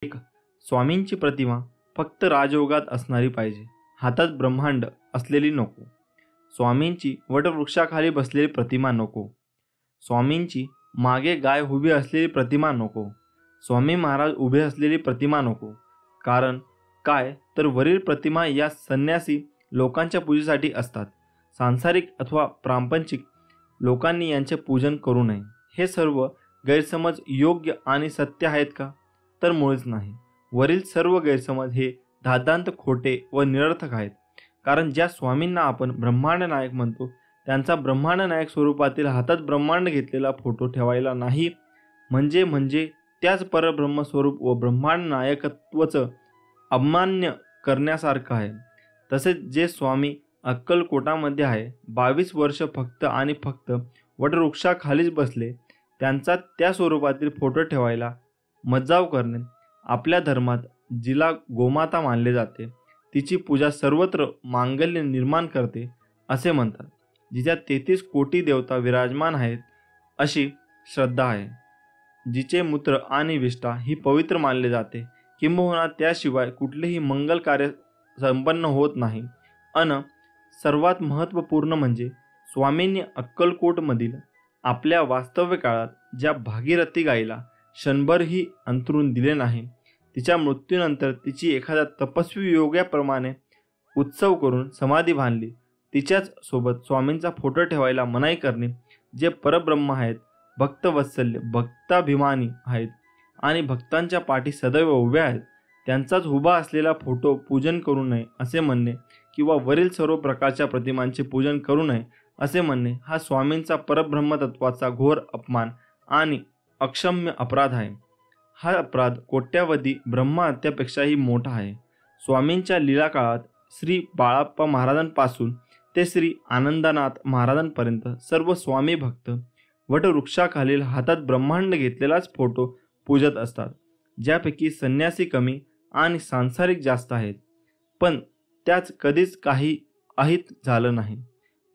एक, स्वामींची प्रतिमा फक्त राजयोगात असणारी पाहिजे, हातात ब्रह्मांड असलेली नको. स्वामींची वटवृक्षाखाली बसलेली प्रतिमा नको. स्वामींची मागे गाय उभी असलेली प्रतिमा नको. स्वामी महाराज उभे असलेली प्रतिमा नको. कारण काय तर वरील प्रतिमा या संन्यासी लोकांच्या पूजेसाठी असतात. सांसारिक अथवा प्रापंचिक लोकांनी यांचे पूजन करू नये. हे सर्व गैरसमज योग्य आणि सत्य आहेत का? तर मुळीच नाही. वरील सर्व गैरसमज हे धादांत खोटे व निरर्थक आहेत. कारण ज्या स्वामींना आपण ब्रह्मांड नायक म्हणतो त्यांचा ब्रह्मांड नायक स्वरूपातील हातात ब्रह्मांड घेतलेला फोटो ठेवायला नाही म्हणजे त्याच परब्रह्म स्वरूप व ब्रह्मांड नायकत्वचं अवमान्य करण्यासारखं आहे. तसेच जे स्वामी अक्कलकोटामध्ये आहे, 22 वर्ष फक्त आणि फक्त वटवृक्षाखालीच बसले, त्यांचा त्या स्वरूपातील फोटो ठेवायला मज्जाव करणे. आपल्या धर्मात जिला गोमाता मानले जाते तिची पूजा सर्वत्र मांगल्य निर्माण करते असे म्हणतात. जिच्या 33 कोटी देवता विराजमान आहेत अशी श्रद्धा आहे. जिचे मूत्र आणि विष्ठा ही पवित्र मानले जाते, किंबहुना त्याशिवाय कुठलेही मंगल कार्य संपन्न होत नाही. सर्वात महत्त्वपूर्ण म्हणजे स्वामींनी अक्कलकोटमधील आपल्या वास्तव्य काळात ज्या भागीरथी गाईला क्षणभरही अंथरूण दिले नाही, तिच्या मृत्यूनंतर तिची एखाद्या तपस्वी योग्याप्रमाणे उत्सव करून समाधी बांधली. तिच्याच सोबत स्वामींचा फोटो ठेवायला मनाई करणे. जे परब्रह्म आहेत, भक्तवत्सल्य, भक्ताभिमानी आहेत आणि भक्तांच्या पाठी सदैव उभे आहेत, त्यांचाच उभा असलेला फोटो पूजन करू नये असे म्हणणे किंवा वरील सर्व प्रकारच्या प्रतिमांचे पूजन करू नये असे म्हणणे हा स्वामींचा परब्रह्मतत्वाचा घोर अपमान आणि अक्षम्य अपराध आहे. हा अपराध कोट्यावधी ब्रह्महत्यापेक्षाही मोठा आहे. स्वामींच्या लीला काळात श्री बाळाप्पा महाराजांपासून ते श्री आनंदनाथ महाराजांपर्यंत सर्व स्वामी भक्त वटवृक्षाखालील हातात ब्रह्मांड घेतलेलाच फोटो पूजत असतात. ज्यापैकी संन्यासी कमी आणि सांसारिक जास्त आहेत, पण त्याच कधीच काही अहित झालं नाही.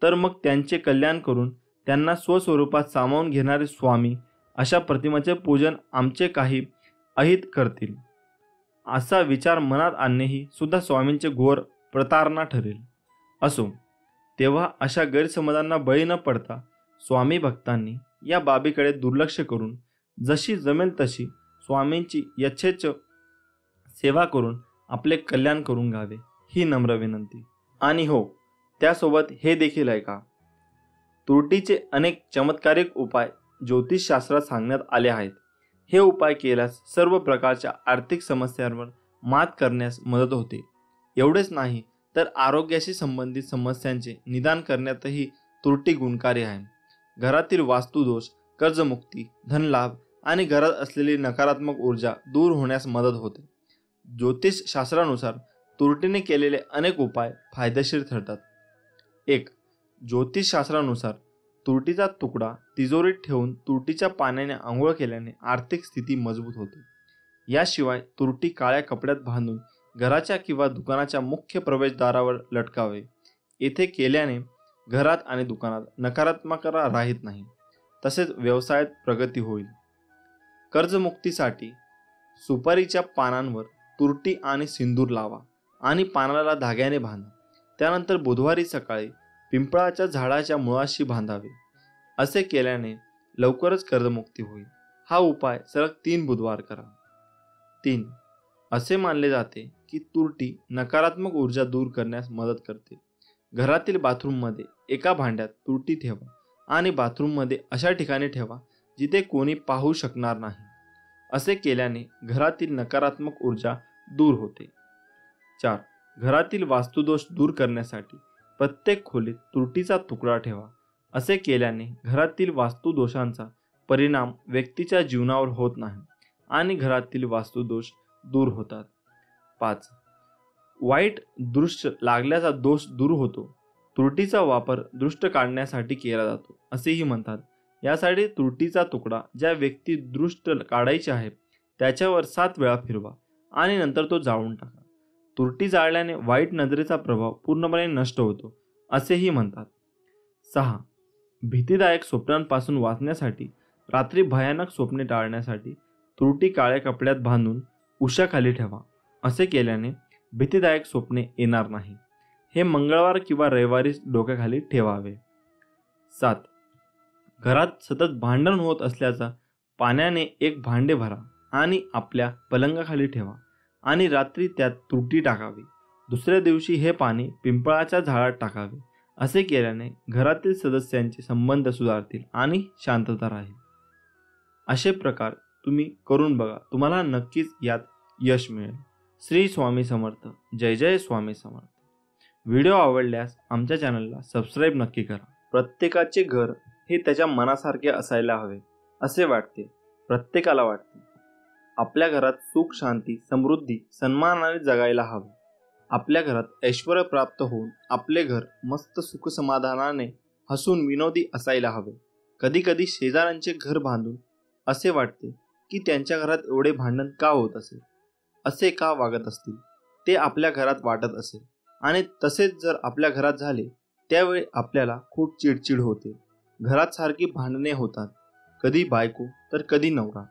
तर मग त्यांचे कल्याण करून त्यांना स्वस्वरूपात सामावून घेणारे स्वामी अशा प्रतिमेचे पूजन आमचे काही अहित करतील असा विचार मनात आणणेही सुद्धा स्वामींचे घोर प्रतारणा ठरेल. असो, तेव्हा अशा गैरसमजांना बळी न पडता स्वामी भक्तांनी या बाबीकडे दुर्लक्ष करून जशी जमेल तशी स्वामींची यथेच्छ सेवा करून आपले कल्याण करून घ्यावे ही नम्र विनंती. आणि हो, त्यासोबत हे देखील ऐका. त्रुटीचे अनेक चमत्कारिक उपाय ज्योतिषशास्त्रात सांगण्यात आले आहेत. हे उपाय केल्यास सर्व प्रकारच्या आर्थिक समस्यांवर मात करण्यास मदत होते. एवढेच नाही तर आरोग्याशी संबंधित समस्यांचे निदान करण्यातही त्रुटी गुणकारी आहे. घरातील वास्तुदोष, कर्जमुक्ती, धनलाभ आणि घरात असलेली नकारात्मक ऊर्जा दूर होण्यास मदत होते. ज्योतिषशास्त्रानुसार त्रुटीने केलेले अनेक उपाय फायदेशीर ठरतात. 1. ज्योतिषशास्त्रानुसार तुरटीचा तुकडा तिजोरीत ठेवून तुरटीच्या पाण्याने आंघोळ केल्याने आर्थिक स्थिती मजबूत होते. याशिवाय तुरटी काळ्या कपड्यात बांधून घराच्या किंवा दुकानाच्या मुख्य प्रवेशद्वारावर लटकावे. येथे केल्याने घरात आणि दुकानात नकारात्मकता राहत नाही, तसेच व्यवसायात प्रगती होईल. कर्जमुक्तीसाठी सुपारीच्या पानांवर तुरटी आणि सिंदूर लावा आणि पानाला धाग्याने बांधा. त्यानंतर बुधवारी सकाळी पिंपळाच्या झाडाच्या मुळाशी बांधावे. असे केल्याने लवकरच कर्जमुक्ती होईल. हा उपाय सलग 3 बुधवार करा. 3. असे मानले जाते की तुरटी नकारात्मक ऊर्जा दूर करण्यास मदत करते. घरातील बाथरूममध्ये एका भांड्यात तुरटी ठेवा आणि बाथरूममध्ये अशा ठिकाणी ठेवा जिथे कोणी पाहू शकणार नाही. असे केल्याने घरातील नकारात्मक ऊर्जा दूर होते. 4. घरातील वास्तुदोष दूर करण्यासाठी प्रत्येक खोलीत तुरटीचा तुकडा ठेवा. असे केल्याने घरातील वास्तुदोषांचा परिणाम व्यक्तीच्या जीवनावर होत नाही आणि घरातील वास्तुदोष दूर होतात. 5. वाईट दृष्ट लागल्याचा दोष दूर होतो. तुरटीचा वापर दृष्ट काढण्यासाठी केला जातो असेही म्हणतात. यासाठी तुरटीचा तुकडा ज्या व्यक्ती दृष्ट काढायची आहे त्याच्यावर 7 वेळा फिरवा आणि नंतर तो जाळून टाका. तुरटी जाळल्याने वाईट नजरेचा प्रभाव पूर्णपणे नष्ट होतो असेही म्हणतात. 6. भीतीदायक स्वप्नांपासून वाचण्यासाठी रात्री भयानक स्वप्ने टाळण्यासाठी तुरटी काळ्या कपड्यात बांधून उशाखाली ठेवा. असे केल्याने भीतीदायक स्वप्ने येणार नाही. हे मंगळवार किंवा रविवारीच डोक्याखाली ठेवावे. 7. घरात सतत भांडण होत असल्याचा पाण्याने एक भांडे भरा आणि आपल्या पलंगाखाली ठेवा आणि रात्री त्यात तुरटी टाकावी. दुसऱ्या दिवशी हे पाणी पिंपळाच्या झाडात टाकावे. असे केल्याने घरातील सदस्यांचे संबंध सुधारतील आणि शांतता राहील. असे प्रकार तुम्ही करून बघा. तुम्हाला नक्कीच यात यश मिळेल. श्री स्वामी समर्थ. जय जय स्वामी समर्थ. व्हिडिओ आवडल्यास आमच्या चॅनलला सबस्क्राईब नक्की करा. प्रत्येकाचे घर हे त्याच्या मनासारखे असायला हवे असे वाटते. प्रत्येकाला वाटते आपल्या घरात सुख, शांती, समृद्धी, सन्मानाने जगायला हवे. आपल्या घरात ऐश्वर्य प्राप्त होऊन आपले घर मस्त सुखसमाधानाने हसून विनोदी असायला हवे. कधी कधी शेजाऱ्यांचे घर बांधून असे वाटते की त्यांच्या घरात एवढे भांडण का होत असेल, असे का वागत असतील, ते आपल्या घरात वाटत असेल. आणि तसेच जर आपल्या घरात झाले त्यावेळी आपल्याला खूप चिडचिड होते. घरात सारखी भांडणे होतात. कधी बायको तर कधी नवरा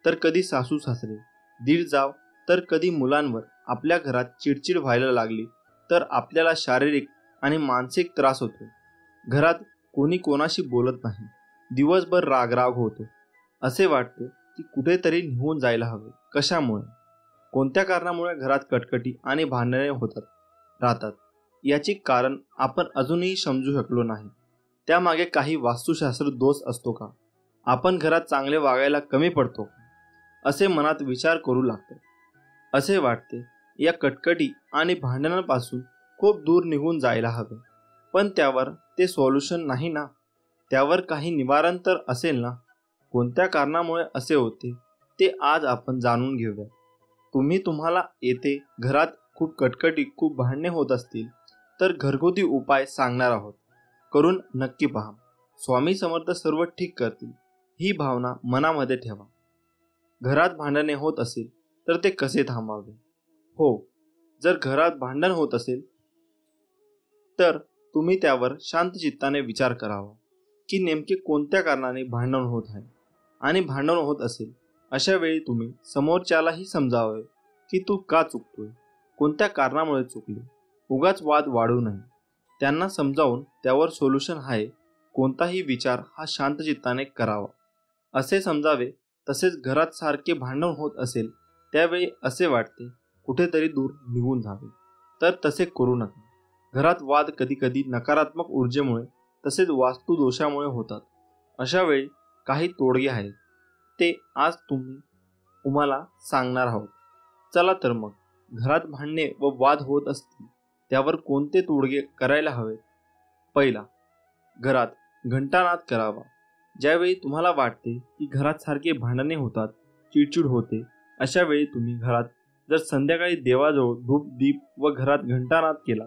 तर कधी सासू सासरे, दीर जाव तर कधी मुलांवर आपल्या घरात चिडचिड व्हायला लागली तर आपल्याला शारीरिक आणि मानसिक त्रास होतो. घरात कोणी कोणाशी बोलत नाही. दिवसभर रागराग होतो. असे वाटते की कुठेतरी निघून जायला हवे. कशामुळे, कोणत्या कारणामुळे घरात कटकटी आणि भांडणे राहतात याचे कारण आपण अजूनही समजू शकलो नाही. त्यामागे काही वास्तुशास्त्र दोष असतो का? आपण घरात चांगले वागायला कमी पडतो का? असे मनात विचार करू लागतात. असे वाटते या कटकटी आणि भांडणांपासून खूप दूर निघून जायला हवे. पण त्यावर ते सोल्युशन नाही ना. त्यावर काही निवारण तर असेल ना. कोणत्या कारणामुळे असे होते ते आज आपण जाणून घेऊया. तुम्हाला येथे घरात खूप कटकटी, खूप भांडणे होत असतील तर घरगुती उपाय सांगणार आहोत. करून नक्की पहा. स्वामी समर्थ सर्व ठीक करतील ही भावना मनामध्ये ठेवा. घरात भांडणे होत असेल तर ते कसे थांबवावे? हो, जर घरात भांडण होत असेल तर तुम्ही त्यावर शांत चित्ताने विचार करावा की नेमके कोणत्या कारणाने भांडण होत आहे. आणि भांडण होत असेल अशा वेळी तुम्ही समोरच्यालाही समजावे की तू का चुकतोय, कोणत्या कारणामुळे चुकले. उगाच वाद वाढू नये. त्यांना समजावून त्यावर सोल्युशन आहे कोणताही विचार हा शांत चित्ताने करावा असे समजावे. तसेच घरात सारखे भांडण होत असेल त्यावेळी असे वाटते कुठेतरी दूर निघून जावे तर तसे करू नका. घरात वाद कधीकधी नकारात्मक ऊर्जेमुळे तसेच वास्तुदोषामुळे होतात. अशा वेळी काही तोडगे आहेत, ते आज तुम्हाला सांगणार आहोत. चला तर मग, घरात भांडणे व वाद होत असतील त्यावर कोणते तोडगे करायला हवेत. पहिला, घरात घंटानाद करावा. ज्यावेळी तुम्हाला वाटते की घरात सारखे भांडणे होतात, चिडचिड होते, अशा वेळी तुम्ही घरात जर संध्याकाळी देवाजवळ धूप दीप व घरात घंटानाद केला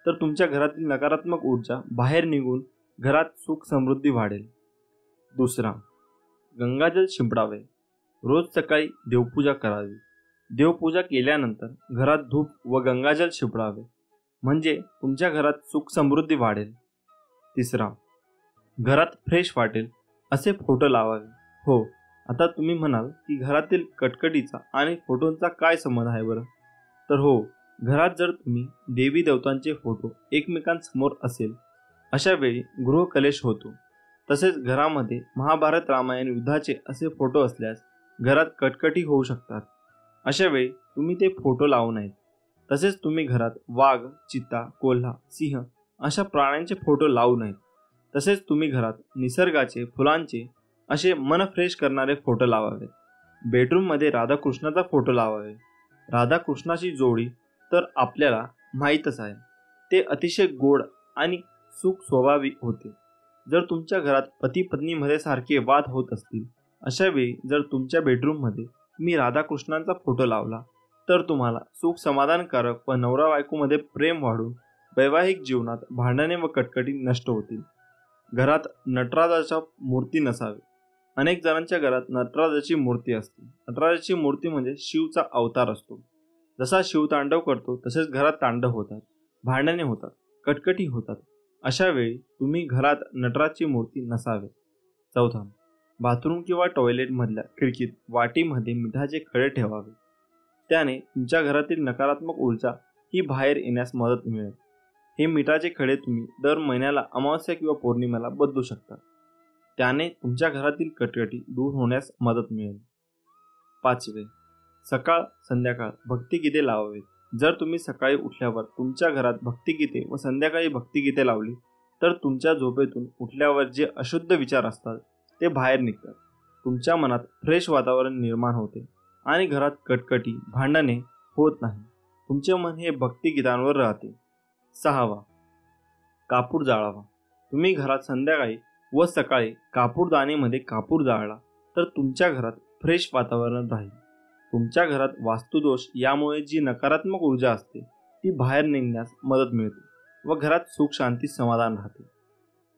तर तुमच्या घरातील नकारात्मक ऊर्जा बाहेर निघून घरात सुख समृद्धी वाढेल. दुसरा, गंगाजल शिंपडावे. रोज सकाळी देवपूजा करावी. देवपूजा केल्यानंतर घरात धूप व गंगाजल शिंपडावे म्हणजे तुमच्या घरात सुख समृद्धी वाढेल. तिसरा, घरात फ्रेश वाटेल असे फोटो लावावे. हो, आता तुम्ही म्हणाल की घरातील कटकटीचा आणि फोटोंचा काय संबंध आहे बरं? तर हो, घरात जर तुम्ही देवी देवतांचे फोटो एकमेकांसमोर असेल अशा वेळी गृहकलेश होतो. तसेच घरामध्ये महाभारत रामायण युद्धाचे असे फोटो असल्यास घरात कटकटी होऊ शकतात. अशा वेळी तुम्ही ते फोटो लावू नयेत. तसेच तुम्ही घरात वाघ, चित्ता, कोल्हा, सिंह अशा प्राण्यांचे फोटो लावू नयेत. तसेच तुम्ही घरात निसर्गाचे, फुलांचे असे मन फ्रेश करणारे फोटो लावावे. बेडरूममध्ये राधाकृष्णाचा फोटो लावावे. राधाकृष्णाची जोडी तर आपल्याला माहीतच आहे, ते अतिशय गोड आणि सुख स्वभावी होते. जर तुमच्या घरात पती पत्नीमध्ये सारखे वाद होत असतील अशा वेळी जर तुमच्या बेडरूममध्ये तुम्ही राधाकृष्णांचा फोटो लावला तर तुम्हाला सुख समाधानकारक व नवरा बायकोमध्ये प्रेम वाढून वैवाहिक जीवनात भांडणे व कटकटी नष्ट होतील. घरात नटराजाच्या मूर्ती नसावी. अनेक जणांच्या घरात नटराजाची मूर्ती असते. नटराजाची मूर्ती म्हणजे शिवचा अवतार असतो. जसा शिव तांडव करतो तसेच घरात तांडव होतात, भांडणे होतात, कटकटी होतात. अशा वेळी तुम्ही घरात नटराजची मूर्ती नसावे. चौथा, बाथरूम किंवा टॉयलेटमधल्या खिडकीत वाटीमध्ये मिठाचे खडे ठेवावे. त्याने तुमच्या घरातील नकारात्मक ऊर्जा ही बाहेर येण्यास मदत मिळेल. हे मिठाचे खडे तुम्ही दर महिन्याला अमावस्या किंवा पौर्णिमेला बदलू शकता. त्याने तुमच्या घरातील कटकटी दूर होण्यास मदत मिळेल. 5. सकाळ संध्याकाळ भक्तिगीते लावावीत. जर तुम्ही सकाळी उठल्यावर तुमच्या घरात भक्तिगीते व संध्याकाळी भक्तिगीते लावली तर तुमच्या झोपेतून उठल्यावर जे अशुद्ध विचार असतात ते बाहेर निघतात. तुमच्या मनात फ्रेश वातावरण निर्माण होते आणि घरात कटकटी भांडणे होत नाही. तुमचे मन हे भक्तिगीतांवर राहते. 6. कापूर जाळावा. तुम्ही घरात संध्याकाळी व सकाळी कापूरदानीमध्ये कापूर जाळला तर तुमच्या घरात फ्रेश वातावरण राहील. तुमच्या घरात वास्तुदोष यामुळे जी नकारात्मक ऊर्जा असते ती बाहेर निघण्यास मदत मिळते व घरात सुख शांती समाधान राहते.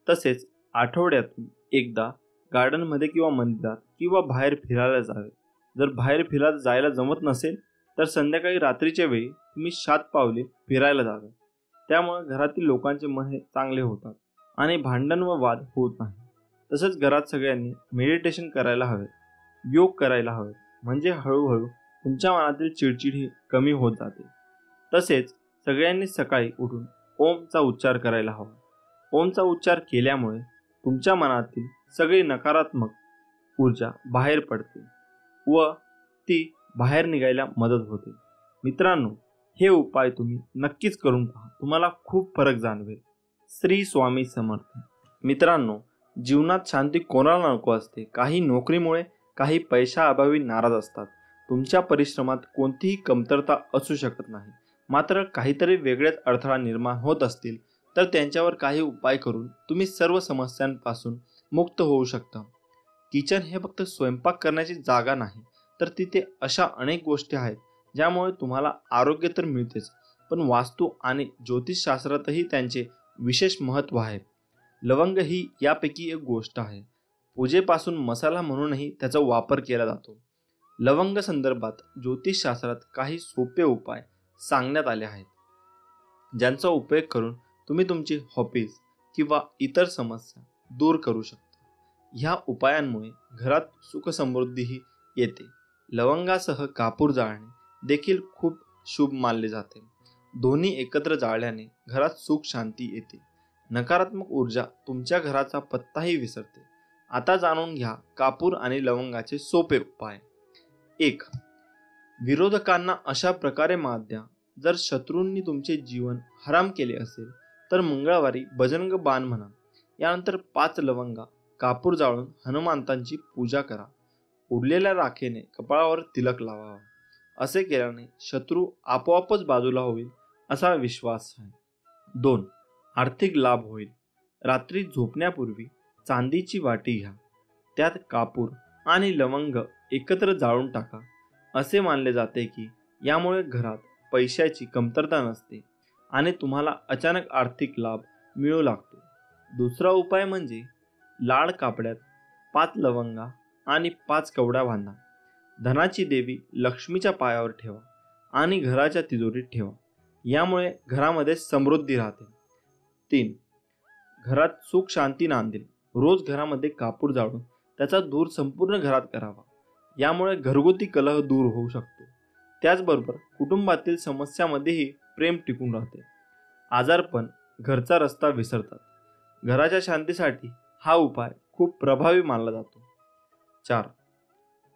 तसेच आठवड्यातून एकदा गार्डनमध्ये किंवा मंदिरात किंवा बाहेर फिरायला जावे. जर बाहेर फिरायला जायला जमत नसेल तर संध्याकाळी रात्रीच्या वेळी तुम्ही 7 पावले फिरायला जावे. त्यामुळे घरातील लोकांचे मन हे चांगले होतात आणि भांडण व वाद होत नाही. तसंच घरात सगळ्यांनी मेडिटेशन करायला हवे, योग करायला हवे, म्हणजे हळूहळू तुमच्या मनातील चिडचिड ही कमी होत जाते. तसेच सगळ्यांनी सकाळी उठून ओमचा उच्चार करायला हवा. ओमचा उच्चार केल्यामुळे तुमच्या मनातील सगळी नकारात्मक ऊर्जा बाहेर पडते व ती बाहेर निघायला मदत होते. मित्रांनो, हे उपाय तुम्ही नक्कीच करून पहा. तुम्हाला खूप फरक जाणवेल. श्री स्वामी समर्थ. मित्रांनो, जीवनात शांती कोणाला नको असते. काही नोकरीमुळे, काही पैशाअभावी नाराज असतात. तुमच्या परिश्रमात कोणतीही कमतरता असू शकत नाही. मात्र काहीतरी वेगळेच अडथळा निर्माण होत असतील तर त्यांच्यावर काही उपाय करून तुम्ही सर्व समस्यांपासून मुक्त होऊ शकता. किचन हे फक्त स्वयंपाक करण्याची जागा नाही, तर तिथे अशा अनेक गोष्टी आहेत ज्यामुळे तुम्हाला आरोग्य तर मिळतेच, पण वास्तू आणि ज्योतिषशास्त्रातही त्यांचे विशेष महत्त्व आहे. लवंग ही यापैकी एक गोष्ट आहे. पूजेपासून मसाला म्हणूनही त्याचा वापर केला जातो. लवंग संदर्भात ज्योतिषशास्त्रात काही सोपे उपाय सांगण्यात आले आहेत, ज्यांचा उपयोग करून तुम्ही तुमची हॉबीज किंवा इतर समस्या दूर करू शकता. ह्या उपायांमुळे घरात सुखसमृद्धीही येते. लवंगासह कापूर जाळणे देखील खूप शुभ मानले जाते. दोन्ही एकत्र जाळल्याने घरात सुख शांती येते. नकारात्मक ऊर्जा तुमच्या घराचा पत्ताही विसरते. आता जाणून घ्या कापूर आणि लवंगाचे सोपे उपाय. 1. विरोधकांना अशा प्रकारे मात द्या. जर शत्रूंनी तुमचे जीवन हराम केले असेल तर मंगळवारी बजरंग बाण म्हणा. यानंतर 5 लवंगा कापूर जाळून हनुमंतांची पूजा करा. उरलेल्या राखेने कपाळावर तिलक लावावा. असे केल्याने शत्रू आपोआपच बाजूला होईल असा विश्वास आहे. 2. आर्थिक लाभ होईल. रात्री झोपण्यापूर्वी चांदीची वाटी घ्या. त्यात कापूर आणि लवंग एकत्र जाळून टाका. असे मानले जाते की यामुळे घरात पैशाची कमतरता नसते आणि तुम्हाला अचानक आर्थिक लाभ मिळू लागतो. दुसरा उपाय म्हणजे लाल कापड्यात 5 लवंगा आणि 5 कवड्या बांधा. धनाची देवी लक्ष्मीच्या पायावर ठेवा आणि घराच्या तिजोरीत ठेवा. यामुळे घरामध्ये समृद्धी राहते. 3. घरात सुख शांती नांदेल. रोज घरामध्ये कापूर जाळून त्याचा धूर संपूर्ण घरात करावा. यामुळे घरगुती कलह दूर होऊ शकतो. त्याचबरोबर कुटुंबातील समस्यामध्येही प्रेम टिकून राहते. आजारपण घरचा रस्ता विसरतात. घराच्या शांतीसाठी हा उपाय खूप प्रभावी मानला जातो. 4.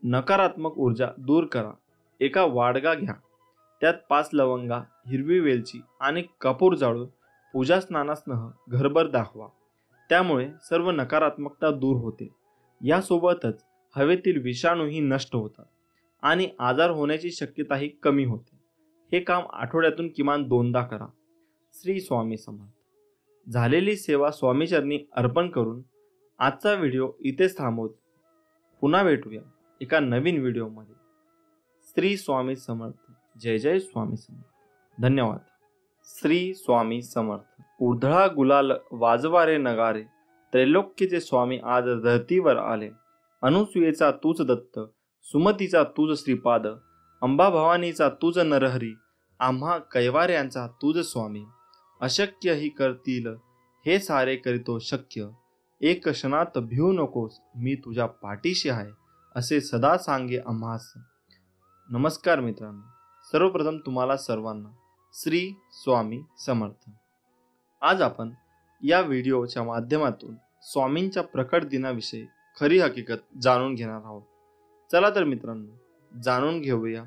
नकारात्मक ऊर्जा दूर करा. एका वाडगा घ्या. त्यात 5 लवंगा, हिरवी वेलची आणि कापूर जाळून पूजा स्नानासह घरभर दाखवा. त्यामुळे सर्व नकारात्मकता दूर होते. यासोबतच हवेतील विषाणूही नष्ट होतात आणि आजार होण्याची शक्यताही कमी होते. हे काम आठवड्यातून किमान 2दा करा. श्री स्वामी समर्थ. झालेली सेवा स्वामीचरणी अर्पण करून आजचा व्हिडिओ इथेच थांबवतो. पुन्हा भेटूया एका नवीन व्हिडिओमध्ये. श्री स्वामी समर्थ. जय जय स्वामी समर्थ. धन्यवाद. श्री स्वामी समर्थ. उधळा गुलाल वाजवारे नगारे, त्रैलोक्याचे स्वामी आज धरतीवर आले. अनुसूयेचा तूच दत्त, सुमतीचा तूच श्रीपाद, अंबा भवानीचा तूच नरहरी, आम्हा कैवाऱ्यांचा तूच स्वामी. अशक्य ही करतील हे सारे करीतो शक्य, एक क्षणात भिवू नकोस मी तुझ्या पाठीशी आहे, असे सदा सांगे आम्हास. नमस्कार मित्रांनो. सर्वप्रथम तुम्हाला सर्वांना श्री स्वामी समर्थ. आज आपण या व्हिडिओच्या माध्यमातून स्वामींच्या प्रकट दिनाविषयी खरी हकीकत जाणून घेणार आहोत. चला तर मित्रांनो, जाणून घेऊया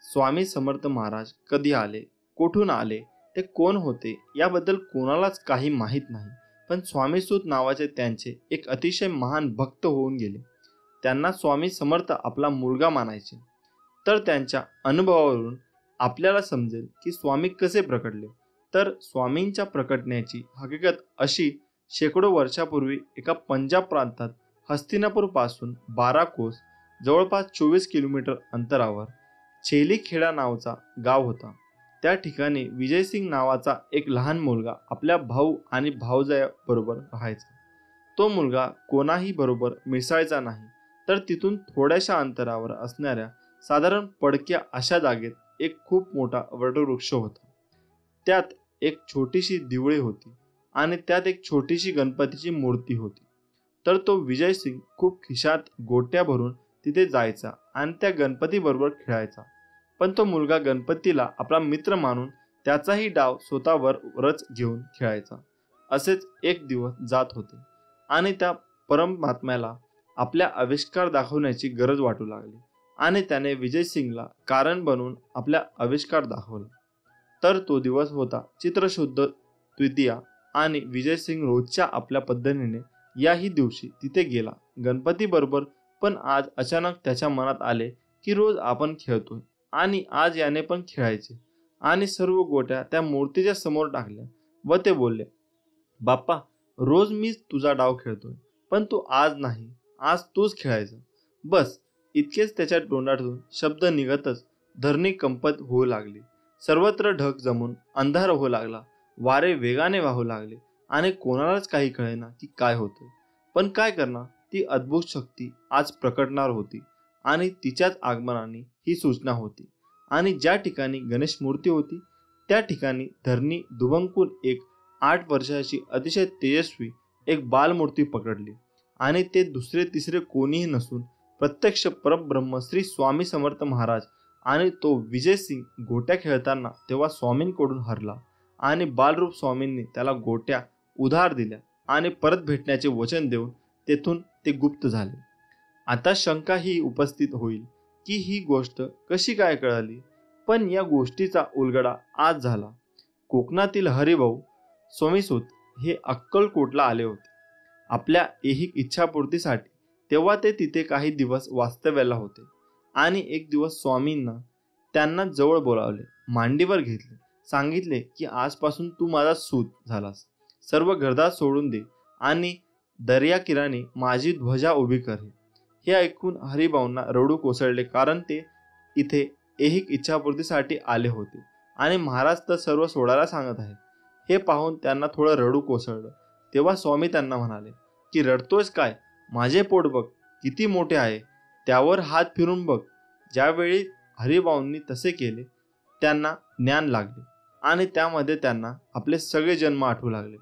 स्वामी समर्थ महाराज कधी आले, कुठून आले, ते कोण होते याबद्दल कोणालाच काही माहीत नाही. पण स्वामीसूत नावाचे त्यांचे एक अतिशय महान भक्त होऊन गेले. त्यांना स्वामी समर्थ आपला मुलगा मानायचे. तर त्यांच्या अनुभवावरून आपल्याला समजेल की स्वामी कसे प्रकटले. तर स्वामींच्या प्रकटण्याची हकीकत अशी, शेकडो वर्षापूर्वी एका पंजाब प्रांतात हस्तिनापूर पासून 12 कोस जवळपास 24 किलोमीटर अंतरावर छेलीखेडा नावाचा गाव होता. त्या ठिकाणी विजयसिंग नावाचा एक लहान मुलगा आपल्या भाऊ आणि भावजायाबरोबर राहायचा. तो मुलगा कोणाही बरोबर मिसळायचा नाही. तर तिथून थोड्याशा अंतरावर असणाऱ्या साधारण पडक्या अशा जागेत एक खूप मोठा वटवृक्ष होता. त्यात एक छोटीशी दिवळी होती आणि त्यात एक छोटीशी गणपतीची मूर्ती होती. तर तो विजयसिंग खूप खिशात गोट्या भरून तिथे जायचा आणि त्या गणपतीबरोबर खेळायचा. पण तो मुलगा गणपतीला आपला मित्र मानून त्याचाही डाव स्वतःवरच घेऊन खेळायचा. असेच एक दिवस जात होते आणि त्या परमात्म्याला आपल्या आविष्कार दाखवण्याची गरज वाटू लागली आणि त्याने विजयसिंगला कारण बनवून आपला आविष्कार दाखवला. तर तो दिवस होता चित्रशुद्ध द्वितीया आणि विजयसिंग रोजच्या आपल्या पद्धतीने याही दिवशी तिथे गेला गणपती बरोबर. पण आज अचानक त्याच्या मनात आले की रोज आपण खेळतोय आणि आज याने पण खेळायचे आणि सर्व गोट्या त्या मूर्तीच्या समोर टाकल्या व ते बोलले, बाप्पा, रोज मीच तुझा डाव खेळतोय, पण तू आज नाही, आज तूच खेळायचं. बस इतकेच त्याच्या तोंडातून शब्द निघतच धरणी कंपत होऊ लागली. सर्वत्र ढग जमून अंधार होऊ लागला. वारे वेगाने वाहू लागले आणि कोणालाच काही कळेना की काय होते. पण काय करणार, ती अद्भुत शक्ती आज प्रकटणार होती आणि तिच्याच आगमनाने ही सूचना होती. आणि ज्या ठिकाणी गणेश मूर्ती होती त्या ठिकाणी धरणी दुबंकून एक 8 वर्षाची अतिशय तेजस्वी एक बालमूर्ती पकडली आणि ते दुसरे तिसरे कोणीही नसून प्रत्यक्ष परब्रह्म श्री स्वामी समर्थ महाराज. आणि तो विजयसिंग गोट्या खेळताना तेव्हा स्वामींकडून हरला आणि बालरूप स्वामींनी त्याला गोट्या उधार दिल्या आणि परत भेटण्याचे वचन देऊन तेथून ते गुप्त झाले. आता शंका ही उपस्थित होईल की ही गोष्ट कशी काय कळाली. पण या गोष्टीचा उलगडा आज झाला. कोकणातील हरिभाऊ स्वामीसूत हे अक्कलकोटला आले होते आपल्या ऐहिक इच्छापूर्तीसाठी. तेव्हा ते तिथे काही दिवस वास्तव्याला होते आणि एक दिवस स्वामींना त्यांना जवळ बोलावले, मांडीवर घेतले, सांगितले की आजपासून तू माझा सूत झालास. सर्व घरदार सोडून दे आणि दर्याकिनारी माझी ध्वजा उभी कर. हे ऐकून हरिभाऊंना रडू कोसळले, कारण ते इथे ऐहिक इच्छापूर्तीसाठी आले होते आणि महाराज तर सर्व सोडायला सांगत आहेत. हे पाहून त्यांना थोडं रडू कोसळलं. तेव्हा स्वामी त्यांना म्हणाले की रडतोयस काय, माझे पोट बघ किती मोठे आहे, त्यावर हात फिरून बघ. ज्यावेळी हरिभाऊंनी तसे केले त्यांना ज्ञान लागले आणि त्यामध्ये त्यांना आपले सगळे जन्म आठवू लागले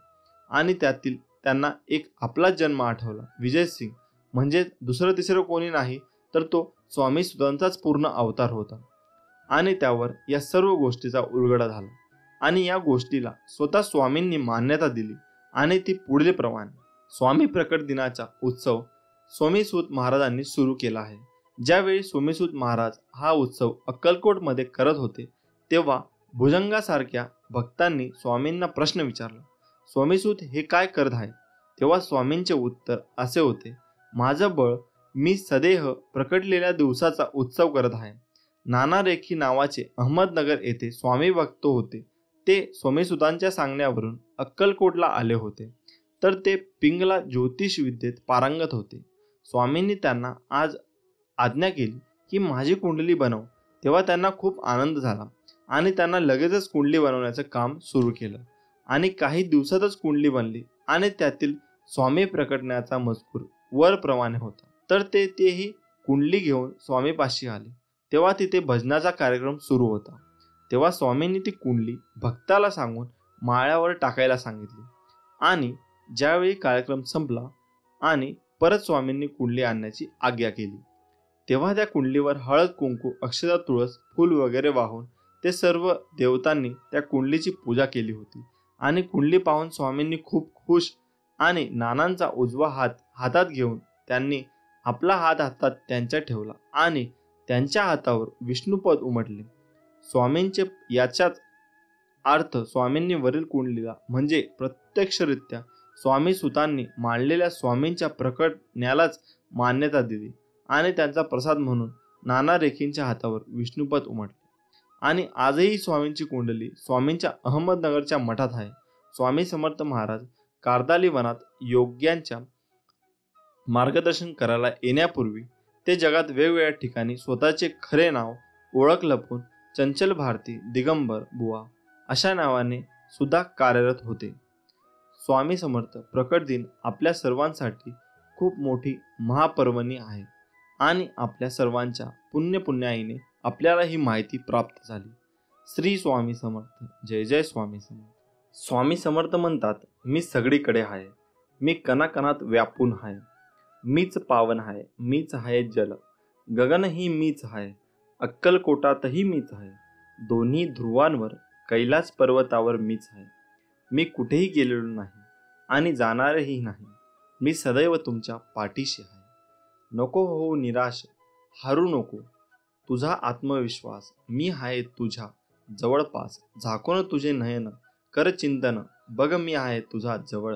आणि त्यातील त्यांना एक आपलाच जन्म आठवला. विजयसिंग म्हणजे दुसरं तिसरं कोणी नाही तर तो स्वामी सुतांचाच पूर्ण अवतार होता. आणि त्यावर या सर्व गोष्टीचा उलगडा झाला आणि या गोष्टीला स्वतः स्वामींनी मान्यता दिली आणि ती पुढील प्रमाणे. स्वामी प्रकट दिनाचा उत्सव स्वामीसूत महाराजांनी सुरू केला आहे. ज्यावेळी स्वामीसूत महाराज हा उत्सव अक्कलकोटमध्ये करत होते तेव्हा भुजंगासारख्या भक्तांनी स्वामींना प्रश्न विचारला, स्वामीसूत हे काय करत आहे. तेव्हा स्वामींचे उत्तर असे होते, माझं बळ मी सदेह प्रकटलेल्या दिवसाचा उत्सव करत आहे. नाना रेखी नावाचे अहमदनगर येथे स्वामी भक्त होते. ते स्वामीसुतांच्या सांगण्यावरून अक्कलकोटला आले होते. तर ते पिंगला ज्योतिष विद्येत पारंगत होते. स्वामींनी त्यांना आज आज्ञा केली की माझी कुंडली बनव. तेव्हा त्यांना खूप आनंद झाला आणि त्यांना लगेचच कुंडली बनवण्याचं काम सुरू केलं आणि काही दिवसातच कुंडली बनली आणि त्यातील स्वामी प्रकटण्याचा मजकूर वरप्रमाणे होता. तर तेही कुंडली घेऊन स्वामीपाशी आले. तेव्हा तिथे भजनाचा कार्यक्रम सुरू होता. तेव्हा स्वामींनी ती कुंडली भक्ताला सांगून माळ्यावर टाकायला सांगितली आणि ज्यावेळी कार्यक्रम संपला आणि परत स्वामींनी कुंडली आणण्याची आज्ञा केली तेव्हा त्या कुंडलीवर हळद कुंकू अक्षता तुळस फूल वगैरे वाहून ते सर्व देवतांनी त्या कुंडलीची पूजा केली होती आणि कुंडली पाहून स्वामींनी खूप खुश आणि नानांचा उजवा हात हातात घेऊन त्यांनी आपला हात हातात त्यांच्या ठेवला आणि त्यांच्या हातावर विष्णुपद उमटले. स्वामींचे याचाच अर्थ स्वामींनी वरील कुंडलीला म्हणजे प्रत्यक्षरित्या स्वामी सुतांनी मांडलेल्या स्वामींच्या प्रकटण्यालाच मान्यता दिली आणि त्यांचा प्रसाद म्हणून नाना रेखींच्या हातावर विष्णुपद उमटले. आणि आजही स्वामींची कुंडली स्वामींच्या अहमदनगरच्या मठात आहे. स्वामी समर्थ महाराज कार्दाली वनात योग्यांच्या मार्गदर्शन करायला येण्यापूर्वी ते जगात वेगवेगळ्या ठिकाणी स्वतःचे खरे नाव ओळख लपवून चंचल भारती, दिगंबर बुवा अशा नावाने सुद्धा कार्यरत होते. स्वामी समर्थ प्रकट दिन आपल्या सर्वांसाठी खूप मोठी महापर्वणी आहे आणि आपल्या सर्वांच्या पुण्याईने आपल्याला ही माहिती प्राप्त झाली. श्री स्वामी समर्थ. जय जय स्वामी समर्थ. स्वामी समर्थ म्हणतात, मी सगळीकडे आहे, मी कणाकणात व्यापून आहे, मीच पावन आहे, मीच आहे जल, गगनही मीच आहे, अक्कलकोटातही मीच आहे, दोन्ही ध्रुवांवर कैलास पर्वतावर मीच आहे, मी कुठेही गेलेलो नाही आणि जाणारही नाही, मी सदैव तुमच्या पाठीशी आहे. नको होऊ निराश, हारू नको, तुझा आत्मविश्वास, मी आहे तुझ्या जवळपास, झाकून तुझे नयन, कर चिंतन, बघ मी आहे तुझा जवळ.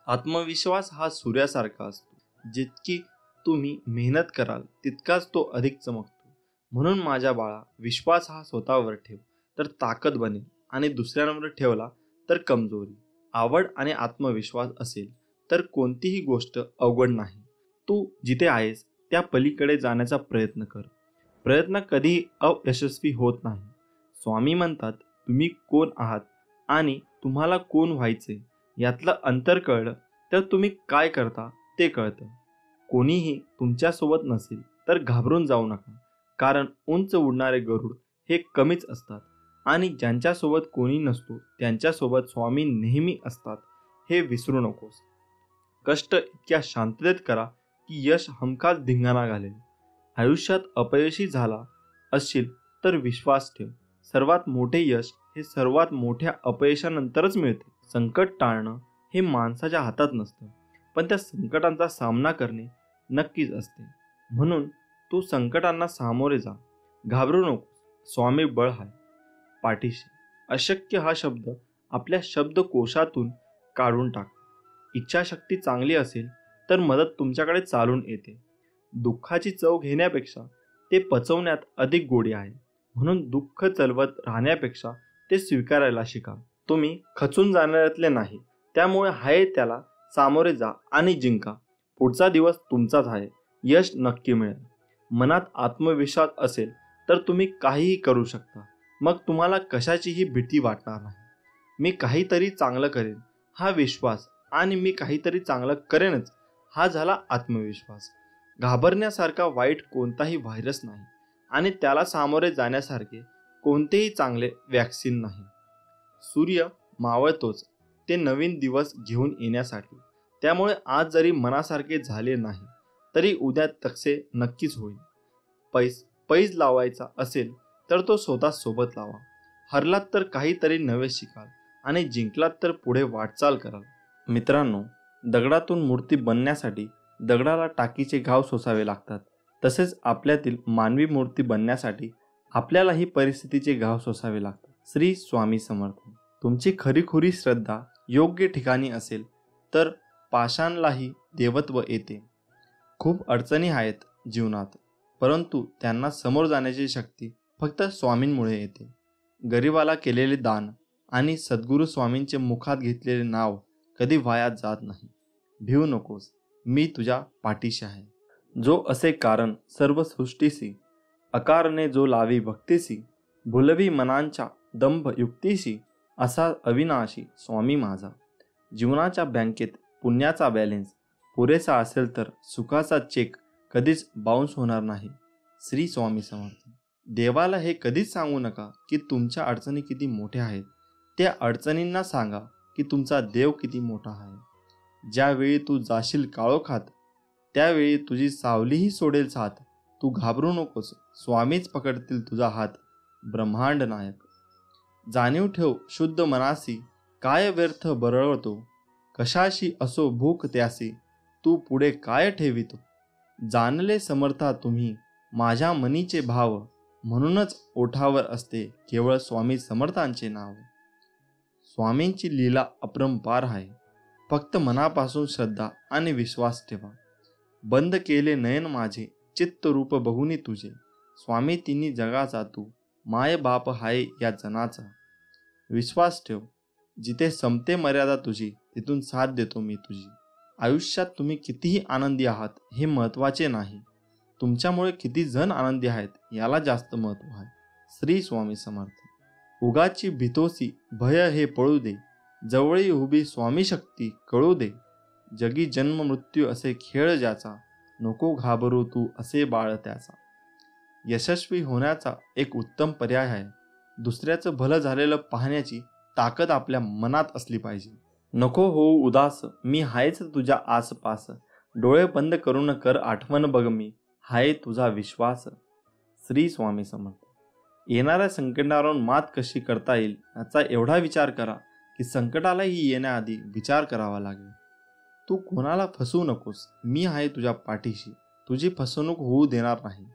आत्मविश्वास हा सूर्यासारखा असतो, जितकी तुम्ही मेहनत कराल तितकाच तो अधिक चमकतो. म्हणून माझ्या बाळा, विश्वास हा स्वतःवर ठेव तर ताकद बनेल आणि दुसऱ्यांवर ठेवला तर कमजोरी. आवड आणि आत्मविश्वास असेल तर कोणतीही गोष्ट अवघड नाही. तू जिथे आहेस त्या पलीकडे जाण्याचा प्रयत्न कर. प्रयत्न कधीही अयशस्वी होत नाही. स्वामी म्हणतात, तुम्ही कोण आहात आणि तुम्हाला कोण व्हायचे यातलं अंतर कळलं तर तुम्ही काय करता ते कळतं. कोणीही तुमच्यासोबत नसेल तर घाबरून जाऊ नका, कारण उंच उडणारे गरुड हे कमीच असतात आणि ज्यांच्यासोबत कोणी नसतो त्यांच्यासोबत स्वामी नेहमी असतात हे विसरू नकोस. कष्ट इतक्या शांततेत करा की यश हमखास धिंगाणा घालेल. आयुष्यात अपयशी झाला असशील तर विश्वास ठेव, सर्वात मोठे यश हे सर्वात मोठ्या अपयशानंतरच मिळते. संकट टाळणं हे माणसाच्या हातात नसतं, पण त्या संकटांचा सामना करणे नक्कीच असते. म्हणून तू संकटांना सामोरे जा, घाबरू नको. स्वामी बळ आहे पाठीशी. अशक्य हा शब्द आपल्या शब्दकोशातून काढून टाक. इच्छाशक्ती चांगली असेल तर मदत तुमच्याकडे चालून येते. दुःखाची चव घेण्यापेक्षा ते पचवण्यात अधिक गोडी आहे. म्हणून दुःख चलवत राहण्यापेक्षा ते स्वीकारायला शिका. तुम्ही खचून जाणाऱ्यातले नाही, त्यामुळे आहे त्याला सामोरे जा आणि जिंका. पुढचा दिवस तुमचाच आहे, यश नक्की मिळेल. मनात आत्मविश्वास असेल तर तुम्ही काहीही करू शकता. मग तुम्हाला कशाचीही भीती वाटणार नाही. मी काहीतरी चांगलं करेन हा विश्वास आणि मी काहीतरी चांगलं करेनच हा झाला आत्मविश्वास. घाबरण्यासारखा वाईट कोणताही व्हायरस नाही आणि त्याला सामोरे जाण्यासारखे कोणतेही चांगले वॅक्सिन नाही. सूर्य मावळतोच ते नवीन दिवस घेऊन येण्यासाठी. त्यामुळे आज जरी मनासारखे झाले नाही तरी उद्या तसे नक्कीच होईल. पैज लावायचा असेल तर तो स्वतः सोबत लावा. हरलात तर काहीतरी नवे शिकाल आणि जिंकलात तर पुढे वाटचाल कराल. मित्रांनो, दगडातून मूर्ती बनण्यासाठी दगडाला टाकीचे घाव सोसावे लागतात. तसेच आपल्यातील मानवी मूर्ती बनण्यासाठी आपल्यालाही परिस्थितीचे घाव सोसावे लागतात. श्री स्वामी समर्थ. तुमची खरीखुरी श्रद्धा योग्य ठिकाणी असेल तर पाषाणलाही देवत्व येते. खूप अडचणी आहेत जीवनात, परंतु त्यांना समोर जाण्याची शक्ती फक्त स्वामींमुळे येते. गरिबाला केलेले दान आणि सद्गुरू स्वामींचे मुखात घेतलेले नाव कधी वाया जात नाही. भिवू नकोस, मी तुझ्या पाठीशी आहे. जो असे कारण सर्व सृष्टीसी, अकारणे जो लावी भक्तीसी, भुलवी मनांच्या दंभ युक्तीशी, असा अविनाशी स्वामी माझा. जीवनाच्या बँकेत पुण्याचा बॅलेन्स पुरेसा असेल तर सुखाचा चेक कधीच बाउन्स होणार नाही. श्री स्वामी समर्थ. देवाला हे कधीच सांगू नका की तुमच्या अडचणी किती मोठ्या आहेत. त्या अडचणींना सांगा की तुमचा देव किती मोठा आहे. ज्यावेळी तू जाशील काळोखात त्यावेळी तुझी सावलीही सोडेल साथ. तू घाबरू नकोस, स्वामीच पकडतील तुझा हात. ब्रह्मांड नायक. जाणीव ठेव शुद्ध मनासी, काय व्यर्थ बरळतो. कशाशी असो भूक त्यासी, तू पुढे काय ठेवितो. जाणले समर्था तुम्ही माझ्या मनीचे भाव, म्हणूनच ओठावर असते केवळ स्वामी समर्थांचे नाव. स्वामींची लीला अपरंपार आहे. फक्त मनापासून श्रद्धा आणि विश्वास ठेवा. बंद केले नयन माझे, चित्त रूप बघुनी तुझे. स्वामी तिन्ही जगाचा तू, माय बाप हाय या जनाचा. विश्वास ठेव, जिथे संपते मर्यादा तुझी, तिथून साथ देतो मी तुझी. आयुष्यात तुम्ही कितीही आनंदी आहात हे महत्त्वाचे नाही, तुमच्यामुळे किती जण आनंदी आहेत याला जास्त महत्त्व आहे. श्री स्वामी समर्थ. उगाची भीतोसी भय हे पळू दे, जवळी उभी स्वामी शक्ती कळू दे. जगी जन्म मृत्यू असे खेळ ज्याचा, नको घाबरू तू असे बाळ त्याचा. यशस्वी होण्याचा एक उत्तम पर्याय आहे. दुसऱ्याचं भलं झालेलं पाहण्याची ताकद आपल्या मनात असली पाहिजे. नको होऊ उदास, मी हायच तुझ्या आसपास. डोळे बंद करून कर आठवण बघ मी, हाय तुझा विश्वास. श्री स्वामी समर्थ. येणाऱ्या संकटावर मात कशी करता येईल याचा एवढा विचार करा की संकटालाही येण्याआधी विचार करावा लागेल. तू कोणाला फसवू नकोस, मी आहे तुझ्या पाठीशी, तुझी फसवणूक होऊ देणार नाही.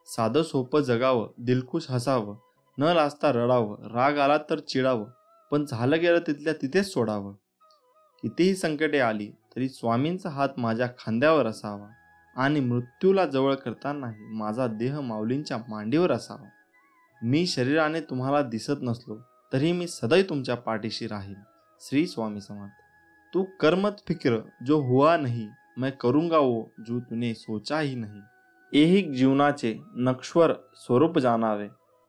साधं सोपं जगावं, दिलखुश हसावं, न लाजता रडावं, राग आला तर चिडावं, पण झालं गेलं तिथल्या तिथेच सोडावं. कितीही संकटे आली तरी स्वामींचा हात माझ्या खांद्यावर असावा आणि मृत्यूला जवळ करतानाही माझा देह माऊलींच्या मांडीवर असावा. मी शरीराने तुम्हाला दिसत नसलो तरी मी सदैव तुमच्या पाठीशी राहील. श्री स्वामी समर्थ. तू कर्मत फिक्र जो हुआ नहीं, मैं करूँगा वो जो तूने सोचा ही नहीं. ऐहिक जीवनाचे नश्वर स्वरूप जाणावे,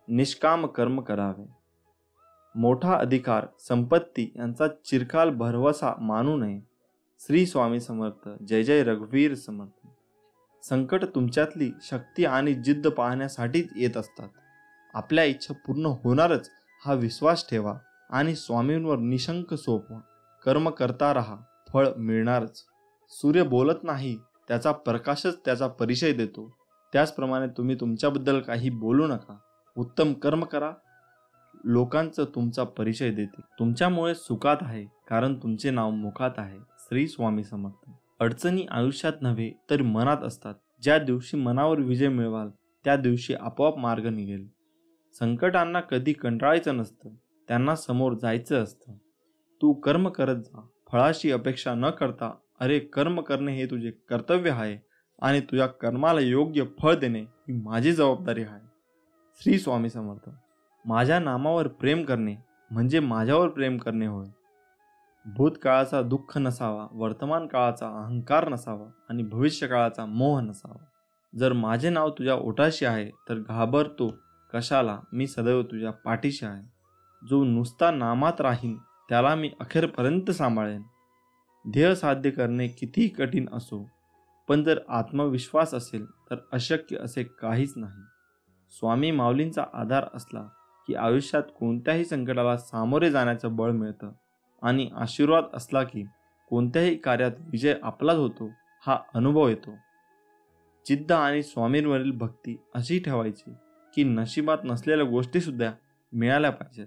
निष्काम कर्म करावे. मोठा अधिकार संपत्ती यांचा चिरकाल भरवसा मानू नये. श्री स्वामी समर्थ. जय जय रघुवीर समर्थ. संकट तुमच्यातली शक्ती आणि जिद्द पाहण्यासाठीच येत असतात. आपल्या इच्छा पूर्ण होणारच हा विश्वास ठेवा आणि स्वामींवर निशंक सोपवा. कर्म करता राहा, फळ मिळणारच. सूर्य बोलत नाही, त्याचा प्रकाशच त्याचा परिचय देतो. त्याचप्रमाणे तुम्ही तुमच्याबद्दल काही बोलू नका. उत्तम कर्म करा, लोकांचं तुमचा परिचय देते. तुमच्यामुळे सुखात आहे कारण तुमचे नाव मुखात आहे. श्री स्वामी समर्थ. अडचणी आयुष्यात नव्हे तर मनात असतात. ज्या दिवशी मनावर विजय मिळवाल त्या दिवशी आपोआप मार्ग निघेल. संकटांना कधी कंटाळायचं नसतं, त्यांना समोर जायचं असतं. तू कर्म करत जा, फळाची अपेक्षा न करता. अरे कर्म करणे हे तुझे कर्तव्य आहे आणि तुझ्या कर्माला योग्य फळ देणे ही माझी जबाबदारी आहे. श्री स्वामी समर्थ. माझ्या नामावर प्रेम करणे म्हणजे माझ्यावर प्रेम करणे होय. भूतकाळाचा दुःख नसावा, वर्तमान काळाचा अहंकार नसावा आणि भविष्यकाळाचा मोह नसावा. जर माझे नाव तुझ्या ओठाशी आहे तर घाबरतो कशाला, मी सदैव तुझ्या पाठीशी आहे. जो नुसता नामात राहीन त्याला मी अखेरपर्यंत सांभाळेन. ध्येय साध्य करणे कितीही कठीण असो, पण जर आत्मविश्वास असेल तर अशक्य असे काहीच नाही. स्वामी माऊलींचा आधार असला की आयुष्यात कोणत्याही संकटाला सामोरे जाण्याचं बळ मिळतं आणि आशीर्वाद असला की कोणत्याही कार्यात विजय आपलाच होतो हा अनुभव येतो. जिद्द आणि स्वामींवरील भक्ती अशी ठेवायची की नशिबात नसलेल्या गोष्टीसुद्धा मिळाल्या पाहिजेत.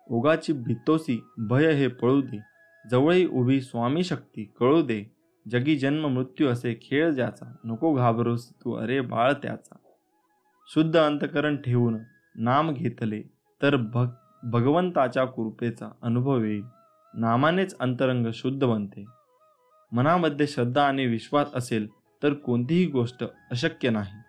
ओगाची भीतोसी भय हे पळू दे, जवळी उभी स्वामी शक्ती कळू दे. जगी जन्म मृत्यू असे खेळ ज्याचा, नको घाबरूस तू अरे बाळ त्याचा. शुद्ध अंतकरण ठेवून नाम घेतले तर भगवंताच्या कृपेचा अनुभव येईल. नामानेच अंतरंग शुद्ध बनते. मनामध्ये श्रद्धा आणि विश्वास असेल तर कोणतीही गोष्ट अशक्य नाही.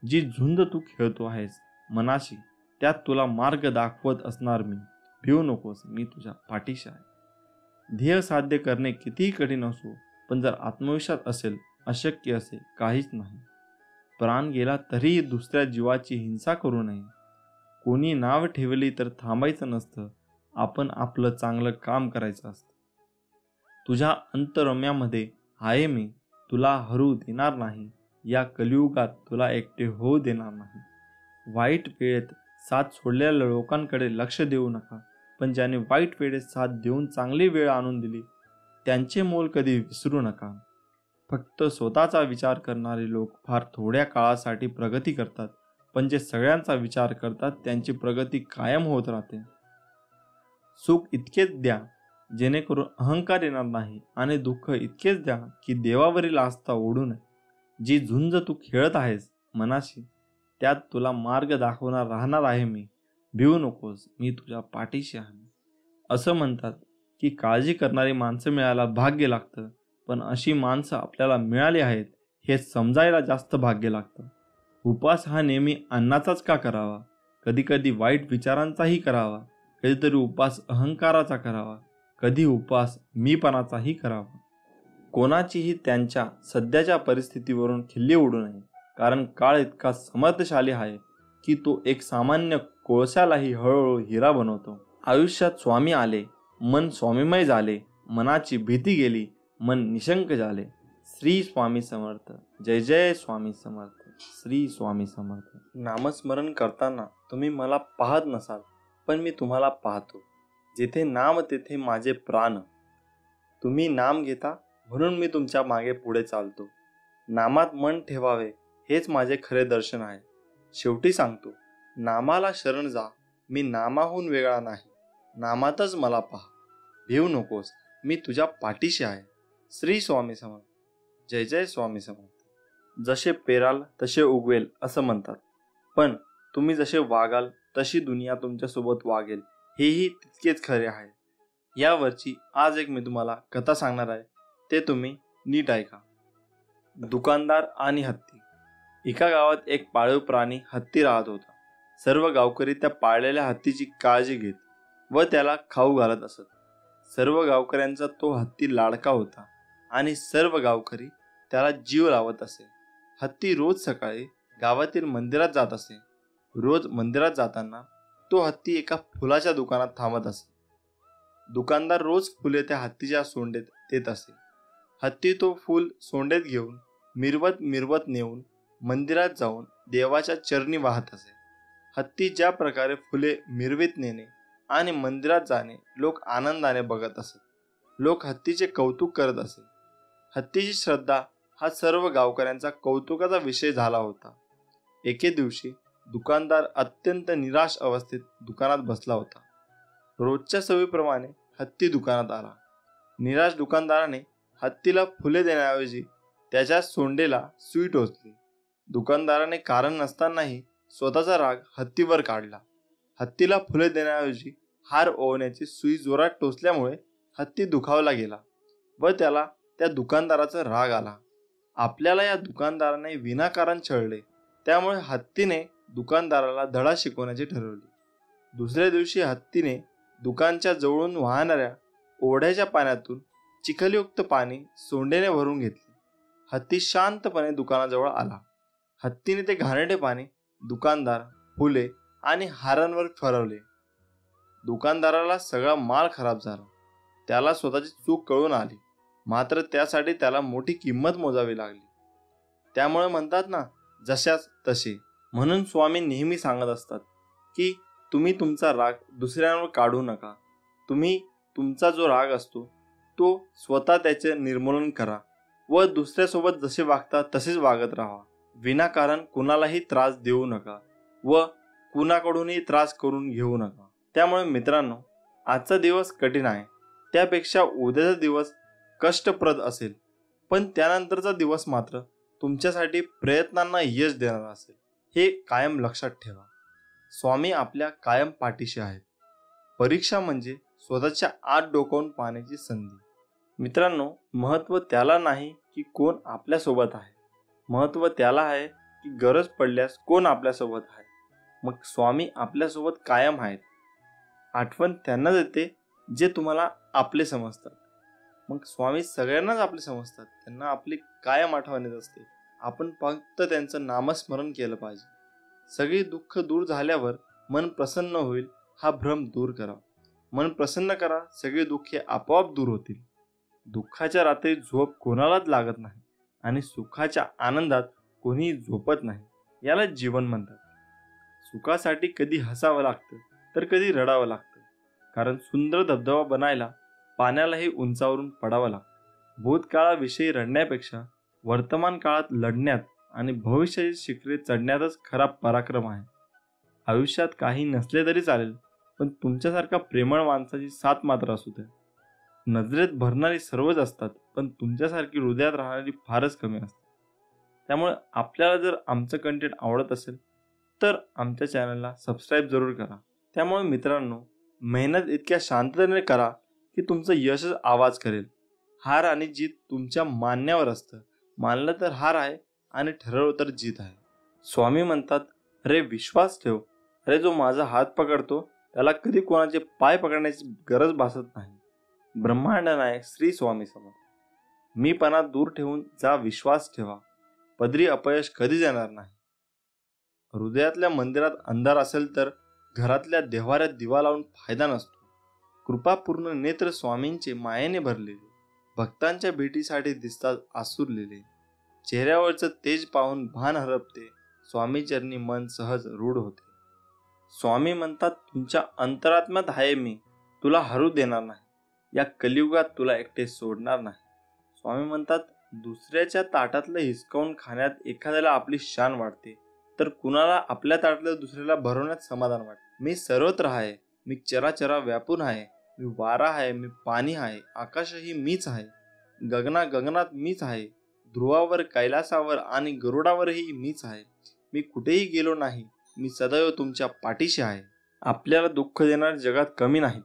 जी झुंज तू खेळतो आहेस मनाशी, त्यात तुला मार्ग दाखवत असणार मी. भिवू नकोस, मी तुझ्या पाठीशी आहे. ध्येय साध्य करणे कितीही कठीण असो, पण जर आत्मविश्वास असेल अशक्य असे काहीच नाही. प्राण गेला तरीही दुसऱ्या जीवाची हिंसा करू नये. कोणी नाव ठेवली तर थांबायचं नसतं, आपण आपलं चांगलं काम करायचं असतं. तुझ्या अंतरम्यामध्ये आहे मी, तुला हरू देणार नाही. या कलियुगात तुला एकटे होऊ देणार नाही. वाईट वेळेत साथ सोडलेल्या लोकांकडे लक्ष देऊ नका, पण ज्याने वाईट वेळेत साथ देऊन चांगली वेळ आणून दिली त्यांचे मोल कधी विसरू नका. फक्त स्वतःचा विचार करणारे लोक फार थोड्या काळासाठी प्रगती करतात पण जे सगळ्यांचा विचार करतात त्यांची प्रगती कायम होत राहते. सुख इतकेच द्या जेणेकरून अहंकार येणार नाही, आणि दुःख इतकेच द्या की देवावरील आस्था ओढू नये. जी झुंज तू खेळत आहेस मनाशी, त्यात तुला मार्ग दाखवणार राहणार आहे मी. भिवू नकोस, मी तुझ्या पाठीशी आहे. असं म्हणतात की काळजी करणारी माणसं मिळायला भाग्य लागतं, पण अशी माणसं आपल्याला मिळाली आहेत हे समजायला जास्त भाग्य लागतं. उपवास हा नेहमी अन्नाचाच का करावा? कधी कधी वाईट विचारांचाही करावा. कधीतरी उपवास अहंकाराचा करावा. कधी उपवास मीपणाचाही करावा. कोणाचीही त्यांच्या सध्याच्या परिस्थितीवरून खिल्ली उडू नये, कारण काळ इतका समर्थशाली आहे की तो एक सामान्य कोळशालाही हळूहळू हिरा बनवतो. आयुष्यात स्वामी आले, मन स्वामीमय झाले, मनाची भीती गेली, मन निशंक झाले. श्री स्वामी समर्थ. जय जय स्वामी समर्थ. श्री स्वामी समर्थ. नामस्मरण करताना तुम्ही मला पाहत नसाल, पण मी तुम्हाला पाहतो. जेथे नाम तेथे माझे प्राण. तुम्ही नाम घेता म्हणून मी तुमच्या मागे पुढे चालतो. नामात मन ठेवावे हेच माझे खरे दर्शन आहे. शेवटी सांगतो, नामाला शरण जा. मी नामाहून वेगळा नाही. नामातच मला पहा. भिवू नकोस, मी तुझ्या पाठीशी आहे. श्री स्वामी समर्थ. जय जय स्वामी समर्थ. जसे पेराल तसे उगवेल असं म्हणतात, पण तुम्ही जसे वागाल तशी दुनिया तुमच्यासोबत वागेल हेही तितकेच खरे आहे. यावरची आज एक मी तुम्हाला कथा सांगणार आहे, ते तुम्ही नीट ऐका. दुकानदार आणि हत्ती. एका गावात एक पाळीव प्राणी हत्ती राहत होता. सर्व गावकरी त्या पाळलेल्या हत्तीची काळजी घेत व त्याला खाऊ घालत असत. सर्व गावकऱ्यांचा तो हत्ती लाडका होता आणि सर्व गावकरी त्याला जीव लावत असे. हत्ती रोज सकाळी गावातील मंदिरात जात असे. रोज मंदिरात जाताना तो हत्ती एका फुलाच्या दुकानात थांबत असे. दुकानदार रोज फुले त्या हत्तीच्या सोंडेत देत असे. हत्ती तो फूल सोंडेत घेऊन मिरवत मिरवत नेऊन मंदिरात जाऊन देवाच्या चरणी वाहत असे. हत्ती ज्या प्रकारे फुले मिरवीत नेणे आणि मंदिरात जाणे लोक आनंदाने बघत असत. लोक हत्तीचे कौतुक करत असे. हत्तीची श्रद्धा हा सर्व गावकऱ्यांचा कौतुकाचा विषय झाला होता. एके दिवशी दुकानदार अत्यंत निराश अवस्थेत दुकानात बसला होता. रोजच्या सवयीप्रमाणे हत्ती दुकानात आला. निराश दुकानदाराने हत्तीला फुले देण्याऐवजी त्याच्या सोंडेला सुई टोचली. दुकानदाराने कारण नसतानाही स्वतःचा राग हत्तीवर काढला. हत्तीला फुले देण्याऐवजी हार ओवण्याची सुई जोरात टोचल्यामुळे हत्ती दुखावला गेला व त्याला त्या दुकानदाराचा राग आला. आपल्याला या दुकानदाराने विनाकारण छळले, त्यामुळे हत्तीने दुकानदाराला धडा शिकवण्याचे ठरवले. दुसऱ्या दिवशी हत्तीने दुकानच्या जवळून वाहणाऱ्या ओढ्याच्या पाण्यातून चिखलयुक्त पाणी सोंडेने भरून घेतले. हत्ती शांतपणे दुकानाजवळ आला. हत्तीने ते घाणेरडे पाणी दुकानदार, फुले आणि हारांवर फिरवले. दुकानदाराला सगळा माल खराब झाला. त्याला स्वतःची चूक कळून आली, मात्र त्यासाठी त्याला मोठी किंमत मोजावी लागली. त्यामुळे म्हणतात ना, जशास तसे. म्हणून स्वामी नेहमी सांगत असतात की तुम्ही तुमचा राग दुसऱ्यांवर काढू नका. तुम्ही तुमचा जो राग असतो तो स्वतः त्याचे निर्मूलन करा व दुसऱ्यासोबत जसे वागता तसेच वागत राहा. विनाकारण कुणालाही त्रास देऊ नका व कुणाकडूनही त्रास करून घेऊ नका. त्यामुळे मित्रांनो, आजचा दिवस कठीण आहे, त्यापेक्षा उद्याचा दिवस कष्टप्रद असेल, पण त्यानंतरचा दिवस मात्र तुमच्यासाठी प्रयत्नांना यश देणारा असेल, हे कायम लक्षात ठेवा. स्वामी आपल्या कायम पाठीशी आहेत. परीक्षा म्हणजे स्वतःच्या आत डोकावून पाहण्याची संधी. मित्रांनो, महत्त्व त्याला नाही की कोण आपल्यासोबत आहे, महत्त्व त्याला आहे की गरज पडल्यास कोण आपल्यासोबत आहे. मग स्वामी आपल्यासोबत कायम आहेत. आठवण त्यांनाच येते जे तुम्हाला आपले समजतात. मग स्वामी सगळ्यांनाच आपले समजतात, त्यांना आपली कायम आठवण येत असते. आपण फक्त त्यांचं नामस्मरण केलं पाहिजे. सगळी दुःख दूर झाल्यावर मन प्रसन्न होईल हा भ्रम दूर करा. मन प्रसन्न करा, सगळे दुःखे आपोआप दूर होतील. दुःखाच्या रात्री झोप कोणालाच लागत नाही आणि सुखाच्या आनंदात कोणीही झोपत नाही. याला जीवन म्हणतात. सुखासाठी कधी हसावं लागतं तर कधी रडावं लागतं, कारण सुंदर धबधबा बनायला पाण्यालाही उंचावरून पडावं लागतं. भूतकाळाविषयी रडण्यापेक्षा वर्तमान काळात लढण्यात आणि भविष्याची शिखरे चढण्यातच खरा पराक्रम आहे. आयुष्यात काही नसले तरी चालेल, पण तुमच्यासारखा प्रेमळ माणसाची साथ मात्र असू द्या. नजरेत भरणारी सर्वच असतात, पण तुमच्यासारखी हृदयात राहणारी फारच कमी असतात. त्यामुळे आपल्याला जर आमचं कंटेंट आवडत असेल तर आमच्या चॅनलला सबस्क्राईब जरूर करा. त्यामुळे मित्रांनो, मेहनत इतक्या शांततेने करा की तुमचं यशच आवाज करेल. हार आणि जीत तुमच्या मानण्यावर असतं. मानलं तर हार आहे आणि ठरवलं तर जीत आहे. स्वामी म्हणतात, अरे विश्वास ठेव. अरे जो माझा हात पकडतो त्याला कधी कोणाचे पाय पकडण्याची गरज भासत नाही. ब्रह्मांड नायक श्री स्वामी समर्थ. मीपणा दूर ठेवून जा विश्वास ठेवा. पदरी अपयश कधीच येणार नाही. हृदयातल्या मंदिरात अंधार असेल तर घरातल्या देव्हाऱ्यात दिवा लावून फायदा नसतो. कृपापूर्ण नेत्र स्वामींचे मायेने भरलेले, भक्तांच्या भेटीसाठी दिसतात आसुरलेले. चेहऱ्यावरचं तेज पाहून भान हरपते. स्वामी चरणी मन सहज रूढ होते. स्वामी म्हणतात, तुमच्या अंतरात्म्यात आहे मी, तुला हरू देणार नाही. या कलियुगात तुला एकटे सोडणार नाही. स्वामी म्हणतात, दुसऱ्याच्या ताटातलं हिसकावून खाण्यात एखाद्याला आपली शान वाटते, तर कुणाला आपल्या ताटातलं दुसऱ्याला भरवण्यात समाधान वाटते. मी सर्वत्र आहे, मी चराचरा व्यापून आहे. मी वारा आहे, मी पाणी आहे, आकाशही मीच आहे. गगनात मीच आहे. ध्रुवावर, कैलासावर आणि गरुडावरही मीच आहे. मी कुठेही गेलो नाही, मी सदैव तुमच्या पाठीशी आहे. आपल्याला दुःख देणाऱ्या जगात कमी नाहीत.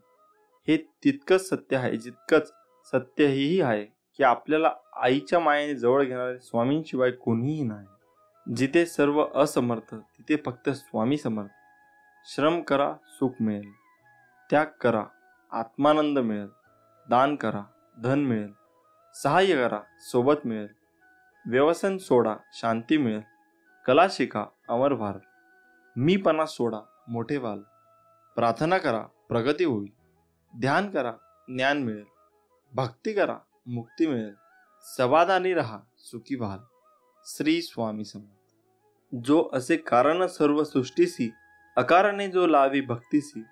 हे तितकंच सत्य आहे जितकंच सत्य हेही आहे की आपल्याला आईच्या मायेने जवळ घेणारे स्वामींशिवाय कोणीही नाही. जिथे सर्व असमर्थ तिथे फक्त स्वामी समर्थ. श्रम करा, सुख मिळेल. त्याग करा, आत्मानंद मिळेल. दान करा, धन मिळेल. सहाय्य करा, सोबत मिळेल. व्यसन सोडा, शांती मिळेल. कला शिका, अमर व्हाल. मीपणा सोडा, मोठे व्हाल. प्रार्थना करा, प्रगती होईल. ध्यान करा, ज्ञान मिळेल. भक्ती करा, मुक्ती मिळेल. समाधानी रहा, सुखी व्हाल. श्री स्वामी समर्थ. जो असे कारण सर्व सृष्टीसी, अकारणे जो लावी भक्तीसी,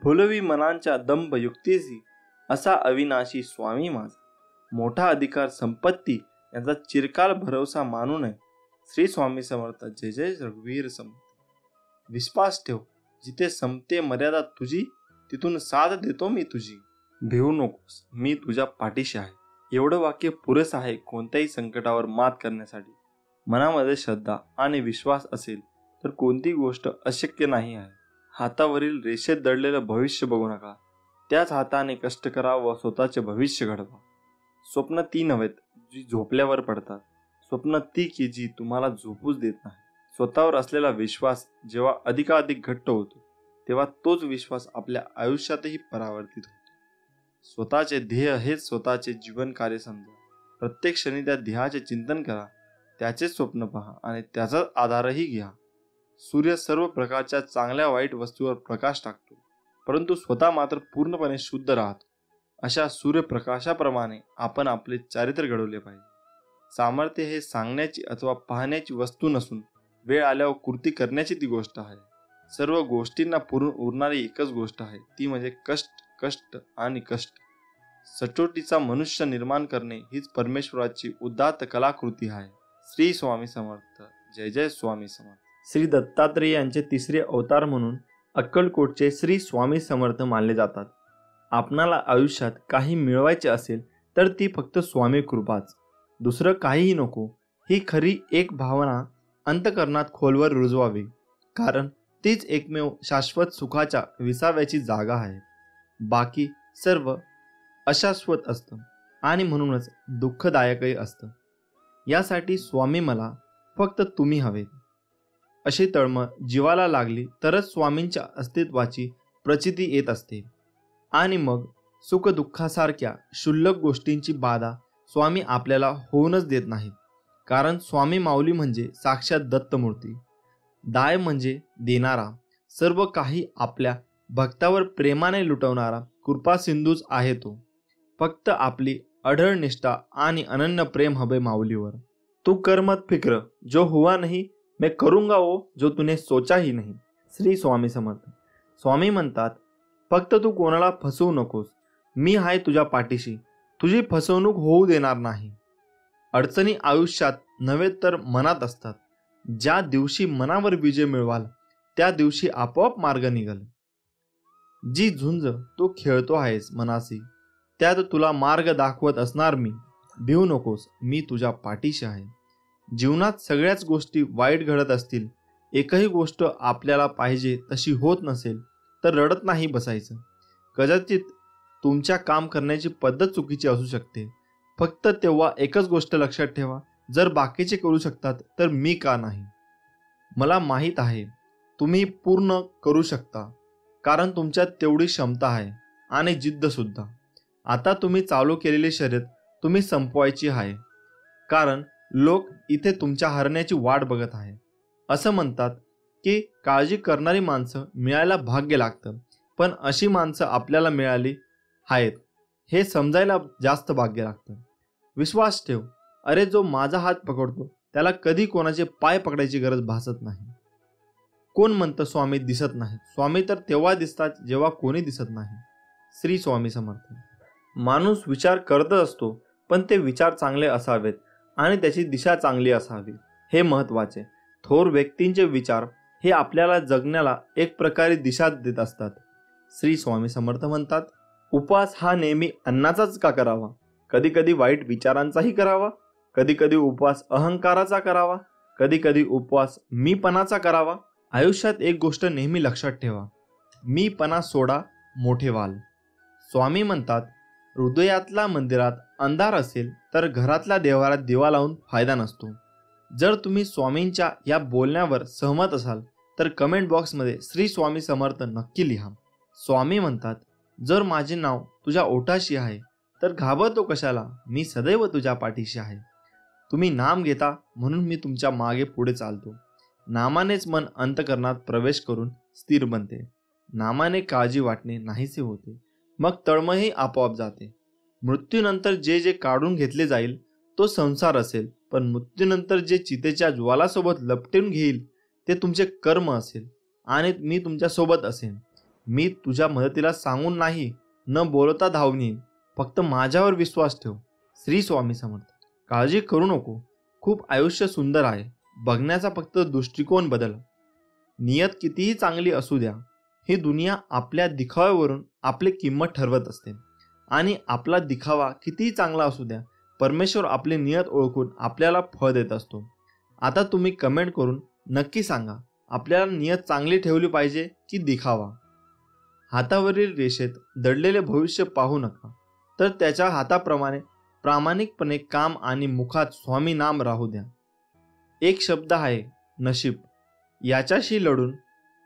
भुलवी मनांच्या दंभ युक्तीसी, असा अविनाशी स्वामी माझा. मोठा अधिकार संपत्ती यांचा चिरकाल भरवसा मानू नये. श्री स्वामी समर्थ. जय जय रघुवीर समर्थ. विश्वास ठेव, जिथे संपते मर्यादा तुझी, तिथून साथ देतो मी तुझी. भिवू नकोस, मी तुझ्या पाठीशी आहे. एवढं वाक्य पुरेसं आहे कोणत्याही संकटावर मात करण्यासाठी. मनामध्ये श्रद्धा आणि विश्वास असेल तर कोणती गोष्ट अशक्य नाही आहे. हातावरील रेषेत दडलेलं भविष्य बघू नका, त्याच हाताने कष्ट करा व स्वतःचे भविष्य घडवा. स्वप्न ती नव्हेत जी झोपल्यावर पडतात, स्वप्न ती की जी तुम्हाला झोपूच देत नाही. स्वतःवर असलेला विश्वास जेव्हा अधिकाधिक घट्ट होतो तेव्हा तोच विश्वास आपल्या आयुष्यातही परावर्तित होतो. स्वतःचे ध्येय हेच स्वतःचे जीवन कार्य समजा. प्रत्येक क्षणी त्या ध्येयाचे चिंतन करा, त्याचे स्वप्न पहा आणि त्याचा आधारही घ्या. सूर्य सर्व प्रकारच्या चांगल्या वाईट वस्तूवर प्रकाश टाकतो, परंतु स्वतः मात्र पूर्णपणे शुद्ध राहतो. अशा सूर्यप्रकाशाप्रमाणे आपण आपले चारित्र्य घडवले पाहिजे. सामर्थ्य हे सांगण्याची अथवा पाहण्याची वस्तू नसून वेळ आल्यावर कृती करण्याची ती गोष्ट आहे. सर्व गोष्टींना पुरून उरणारी एकच गोष्ट आहे, ती म्हणजे कष्ट, कष्ट आणि कष्ट. सचोटीचा मनुष्य निर्माण करणे हीच परमेश्वराची उदात्त कलाकृती आहे. श्री स्वामी समर्थ. जय जय स्वामी समर्थ. श्री दत्तात्रेय यांचे तिसरे अवतार म्हणून अक्कलकोटचे श्री स्वामी समर्थ मानले जातात. आपणाला आयुष्यात काही मिळवायचे असेल तर ती फक्त स्वामी कृपाच, दुसरं काहीही नको. ही खरी एक भावना अंतःकरणात खोलवर रुजवावी, कारण तीच एकमेव शाश्वत सुखाच्या विसाव्याची जागा आहे. बाकी सर्व अशाश्वत असतं आणि म्हणूनच दुःखदायकही असतं. यासाठी स्वामी मला फक्त तुम्ही हवेत अशी तळमळ जीवाला लागली तरच स्वामींच्या अस्तित्वाची प्रचिती येत असते. आणि मग सुखदुःखासारख्या क्षुल्लक गोष्टींची बाधा स्वामी आपल्याला होऊनच देत नाहीत. कारण स्वामी माऊली म्हणजे साक्षात दत्तमूर्ती. दाय म्हणजे देणारा, सर्व काही आपल्या भक्तावर प्रेमाने लुटवणारा कृपा सिंधूच आहे तो. फक्त आपली अढळ निष्ठा आणि अनन्य प्रेम हवे माऊलीवर. तू कर मत फिक्र, जो हुआ नहीं मैं करूंगा वो जो तूने सोचा ही नहीं. श्री स्वामी समर्थ. स्वामी म्हणतात, फक्त तू कोणाला फसवू नकोस, मी आहे तुझ्या पाठीशी, तुझी फसवणूक होऊ देणार नाही. अडचणी आयुष्यात नव्हे तर मनात असतात. ज्या दिवशी मनावर विजय मिळवाल त्या दिवशी आपोआप मार्ग निघल. जी झुंज तू खेळतो आहेस मनासी, त्यात तुला मार्ग दाखवत असणार मी. भिवू नकोस, मी तुझ्या पाठीशी आहे. जीवनात सगळ्याच गोष्टी वाईट घडत असतील, एकही गोष्ट आपल्याला पाहिजे तशी होत नसेल तर रडत नाही बसायचं. कदाचित तुमच्या काम करण्याची पद्धत चुकीची असू शकते. फक्त तेव्हा एकच गोष्ट लक्षात ठेवा, जर बाकीचे करू शकतात तर मी का नाही. मला माहीत आहे तुम्ही पूर्ण करू शकता, कारण तुमच्यात तेवढी क्षमता आहे आणि जिद्दसुद्धा. आता तुम्ही चालू केलेली शर्यत तुम्ही संपवायची आहे, कारण लोक इथे तुमच्या हरण्याची वाट बघत आहे. असं म्हणतात की काळजी करणारी माणसं मिळायला भाग्य लागतं, पण अशी माणसं आपल्याला मिळाली आहेत हे समजायला जास्त भाग्य लागतं. विश्वास ठेव, अरे जो माझा हात पकडतो त्याला कधी कोणाचे पाय पकडायची गरज भासत नाही. कोण म्हणतं स्वामी दिसत नाही? स्वामी तर तेव्हा दिसतात जेव्हा कोणी दिसत नाही. श्री स्वामी समर्थ. माणूस विचार करतच असतो, पण ते विचार चांगले असावेत आणि त्याची दिशा चांगली असावी, हे महत्त्वाचे. थोर व्यक्तींचे विचार हे आपल्याला जगण्याला एक प्रकारे दिशा देत असतात. श्री स्वामी समर्थ म्हणतात, उपवास हा नेहमी अन्नाचाच का करावा? कधी कधी वाईट विचारांचाही करावा, कधी कधी उपवास अहंकाराचा करावा, कधी कधी उपवास मीपणाचा करावा. आयुष्यात एक गोष्ट नेहमी लक्षात ठेवा, मीपणा सोडा, मोठे व्हाल. स्वामी म्हणतात, हृदयातल्या मंदिरात अंधार असेल तर घरातल्या देवारात दिवा लावून फायदा नसतो. जर तुम्ही स्वामींच्या या बोलण्यावर सहमत असाल तर कमेंट बॉक्समध्ये श्री स्वामी समर्थ नक्की लिहा. स्वामी म्हणतात, जर माझे नाव तुझ्या ओठाशी आहे तर घाबरतो कशाला, मी सदैव तुझ्या पाठीशी आहे. तुम्ही नाम घेता म्हणून मी तुमच्या मागे पुढे चालतो. नामानेच मन अंतकरणात प्रवेश करून स्थिर बनते. नामाने काळजी वाटणे नाहीसे होते, मग तळमळही आपोआप जाते. मृत्यूनंतर जे जे काढून घेतले जाईल तो संसार असेल, पण मृत्यूनंतर जे चितेच्या ज्वालासोबत लपटून घेईल ते तुमचे कर्म असेल आणि मी तुमच्यासोबत असेन. मी तुझ्या मदतीला सांगून नाही, न बोलता धावून येईन. फक्त माझ्यावर विश्वास ठेव. श्री स्वामी समर्थ. काळजी करू नको, खूप आयुष्य सुंदर आहे. बघण्याचा फक्त दृष्टिकोन बदल. नियत कितीही चांगली असू द्या, ही दुनिया आपल्या दिखाव्यावरून आपली किंमत ठरवत असते. आणि आपला दिखावा कितीही चांगला असू द्या, परमेश्वर आपली नियत ओळखून आपल्याला फळ देत असतो. आता तुम्ही कमेंट करून नक्की सांगा, आपल्याला नियत चांगली ठेवली पाहिजे की दिखावा? हातावरील रेषेत दडलेले भविष्य पाहू नका, तर त्याच्या हाताप्रमाणे प्रामाणिकपणे काम आणि मुखात स्वामी नाम राहू द्या. एक शब्द आहे नशीब, याच्याशी लढून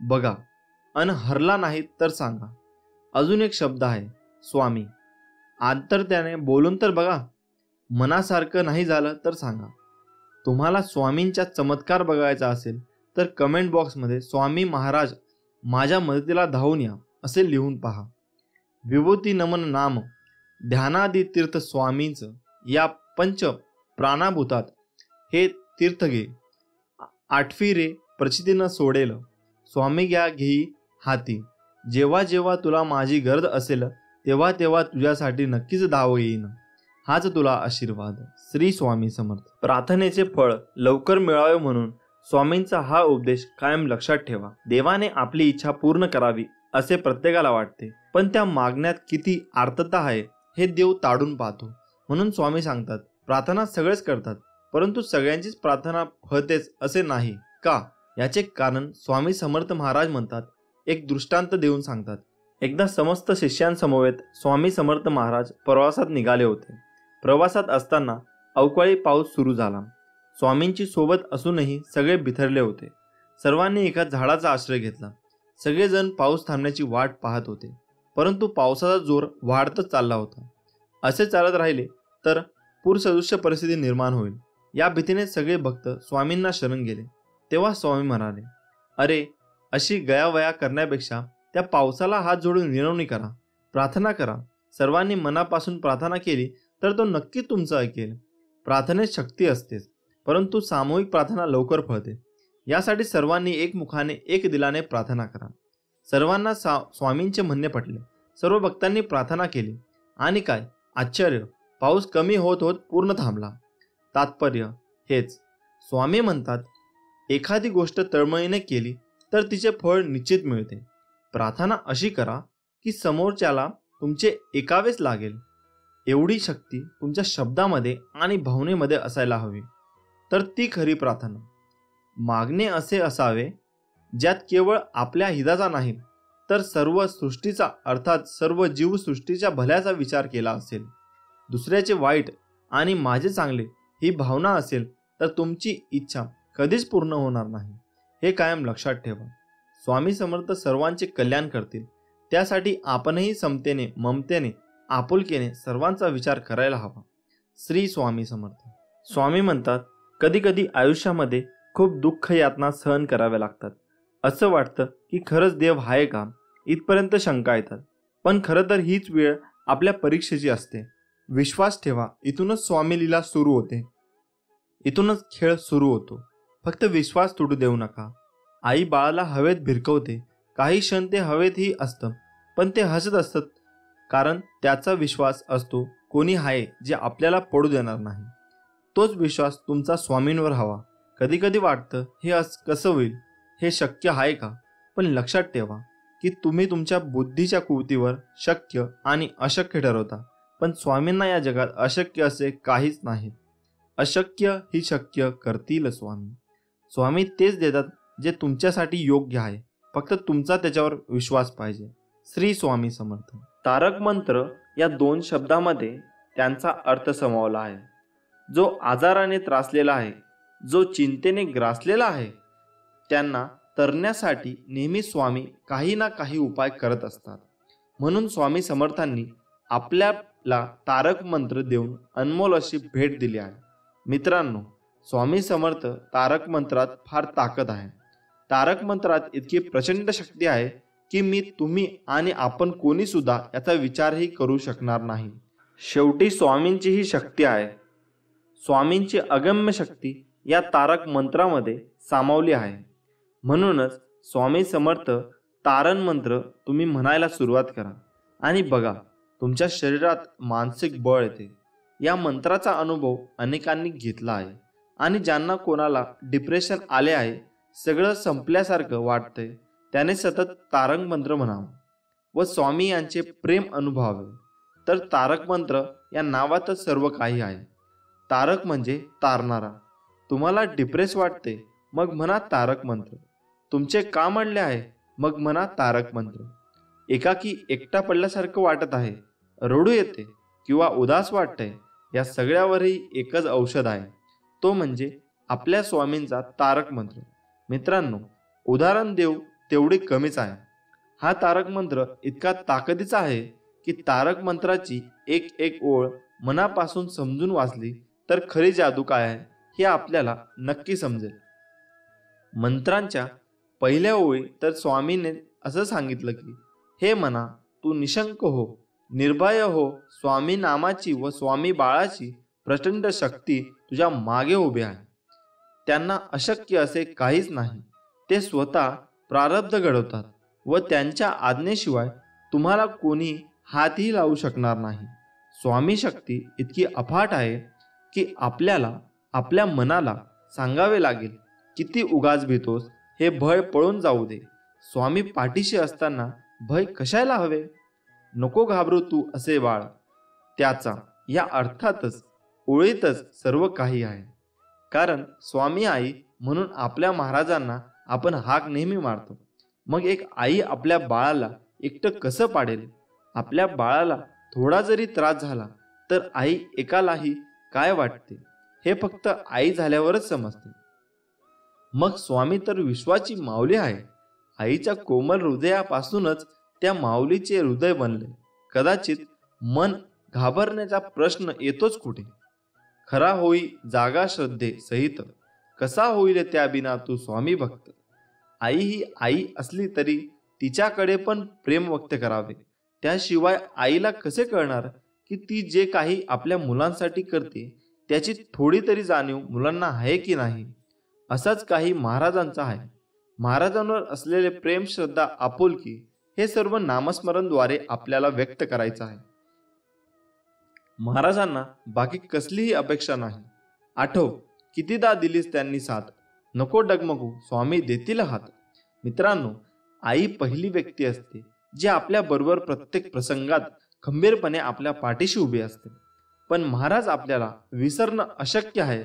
बघा अन हरला नाही तर सांगा. अजून एक शब्द आहे स्वामी, आंतरत्याने बोलून तर बघा. मनासारखं नाही झालं तर सांगा. तुम्हाला स्वामींचा चमत्कार बघायचा असेल तर कमेंट बॉक्समध्ये स्वामी महाराज माझ्या मदतीला धावून या असे लिहून पहा. विभूती नमन नाम ध्यानादी तीर्थ स्वामींचं या पंच प्राणाभूतात हे तीर्थ घे. आठवी रे प्रचितीनं सोडेल, स्वामी घ्या घेई हाती. जेव्हा जेव्हा तुला माझी गरज असेल तेव्हा तेव्हा तुझ्यासाठी नक्कीच धाव येईन. हाच तुला आशीर्वाद. श्री स्वामी समर्थ. प्रार्थनेचे फळ लवकर मिळावे म्हणून स्वामींचा हा उपदेश कायम लक्षात ठेवा. देवाने आपली इच्छा पूर्ण करावी असे प्रत्येकाला वाटते, पण त्या मागण्यात किती आर्तता आहे हे देव ताडून पाहतो. म्हणून स्वामी सांगतात, प्रार्थना सगळेच करतात, परंतु सगळ्यांचीच प्रार्थना फळतेच असे नाही का? याचे कारण स्वामी समर्थ महाराज म्हणतात, एक दृष्टांत देऊन सांगतात. एकदा समस्त शिष्यांसमवेत स्वामी समर्थ महाराज प्रवासात निघाले होते. प्रवासात असताना अवकाळी पाऊस सुरू झाला. स्वामींची सोबत असूनही सगळे बिथरले होते. सर्वांनी एका झाडाचा आश्रय घेतला. सगळेजण पाऊस थांबण्याची वाट पाहत होते, परंतु पावसाचा जोर वाढतच चालला होता. असे चालत राहिले तर पूरसदृश्य परिस्थिती निर्माण होईल, या भीतीने सगळे भक्त स्वामींना शरण गेले. तेव्हा स्वामी म्हणाले, अरे, अशी गयावया करण्यापेक्षा त्या पावसाला हात जोडून विनवणी करा, प्रार्थना करा. सर्वांनी मनापासून प्रार्थना केली तर तो नक्की तुमचं ऐकेल. प्रार्थनेत शक्ती असतेच, परंतु सामूहिक प्रार्थना लवकर फळते. यासाठी सर्वांनी एकमुखाने एक दिलाने प्रार्थना करा. सर्वांना स्वामींचे म्हणणे पटले. सर्व भक्तांनी प्रार्थना केली आणि काय आश्चर्य, पाऊस कमी होत होत पूर्ण थांबला. तात्पर्य हेच, स्वामी म्हणतात, एखादी गोष्ट तळमळीने केली तर तिचे फळ निश्चित मिळते. प्रार्थना अशी करा की समोरच्याला तुमचे ऐकावेच लागेल. एवढी शक्ती तुमच्या शब्दामध्ये आणि भावनेमध्ये असायला हवी, तर ती खरी प्रार्थना. मागणे असे असावे ज्यात केवळ आपल्या हिताचा नाही तर सर्व सृष्टीचा, अर्थात सर्व जीवसृष्टीच्या भल्याचा विचार केला असेल. दुसऱ्याचे वाईट आणि माझे चांगले ही भावना असेल तर तुमची इच्छा कधीच पूर्ण होणार नाही. हे कायम लक्षात ठेवा. स्वामी समर्थ सर्वांचे कल्याण करतील, त्यासाठी आपणही समतेने, ममतेने, आपुलकीने सर्वांचा विचार करायला हवा. श्री स्वामी समर्थ. स्वामी म्हणतात, कधी कधी आयुष्यामध्ये खूप दुःख यातना सहन कराव्या लागतात. असं वाटतं की खरंच देव आहे का, इथपर्यंत शंका येतात. पण खरं तर हीच वेळ आपल्या परीक्षेची असते. विश्वास ठेवा, इथूनच स्वामी लीला सुरू होते, इथूनच खेळ सुरू होतो. फक्त विश्वास तुटू देऊ नका. आई बाळाला हवेत भिरकवते, काही क्षण ते हवेतही असतं, पण ते हसत असतात, कारण त्याचा विश्वास असतो कोणी आहे जे आपल्याला पडू देणार नाही. तोच विश्वास तुमचा स्वामींवर हवा. कधी कधी वाटतं हे कसं होईल, हे शक्य आहे का? पण लक्षात ठेवा की तुम्ही तुमच्या बुद्धीच्या कुवतीवर शक्य आणि अशक्य ठरवता, पण स्वामींना या जगात अशक्य असे काहीच नाही. अशक्य ही शक्य करतील स्वामी. स्वामी तेच देतात जे तुमच्यासाठी योग्य आहे, फक्त तुमचा त्याच्यावर विश्वास पाहिजे. श्री स्वामी समर्थ. तारक मंत्र या 2 शब्दामध्ये त्यांचा अर्थ समावला आहे. जो आजाराने त्रासलेला आहे, जो चिंतेने ग्रासलेला आहे, त्यांना तरण्यासाठी नेहमी स्वामी काही ना काही उपाय करत असतात. म्हणून स्वामी समर्थांनी आपल्याला तारक मंत्र देऊन अनमोल अशी भेट दिली आहे. मित्रांनो, स्वामी समर्थ तारक मंत्रात फार ताकद आहे. तारक मंत्रात इतकी प्रचंड शक्ती आहे की मी, तुम्ही आणि आपण कोणी सुद्धा याचा विचारही करू शकणार नाही. शेवटी स्वामींची ही शक्ती आहे. स्वामींची अगम्य शक्ती या तारक मंत्रामध्ये सामावली आहे. म्हणूनच स्वामी समर्थ तारण मंत्र तुम्ही म्हणायला सुरुवात करा आणि बघा, तुमच्या शरीरात मानसिक बळ येते. या मंत्राचा अनुभव अनेकांनी घेतला आहे आणि ज्यांना कोणाला डिप्रेशन आले आहे, सगळं संपल्यासारखं वाटतंय, त्याने सतत तारक मंत्र म्हणावं व स्वामी यांचे प्रेम अनुभवावे. तर तारक मंत्र या नावातच सर्व काही आहे. तारक म्हणजे तारणारा. तुम्हाला डिप्रेस वाटते, मग म्हणा तारक मंत्र. तुमचे काम अडले आहे, मग म्हणा तारक मंत्र. एकाकी एकटा पडल्यासारखं वाटत आहे, रडू येते किंवा उदास वाटतंय, या सगळ्यावरही एकच औषध आहे, तो म्हणजे आपल्या स्वामींचा तारक मंत्र. मित्रांनो, उदाहरण देऊ तेवढी कमीच आहे. हा तारक मंत्र इतका ताकदीचा आहे की तारक मंत्राची एक एक ओळ मनापासून समजून वाचली तर खरी जादू काय आहे हे आपल्याला नक्की समजेल. मंत्रांच्या पहिल्या ओळी तर स्वामीने असं सांगितलं की, हे मना तू निशंक हो, निर्भय हो. स्वामी नामाची व स्वामी बाळाची प्रचंड शक्ती तुझ्या मागे उभी आहे. त्यांना अशक्य असे काहीच नाही. ते स्वतः प्रारब्ध घडवतात व त्यांच्या आज्ञेशिवाय तुम्हाला कोणी हातही लावू शकणार नाही. स्वामी शक्ती इतकी अफाट आहे की आपल्याला आपल्या मनाला सांगावे लागेल, किती उगाच भीतोस, हे भय पळून जाऊ दे. स्वामी पाठीशी असताना भय कशाला हवे? नको घाबरू तू असे बाळ. त्याचा या अर्थातच, ओळीतच सर्व काही आहे. कारण स्वामी आई म्हणून आपल्या महाराजांना आपण हाक नेहमी मारतो. मग एक आई आपल्या बाळाला एकटं कसं पाडेल? आपल्या बाळाला थोडा जरी त्रास झाला तर आई एकालाही काय वाटते हे फक्त आई झाल्यावरच समजते. मग स्वामी तर विश्वाची माऊली आहे. आईच्या कोमल हृदयापासूनच त्या माऊलीचे हृदय बनले. कदाचित मन घाबरण्याचा प्रश्न येतोच कुठे? खरा होई जागा श्रद्धे सहित, कसा होईल त्या बिना तू स्वामी भक्त. आई ही आई असली तरी तिच्याकडे पण प्रेम व्यक्त करावे. त्याशिवाय आईला कसे कळणार की ती जे काही आपल्या मुलांसाठी करते त्याची थोडी तरी जाणीव मुलांना आहे की नाही? असाच काही महाराजांचा आहे. महाराजांवर असलेले प्रेम, श्रद्धा, आपुलकी हे सर्व नामस्मरणद्वारे आपल्याला व्यक्त करायचं आहे. महाराजांना बाकी कसलीही अपेक्षा नाही. आठव, कितीदा दिलीस त्यांनी साथ, नको डगमगू, स्वामी देतील हात. मित्रांनो, आई पहिली व्यक्ती असते जी आपल्या बरोबर प्रत्येक प्रसंगात खंबीरपणे आपल्या पाठीशी उभी असते. पण महाराज आपल्याला विसरणं अशक्य आहे.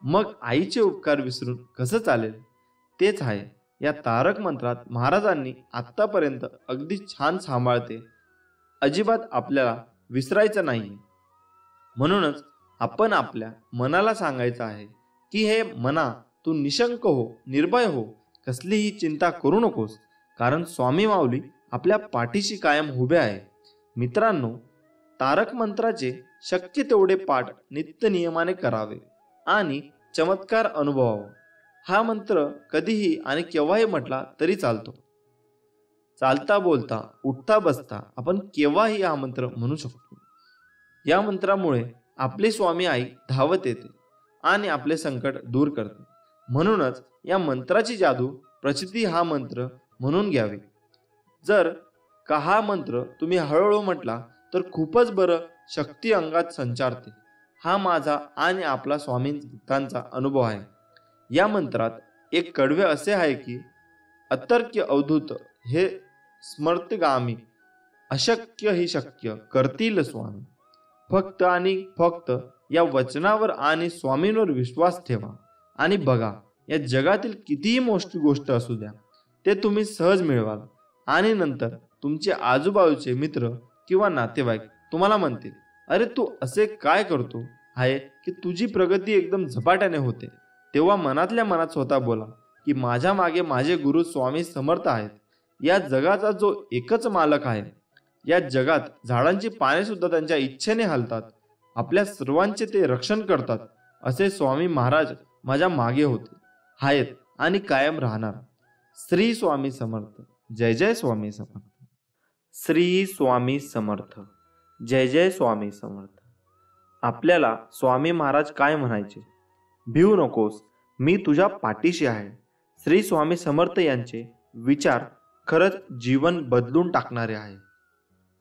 मग आईचे उपकार विसरून कसं चालेल? तेच आहे या तारक मंत्रात महाराजांनी आत्तापर्यंत अगदी छान सांभाळते. अजिबात आपल्याला विसरायचं नाही. म्हणूनच आपण आपल्या मनाला सांगायचं आहे की हे मना, तू निशंक हो, निर्भय हो, कसलीही चिंता करू नकोस, कारण स्वामी माऊली आपल्या पाठीशी कायम उभे आहे. मित्रांनो, तारक मंत्राचे शक्य तेवढे पाठ नित्य नियमाने करावे आणि चमत्कार अनुभवावा. हा मंत्र कधीही आणि केव्हाही म्हटला तरी चालतो. चालता बोलता, उठता बसता आपण केव्हाही हा मंत्र म्हणू शकतो. या मंत्रामुळे आपले स्वामी आई धावत येते आणि आपले संकट दूर करते. म्हणूनच या मंत्राची जादू प्रचिती हा मंत्र म्हणून घ्यावी. जर का हा मंत्र तुम्ही हळूहळू म्हटला तर खूपच बरं शक्ती अंगात संचारते. हा माझा आणि आपला स्वामींचा अनुभव आहे. या मंत्रात एक कडवे असे आहे की अतर्क्य अवधूत हे स्मर्तगामी, अशक्य ही शक्य करतील स्वामी. फक्त आणि फक्त या वचनावर आणि स्वामींवर विश्वास ठेवा आणि बघा, या जगातील कितीही मोठी गोष्ट असू द्या, ते तुम्ही सहज मिळवाल. आणि नंतर तुमचे आजूबाजूचे मित्र किंवा नातेवाईक तुम्हाला म्हणतील, अरे तू असे काय करतो आहे की तुझी प्रगती एकदम झपाट्याने होते. तेव्हा मनातल्या मनात स्वतः बोला की माझ्या मागे माझे गुरु स्वामी समर्थ आहेत. या जगाचा जो एकच मालक आहे. या जगात झाडांची पाने सुद्धा त्यांच्या इच्छेने हलतात. आपल्या सर्वांचे ते रक्षण करतात. असे स्वामी महाराज माझ्या मागे होते, आहेत आणि कायम राहणार. श्री स्वामी समर्थ. जय जय स्वामी समर्थ. श्री स्वामी समर्थ. जय जय स्वामी समर्थ. आपल्याला स्वामी महाराज काय म्हणायचे? भिवू नकोस, मी तुझ्या पाठीशी आहे. श्री स्वामी समर्थ यांचे विचार खरंच जीवन बदलून टाकणारे आहे.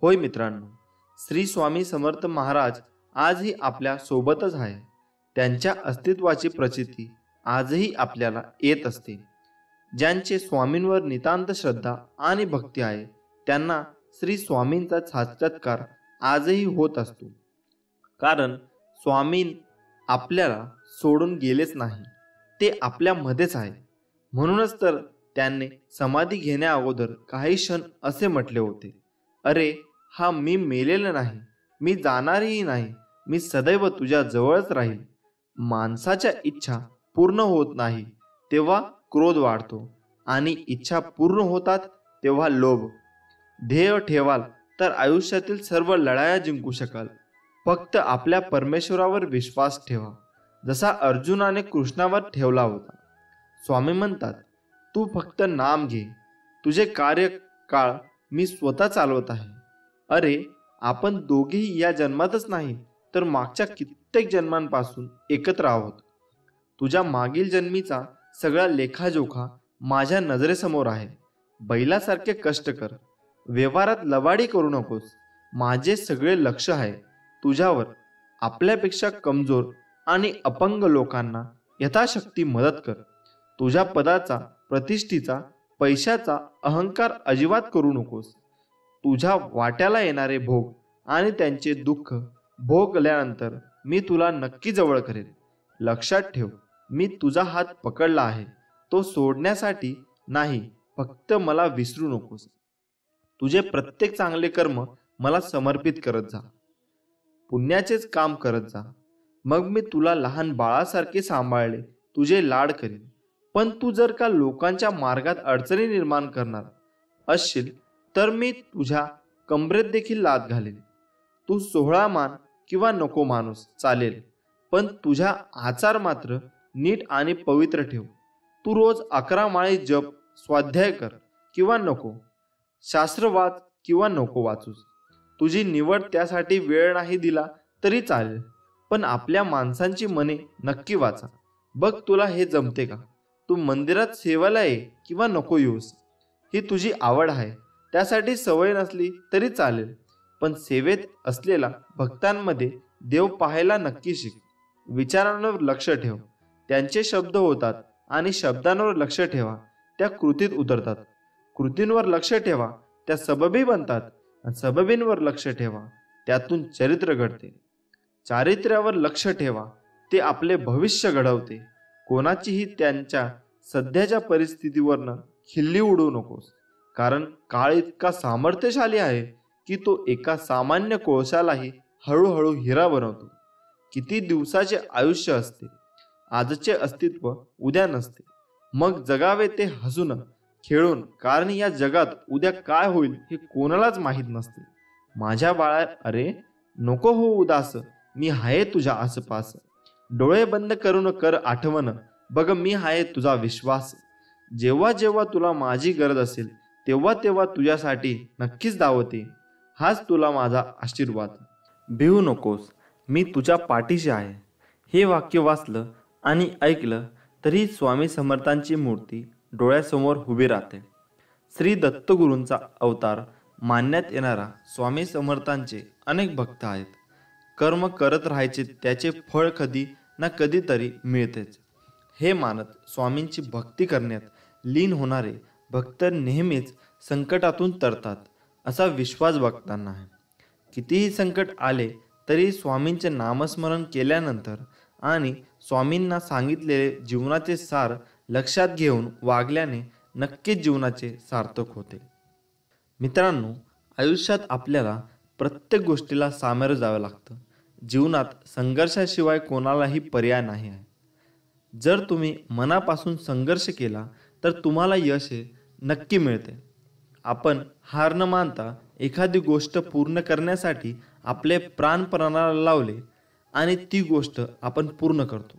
होय मित्रांनो, श्री स्वामी समर्थ महाराज आजही आपल्या सोबतच आहे. त्यांच्या अस्तित्वाची प्रचिती आजही आपल्याला येत असते. ज्यांचे स्वामींवर नितांत श्रद्धा आणि भक्ती आहे त्यांना श्री स्वामींचा साक्षात्कार आजही होत असतो. कारण स्वामी आपल्याला सोडून गेलेच नाही, ते आपल्यामध्येच आहे. म्हणूनच तर त्यांनी समाधी घेण्या अगोदर काही क्षण असे म्हटले होते, अरे हा मी मेलेला नाही, मी जाणारही नाही, मी सदैव तुझ्या जवळच राहील. माणसाच्या इच्छा पूर्ण होत नाही तेव्हा क्रोध वाढतो आणि इच्छा पूर्ण होतात तेव्हा लोभ. ध्येय ठेवाल तर आयुष्यातील सर्व लढाया जिंकू शकाल. फक्त आपल्या परमेश्वरावर विश्वास ठेवा, जसा अर्जुनाने कृष्णावर ठेवला होता. स्वामी म्हणतात, तू फक्त नाम घे, तुझे कार्यकाळ मी स्वतः चालवत आहे. अरे आपण दोघेही या जन्मातच नाही तर मागच्या कित्येक जन्मांपासून एकत्र आहोत. तुझ्या मागील जन्मीचा सगळा लेखाजोखा माझ्या नजरेसमोर आहे. बैलासारखे कष्ट कर, व्यवहारात लवाडी करू नकोस. माझे सगळे लक्ष आहे तुझ्यावर. आपल्यापेक्षा कमजोर आणि अपंग लोकांना यथाशक्ती मदत कर. तुझ्या पदाचा, प्रतिष्ठेचा, पैशाचा अहंकार अजिबात करू नकोस. तुझ्या वाट्याला येणारे भोग आणि त्यांचे दुःख भोगल्यानंतर मी तुला नक्की जवळ करेन. लक्षात ठेव, मी तुझा हात पकडला आहे, तो सोडण्यासाठी नाही. फक्त मला विसरू नकोस. तुझे प्रत्येक चांगले कर्म मला समर्पित करत जा, पुण्याचेच काम करत जा. मग मी तुला लहान बाळासारखे सांभाळले, तुझे लाड करीन. पण तू जर का लोकांच्या मार्गात अडचणी निर्माण करणार असशील तर मी तुझ्या कमरेत देखील लाथ घालेन. तू 16 मान किंवा नको माणूस चालेल, पण तुझ्या आचार मात्र नीट आणि पवित्र ठेव. तू रोज 11 माळी जप, स्वाध्याय कर किंवा नको, शास्त्र वाच किंवा नको वाचूस. तुझी निवड त्यासाठी वेळ नाही दिला तरी चालेल, पण आपल्या माणसांची मने नक्की वाचा. बघ तुला हे जमते का? तू मंदिरात सेवाला ये किंवा नको येऊस, ही तुझी आवड आहे. त्यासाठी सवय नसली तरी चालेल, पण सेवेत असलेल्या भक्तांमध्ये देव पाहायला नक्की शिक. विचारांवर लक्ष ठेव, त्यांचे शब्द होतात आणि शब्दांवर लक्ष ठेवा, त्या कृतीत उतरतात. कृतींवर लक्ष ठेवा, त्या सबबी बनतात. आणि सबबींवर लक्ष ठेवा, त्यातून चरित्र घडते. चारित्र्यावर लक्ष ठेवा, ते आपले भविष्य घडवते. कोणाचीही त्यांच्या सध्याच्या परिस्थितीवरनं खिल्ली उडवू नकोस, कारण काळ इतका सामर्थ्यशाली आहे की तो एका सामान्य कोळशालाही हळूहळू हिरा बनवतो. किती दिवसाचे आयुष्य असते, आजचे अस्तित्व उद्या नसते. मग जगावे ते हसून खेळून, कारण या जगात उद्या काय होईल हे कोणालाच माहीत नसते. माझ्या बाळा, अरे नको हो उदास, मी आहे तुझ्या आसपास. डोळे बंद करून कर आठवण, बघ मी आहे तुझा विश्वास. जेव्हा जेव्हा तुला माझी गरज असेल, तेव्हा तेव्हा तुझ्यासाठी नक्कीच धावते. हाच तुला माझा आशीर्वाद. भिवू नकोस, मी तुझ्या पाठीशी आहे. हे वाक्य वाचलं आणि ऐकलं तरी स्वामी समर्थांची मूर्ती डोळ्यासमोर उभी राहते. श्री दत्तगुरूंचा अवतार मानण्यात येणारा स्वामी समर्थांचे अनेक भक्त आहेत. कर्म करत राहायचे, त्याचे फळ कधी ना कधीतरी मिळतेच. हे मानत स्वामींची भक्ती करण्यात लीन होणारे भक्त नेहमीच संकटातून तरतात, असा विश्वास भक्तांना आहे. कितीही संकट आले तरी स्वामींचे नामस्मरण केल्यानंतर आणि स्वामींना सांगितलेले जीवनाचे सार लक्षात घेऊन वागल्याने नक्कीच जीवनाचे सार्थक होते. मित्रांनो, आयुष्यात आपल्याला प्रत्येक गोष्टीला सामोरं जावं लागतं. जीवनात संघर्षाशिवाय कोणालाही पर्याय नाही आहे. जर तुम्ही मनापासून संघर्ष केला तर तुम्हाला यश नक्की मिळते. आपण हार न मानता एखादी गोष्ट पूर्ण करण्यासाठी आपले प्राण पणाला लावले आणि ती गोष्ट आपण पूर्ण करतो.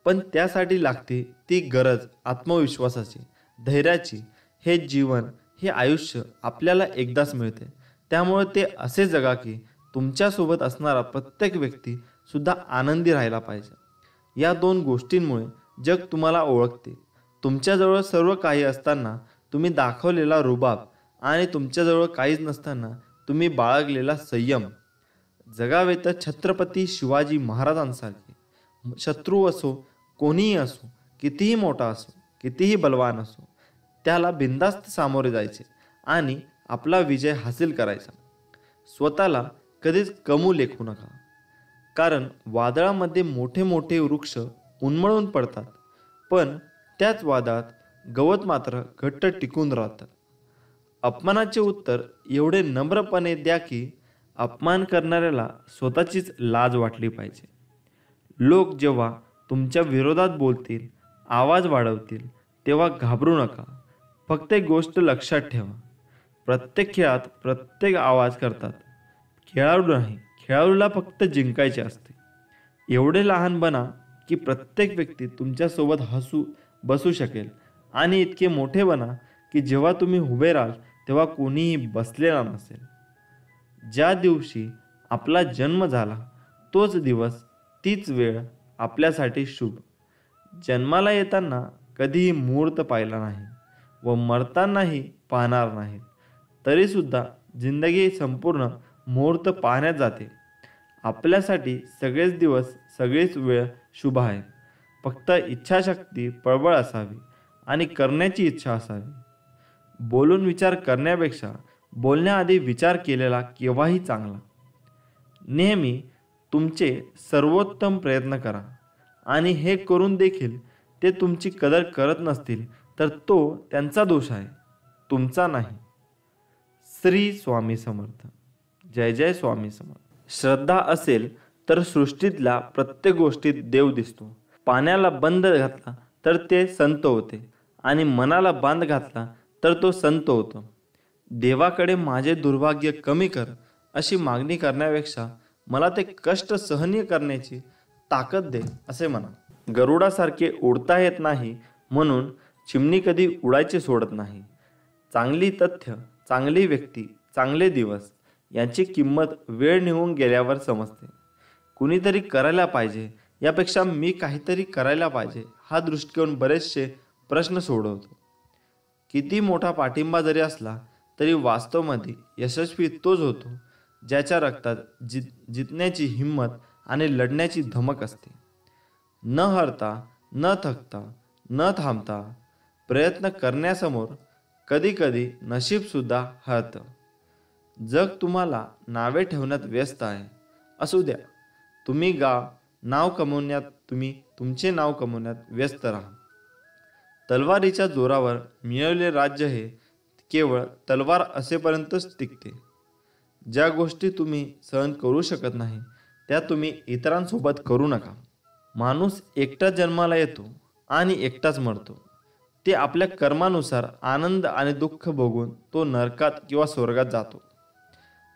पण त्यासाठी लागते ती गरज आत्मविश्वासाची, धैर्याची. हे जीवन, हे आयुष्य आपल्याला एकदाच मिळते. त्यामुळे ते असे जगा की तुमच्यासोबत असणारा प्रत्येक व्यक्ती सुद्धा आनंदी राहायला पाहिजे. या दोन गोष्टींमुळे जग तुम्हाला ओळखते. तुमच्याजवळ सर्व काही असताना तुम्ही दाखवलेला रुबाब आणि तुमच्याजवळ काहीच नसताना तुम्ही बाळगलेला संयम. जगावे तर छत्रपती शिवाजी महाराजांसारखे. शत्रू असो, कोणीही असो, कितीही मोठा असो, कितीही बलवान असो, त्याला बिनधास्त सामोरे जायचे आणि आपला विजय हासिल करायचा. स्वतःला कधीच कमी लेखू नका, कारण वादळामध्ये मोठे मोठे वृक्ष उन्मळून पडतात, पण त्याच वादळात गवत मात्र घट्ट टिकून राहतं. अपमानाचे उत्तर एवढे नम्रपणे द्या की अपमान करणाऱ्याला स्वतःचीच लाज वाटली पाहिजे. लोक जेव्हा तुमच्या विरोधात बोलतील, आवाज वाढवतील, तेव्हा घाबरू नका. फक्त एक गोष्ट लक्षात ठेवा, प्रत्येक खेळात प्रत्येक आवाज करतात. खेळाडू नाही, खेळाडूला फक्त जिंकायचे असते. एवढे लहान बना की प्रत्येक व्यक्ती तुमच्यासोबत हसू बसू शकेल, आणि इतके मोठे बना की जेव्हा तुम्ही उभे राहाल तेव्हा कोणीही बसलेला नसेल. ज्या दिवशी आपला जन्म झाला तोच दिवस, तीच वेळ आपल्यासाठी शुभ. जन्माला येताना कधीही मुहूर्त पाहिला नाही व मरतानाही पाहणार नाही, तरीसुद्धा जिंदगी संपूर्ण मुहूर्त पाहण्यात जाते. आपल्यासाठी सगळेच दिवस, सगळीच वेळ शुभ आहे. फक्त इच्छाशक्ती प्रबळ असावी आणि करण्याची इच्छा असावी. बोलून विचार करण्यापेक्षा बोलण्याआधी विचार केलेला केव्हाही चांगला. नेहमी तुमचे सर्वोत्तम प्रयत्न करा, आणि हे करून देखील ते तुमची कदर करत नसतील तर तो त्यांचा दोष आहे, तुमचा नाही. श्री स्वामी समर्थ. जय जय स्वामी समर्थ. श्रद्धा असेल तर सृष्टीतल्या प्रत्येक गोष्टीत देव दिसतो. पाण्याला बंद घातला तर ते संत होते, आणि मनाला बांध घातला तर तो संत होतो. देवाकडे माझे दुर्भाग्य कमी कर अशी मागणी करण्यापेक्षा मला ते कष्ट सहनीय करण्याची ताकद दे असे म्हणा. गरुडासारखे उडता येत नाही म्हणून चिमणी कधी उडायचे सोडत नाही. चांगली तथ्य, चांगली व्यक्ती, चांगले दिवस यांची किंमत वेळ निघून गेल्यावर समजते. कुणीतरी करायला पाहिजे यापेक्षा मी काहीतरी करायला पाहिजे हा दृष्टिकोन बरेचसे प्रश्न सोडवतो. किती मोठा पाठिंबा जरी असला तरी वास्तवामध्ये यशस्वी तोच होतो ज्याच्या रक्तात जितण्याची हिंमत आणि लढण्याची धमक असते. न हरता, न थकता, न थांबता प्रयत्न करण्यासमोर कधीकधी नशीबसुद्धा हरतं. जग तुम्हाला नावे ठेवण्यात व्यस्त आहे. असू द्या. तुम्ही तुमचे नाव कमवण्यात व्यस्त राहा. तलवारीच्या जोरावर मिळवले राज्य हे केवळ तलवार असेपर्यंतच टिकते. ज्या गोष्टी तुम्ही सहन करू शकत नाही त्या तुम्ही इतरांसोबत करू नका. माणूस एकटा जन्माला येतो आणि एकटाच मरतो. ते आपल्या कर्मानुसार आनंद आणि दुःख भोगून तो नरकात किंवा स्वर्गात जातो.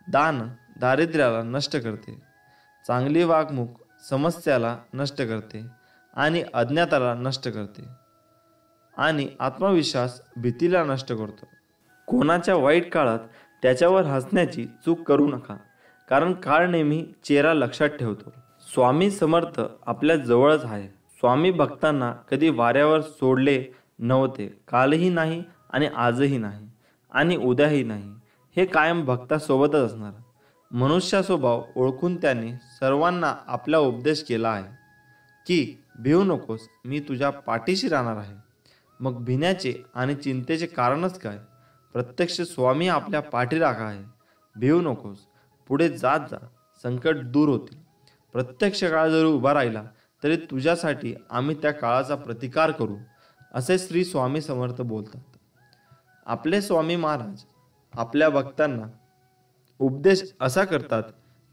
दान दारिद्र्याला नष्ट करते. चांगली वागणूक समस्याला नष्ट करते आणि अज्ञाताला नष्ट करते आणि आत्मविश्वास भीतीला नष्ट करतो. कोणाच्या वाईट काळात त्याच्यावर हसण्याची चूक करू नका, कारण काळ नेहमी चेहरा लक्षात ठेवतो. स्वामी समर्थ आपल्या जवळच आहे. स्वामी भक्तांना कधी वाऱ्यावर सोडले नव्हते. कालही नाही आणि आजही नाही आणि उद्याही नाही. हे कायम भक्तासोबतच असणार. मनुष्य स्वभाव ओळखून त्याने सर्वांना आपला उपदेश केला आहे की भिवू नकोस, मी तुझ्या पाठीशी राहणार आहे. मग भिण्याचे आणि चिंतेचे कारणच काय? प्रत्यक्ष स्वामी आपल्या पाठीराखा आहे. भिवू नकोस, पुढे जात जा, संकट दूर होतील. प्रत्यक्ष काळ जरी उभा राहिला तरी तुझ्यासाठी आम्ही त्या काळाचा प्रतिकार करू, असे श्री स्वामी समर्थ बोलतात. आपले स्वामी महाराज आपल्या भक्तांना उपदेश असा करतात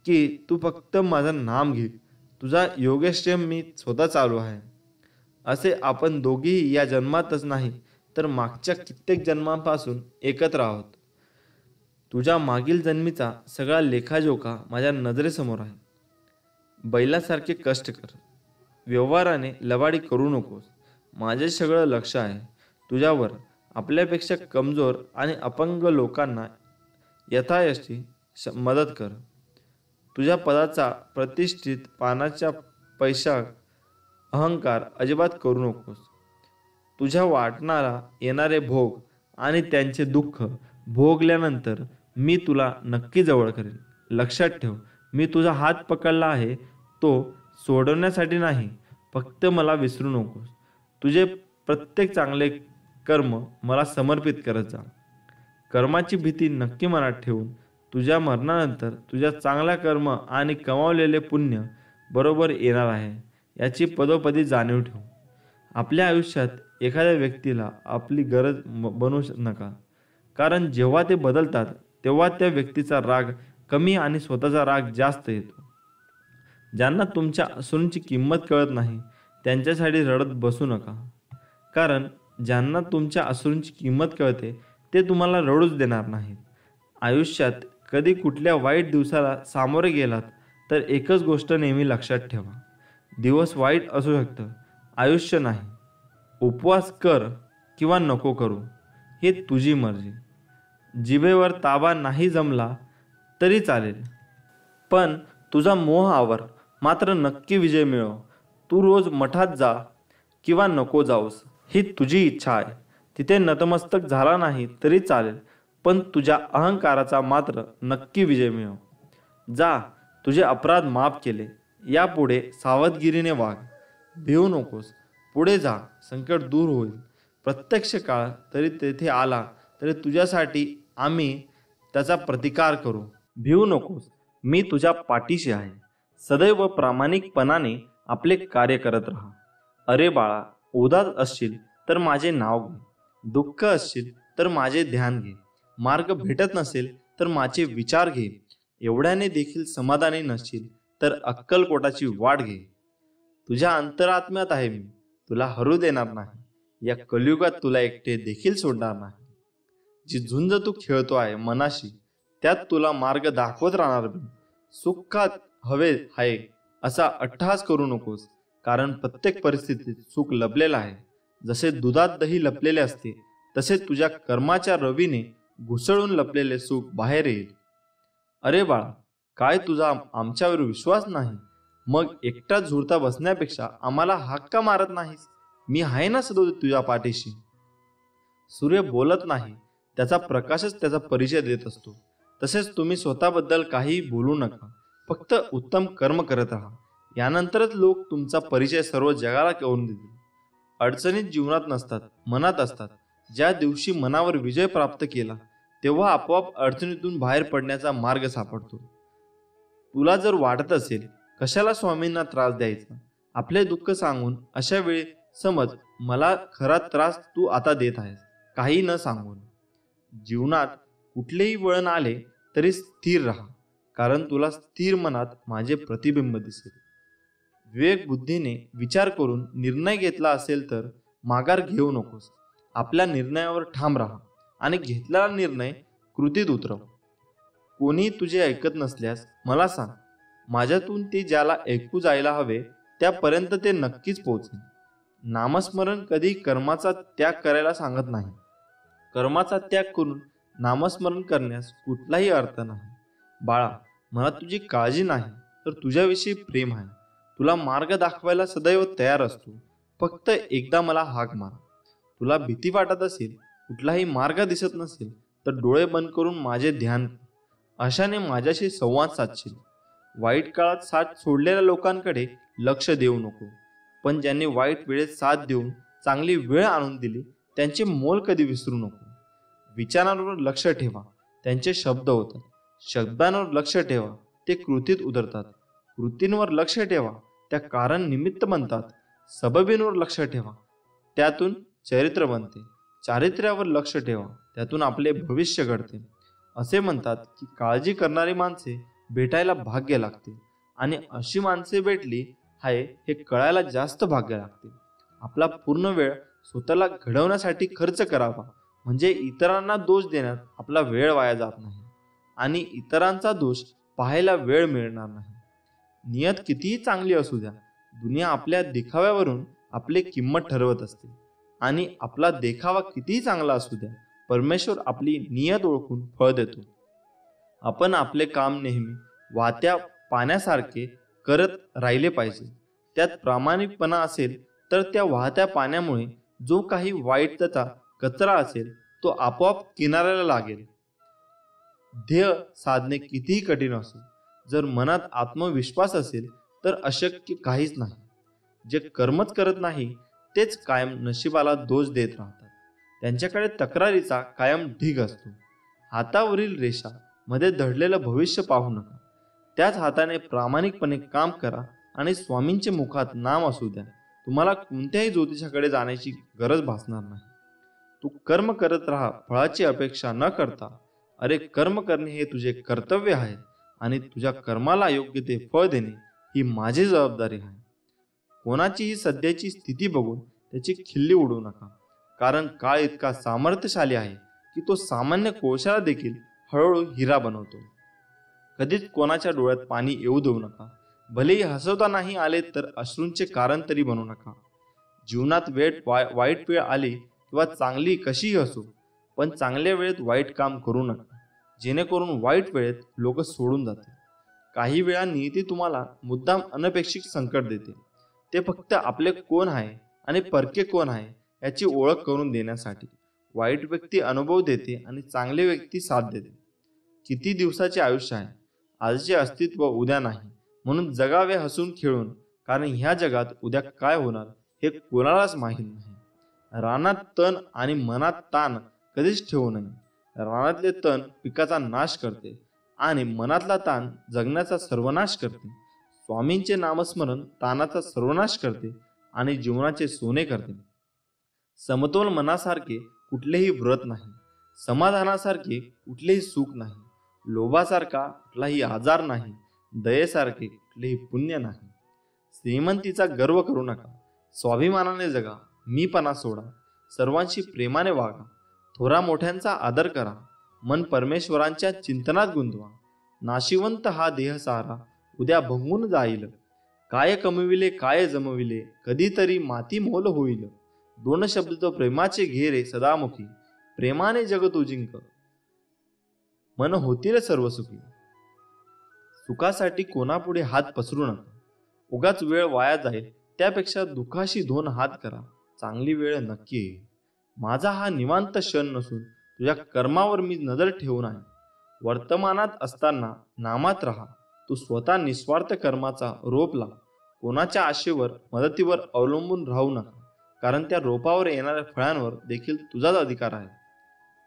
की तू फक्त माझं नाम घे, तुझा योगक्षेम मी स्वतः चालू आहे. असे आपण दोघेही या जन्मातच नाही तर मागच्या कित्येक जन्मांपासून एकत्र आहोत. तुझ्या मागील जन्मीचा सगळा लेखाजोखा माझ्या नजरेसमोर आहे. बैलासारखे कष्ट कर, व्यवहाराने लबाडी करू नकोस. माझे सगळं लक्ष आहे तुझ्यावर. आपल्यापेक्षा कमजोर आणि अपंग लोकांना यथायशी मदत कर. तुझ्या पदाचा, प्रतिष्ठित पानाच्या पैसा अहंकार अजिबात करू नकोस. तुझ्या वाटणारा येणारे भोग आणि त्यांचे दुःख भोगल्यानंतर मी तुला नक्की जवळ करेन. लक्षात ठेव, मी तुझा हात पकडला आहे तो सोडवण्यासाठी नाही. फक्त मला विसरू नकोस. तुझे प्रत्येक चांगले कर्म मला समर्पित करत जा. कर्माची भीती नक्की मनात ठेवून तुझ्या मरणानंतर तुझ्या चांगल्या कर्म आणि कमावलेले पुण्य बरोबर येणार आहे याची पदोपदी जाणीव ठेव. आपल्या आयुष्यात एखाद्या व्यक्तीला आपली गरज बनवू नका, कारण जेव्हा ते बदलतात तेव्हा त्या व्यक्तीचा राग कमी आणि स्वतःचा राग जास्त येतो. ज्यांना तुमच्या असूंची किंमत कळत नाही त्यांच्यासाठी रडत बसू नका, कारण ज्यांना तुमच्या असूंची किंमत कळते ते तुम्हाला रडूच देणार नाहीत. आयुष्यात कधी कुठल्या वाईट दिवसाला सामोरे गेलात तर एकच गोष्ट नेहमी लक्षात ठेवा, दिवस वाईट असू शकतं, आयुष्य नाही. उपवास कर किंवा नको करू हे तुझी मर्जी. जिभेवर ताबा नाही जमला तरी चालेल, पण तुझा मोह आवर, मात्र नक्की विजय मिळव. तू रोज मठात जा किंवा नको जाऊस ही तुझी इच्छा आहे. तिथे नतमस्तक झाला नाही तरी चालेल, पण तुझ्या अहंकाराचा मात्र नक्की विजय मिळव. जा, तुझे अपराध माफ केले. यापुढे सावधगिरीने वाग, भिवू नकोस. पुढे जा, संकट दूर होईल. प्रत्यक्ष काळ तरी तेथे आला तरी तुझ्यासाठी आम्ही त्याचा प्रतिकार करू. भिवू नकोस, मी तुझ्या पाठीशी आहे. सदैव प्रामाणिकपणाने आपले कार्य करत राहा. अरे बाळा, उदास असशील तर माझे नाव घे, दुःख असशील तर माझे ध्यान घे, मार्ग भेटत नसेल तर माझे विचार घे. एवढ्याने देखील समाधानी नसशील तर अक्कलकोटाची वाट घे. तुझ्या अंतरात्म्यात आहे मी, तुला हरू देणार नाही. या कलियुगात तुला एकटे देखील सोडणार नाही. जी झुंज तू खेळतो आहे मनाशी, त्यात तुला मार्ग दाखवत राहणार मी. सुखात हवे आहे असा अट्टहास करू नकोस, कारण प्रत्येक परिस्थितीत सुख लपलेलं आहे. जसे दुधात दही लपलेले असते तसे तुझ्या कर्माच्या रवीने घुसळून लपलेले सुख बाहेर येईल. अरे बाळा, काय तुझा आमच्यावर विश्वास नाही? मग एकटा झुरता बसण्यापेक्षा आम्हाला हाक मारत नाहीस? मी आहे ना सदैव तुझ्या पाठीशी. सूर्य बोलत नाही, त्याचा प्रकाशच त्याचा परिचय देत असतो. तसेच तुम्ही स्वतःबद्दल काही बोलू नका, फक्त उत्तम कर्म करत राहा. यानंतरच लोक तुमचा परिचय सर्व जगाला करून देतील. अडचणीत जीवनात नसतात, मनात असतात. ज्या दिवशी मनावर विजय प्राप्त केला तेव्हा आपोआप अडचणीतून बाहेर पडण्याचा मार्ग सापडतो. तुला जर वाटत असेल कशाला स्वामींना त्रास द्यायचा, आपले दुःख सांगून अशा वेळी समज मला खरा त्रास तू आता देत आहेस, काही न सांगून. जीवनात कुठलेही वळण आले तरी स्थिर राहा, कारण तुला स्थिर मनात माझे प्रतिबिंब दिसेल. विवेक बुद्धीने विचार करून निर्णय घेतला असेल तर माघार घेऊ नकोस. आपल्या निर्णयावर ठाम राहा आणि घेतलेला निर्णय कृतीत उतरव. कोणी तुझे ऐकत नसल्यास मला सांग, माझ्यातून ते ज्याला ऐकू जायला हवे त्यापर्यंत ते नक्कीच पोहोचेल. नामस्मरण कधी कर्माचा त्याग करायला सांगत नाही. कर्माचा त्याग करून नामस्मरण करण्यास कुठलाही अर्थ नाही. बाळा, मला तुझी काळजी नाही तर तुझ्याविषयी प्रेम आहे. तुला मार्ग दाखवायला सदैव तयार असतो. फक्त एकदा मला हाक मार. तुला भीती वाटत असेल, कुठलाही मार्ग दिसत नसेल तर डोळे बंद करून माझे ध्यान कर. अशाने माझ्याशी संवाद साधशील. वाईट काळात साथ सोडलेल्या लोकांकडे लक्ष देऊ नको, पण ज्यांनी वाईट वेळेत साथ देऊन चांगली वेळ आणून दिली त्यांचे मोल कधी विसरू नको. विचारांवर लक्ष ठेवा, त्यांचे शब्द होतात. शब्दांवर लक्ष ठेवा, ते कृतीत उतरतात. कृतींवर लक्ष ठेवा, त्या कारण निमित्त बनतात. सबबींवर लक्ष ठेवा, त्यातून चरित्र बनते. चारित्र्यावर लक्ष ठेवा, त्यातून आपले भविष्य घडते. असे म्हणतात की काळजी करणारी माणसे भेटायला भाग्य लागते आणि अशी माणसे भेटली आहे हे कळायला जास्त भाग्य लागते. आपला पूर्ण वेळ स्वतःला घडवण्यासाठी खर्च करावा, म्हणजे इतरांना दोष देण्यात आपला वेळ वाया जात नाही आणि इतरांचा दोष पाहायला वेळ मिळणार नाही. नियत कितीही चांगली असू द्या, दुनिया आपल्या देखाव्यावरून आपली किंमत ठरवत असते. आणि आपला देखावा कितीही चांगला असू द्या, परमेश्वर आपली नियत ओळखून फळ देतो. आपण आपले काम नेहमी वाहत्या पाण्यासारखे करत राहिले पाहिजे. त्यात प्रामाणिकपणा असेल तर त्या वाहत्या पाण्यामुळे जो काही वाईटचा कचरा असेल तो आपोआप किनाऱ्याला लागेल. ध्येय साधणे कितीही कठीण असो, जर मनात आत्मविश्वास असेल तर अशक्य काहीच नाही. जे कर्मच करत नाही तेच कायम नशिबाला दोष देत राहतात. त्यांच्याकडे तक्रारीचा कायम ढीग असतो. हातावरील रेषा मध्ये दडलेलं भविष्य पाहू नका. त्याच हाताने प्रामाणिकपणे काम करा आणि स्वामींचे मुखात नाम असू द्या. तुम्हाला कोणत्याही ज्योतिषाकडे जाण्याची गरज भासणार नाही. तू कर्म करत राहा, फळाची अपेक्षा न करता. अरे, कर्म करणे हे तुझे कर्तव्य आहे आणि तुझ्या कर्माला योग्य ते फळ देणे ही माझी जबाबदारी आहे. कोणाचीही सध्याची स्थिती बघून त्याची खिल्ली उडवू नका, कारण काळ इतका सामर्थ्यशाली आहे की तो सामान्य कोळशाला देखील हळूहळू हिरा बनवतो. कधीच कोणाच्या डोळ्यात पाणी येऊ देऊ नका. भलेही हसवता नाही आले तर अश्रूंचे कारण तरी बनवू नका. जीवनात वाईट वेळ आली किंवा चांगली कशीही असो, पण चांगल्या वेळेत वाईट काम करू नका, जेणेकरून वाईट वेळेत लोक सोडून जातील. काही वेळा नियती तुम्हाला मुद्दाम अनपेक्षित संकट देते, ते फक्त आपले कोण आहे आणि परके कोण आहे याची ओळख करून देण्यासाठी. वाईट व्यक्ती अनुभव देते आणि चांगली व्यक्ती साथ देते. किती दिवसाचे आयुष्य आहे, आजचे अस्तित्व उद्या नाही, म्हणून जगावे हसून खेळून, कारण ह्या जगात उद्या काय होणार हे कोणालाच माहीत नाही. रानात तण आणि मनात ताण कधीच ठेवू नये. रानातले तण पिकाचा नाश करते आणि मनातला ताण जगण्याचा सर्वनाश करते. स्वामींचे नामस्मरण ताणाचा सर्वनाश करते आणि जीवनाचे सोने करते. समतोल मनासारखे कुठलेही व्रत नाही. समाधानासारखे कुठलेही सुख नाही. लोभासारखा कुठलाही आजार नाही. दयेसारखे कुठलेही पुण्य नाही. श्रीमंतीचा गर्व करू नका. स्वाभिमानाने जगा. मीपणा सोडा. सर्वांशी प्रेमाने वागा. थोरा मोठ्यांचा आदर करा. मन परमेश्वरांच्या चिंतनात गुंतवा. नाशिवंत हा देह सारा उद्या भंगून जाईल. काय कमविले काय जमविले, कधीतरी माती मोल होईल. दोन शब्द प्रेमाचे घेरे सदामुखी. प्रेमाने जग तू जिंक, मन होतील सर्व सुखी. सुखासाठी कोणापुढे हात पसरू नका. उगाच वेळ वाया जाईल त्यापेक्षा दुःखाशी दोन हात करा. चांगली वेळ नक्की येईल. माझा हा निवांत क्षण नसून तुझ्या कर्मावर मी नजर ठेवून आहे. वर्तमानात असताना नामात राहा. तू स्वतः निस्वार्थ कर्माचा रोप लाव. कोणाच्या आशेवर मदतीवर अवलंबून राहू नका, कारण त्या रोपावर येणाऱ्या फळांवर देखील तुझाच अधिकार आहे.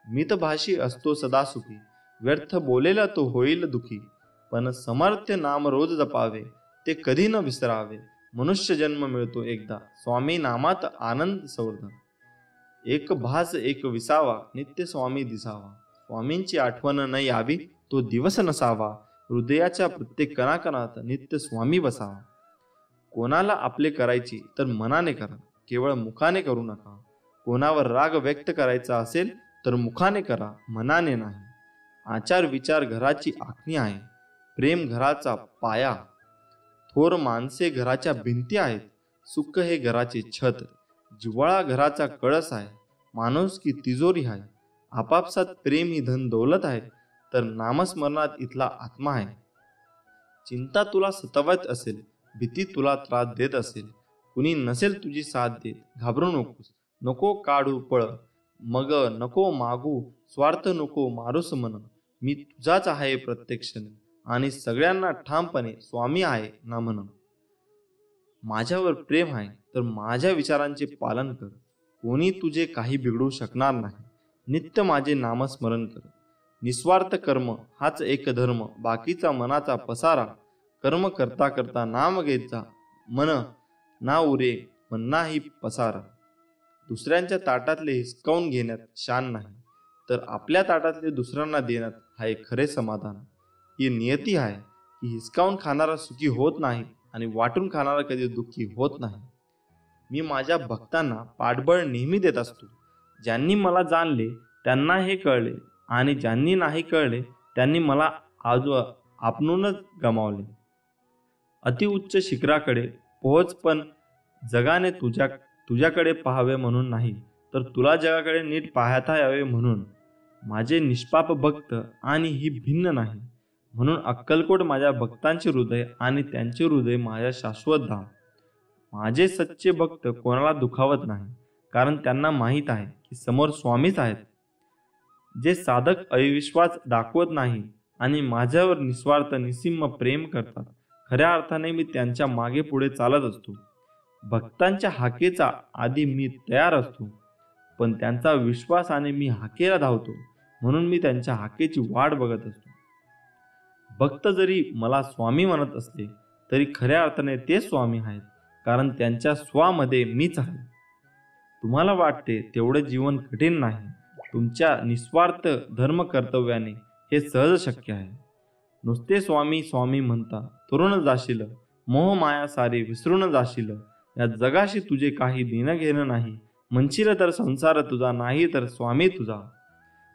मितभाषी असतो सदा सुखी, व्यर्थ बोलेला तो होईल दुखी. पण समर्थ्य नाम रोज जपावे, ते कधी न विसरावे. मनुष्य जन्म मिळतो एकदा, स्वामी नामात आनंद संवर्धन. एक भास एक विसावा, नित्य स्वामी दिसावा. स्वामींची आठवण न यावी, तो दिवस नसावा. हृदयाच्या प्रत्येक कणाकणात नित्य स्वामी बसावा. कोणाला आपले करायची तर मनाने करा, केवळ मुखाने करू नका. कोणावर राग व्यक्त करायचा असेल तर मुखाने करा, मनाने नाही. आचार विचार घराची आखणी आहे, प्रेम घराचा पाया. थोर माणसे घराच्या भिंती आहेत, सुख हे घराचे छत. जिव्हाळा घराचा कळस आहे, माणूस की तिजोरी आहे. आपापसात प्रेम ही धन दौलत आहे, तर नामस्मरणात इथला आत्मा आहे. चिंता तुला सतावत असेल, भीती तुला त्रास देत असेल, कुणी नसेल तुझी साथ देत, घाबरू नकोस. नको काढू पळ, मग नको मागू स्वार्थ, नको मारूस मन. मी तुझाच आहे प्रत्येक क्षणी, आणि सगळ्यांना ठामपणे स्वामी आहे ना म्हण. माझ्यावर प्रेम आहे तर माझ्या विचारांचे पालन कर, कोणी तुझे काही बिघडू शकणार नाही. नित्य माझे नामस्मरण कर. निस्वार्थ कर्म हाच एक धर्म, बाकीचा मनाचा पसारा. कर्म करता करता नाम घेत जा, मन ना उरे मन्नाही पसारा. दुसऱ्यांच्या ताटातले हिसकावून घेण्यात शान नाही, तर आपल्या ताटातले दुसऱ्यांना देण्यात हाय खरे समाधान. ही नियती आहे की हिसकावून खाणारा सुखी होत नाही आणि वाटून खाणारा कधी दुःखी होत नाही. मी माझ्या भक्तांना पाठबळ नेहमी देत असतो. ज्यांनी मला जाणले त्यांना हे कळले, आणि ज्यांनी नाही कळले त्यांनी मला आज आपणूनच गमावले. अतिउच्च शिखराकडे पोहोच, पण जगाने तुझ्याकडे पाहावे म्हणून नाही, तर तुला जगाकडे नीट पाहता यावे म्हणून. माझे निष्पाप भक्त आणि ही भिन्न नाही, म्हणून अक्कलकोट माझ्या भक्तांचे हृदय आणि त्यांचे हृदय माझ्या शाश्वत धाम. माझे सच्चे भक्त कोणाला दुखावत नाही, कारण त्यांना माहीत आहे की समोर स्वामीच आहेत. जे साधक अविश्वास दाखवत नाही आणि माझ्यावर निस्वार्थ निस्सीम प्रेम करतात, खऱ्या अर्थाने मी त्यांच्या मागे पुढे चालत असतो. भक्तांच्या हाकेचा आधी मी तयार असतो, पण त्यांचा विश्वासाने मी हाकेला धावतो, म्हणून मी त्यांच्या हाकेची वाट बघत असतो. भक्त जरी मला स्वामी म्हणत असले तरी खऱ्या अर्थाने ते स्वामी आहेत, कारण त्यांच्या स्वामध्ये मीच आहे. तुम्हाला वाटते तेवढे जीवन कठीण नाही. तुमच्या निस्वार्थ धर्म कर्तव्याने हे सहज शक्य आहे. नुसते स्वामी स्वामी म्हणता तरुण जाशील, मोह माया सारे विसरून जाशील. या जगाशी तुझे काही देणं घेणं नाही, म्हणशील तर संसार तुझा, नाही तर स्वामी तुझा.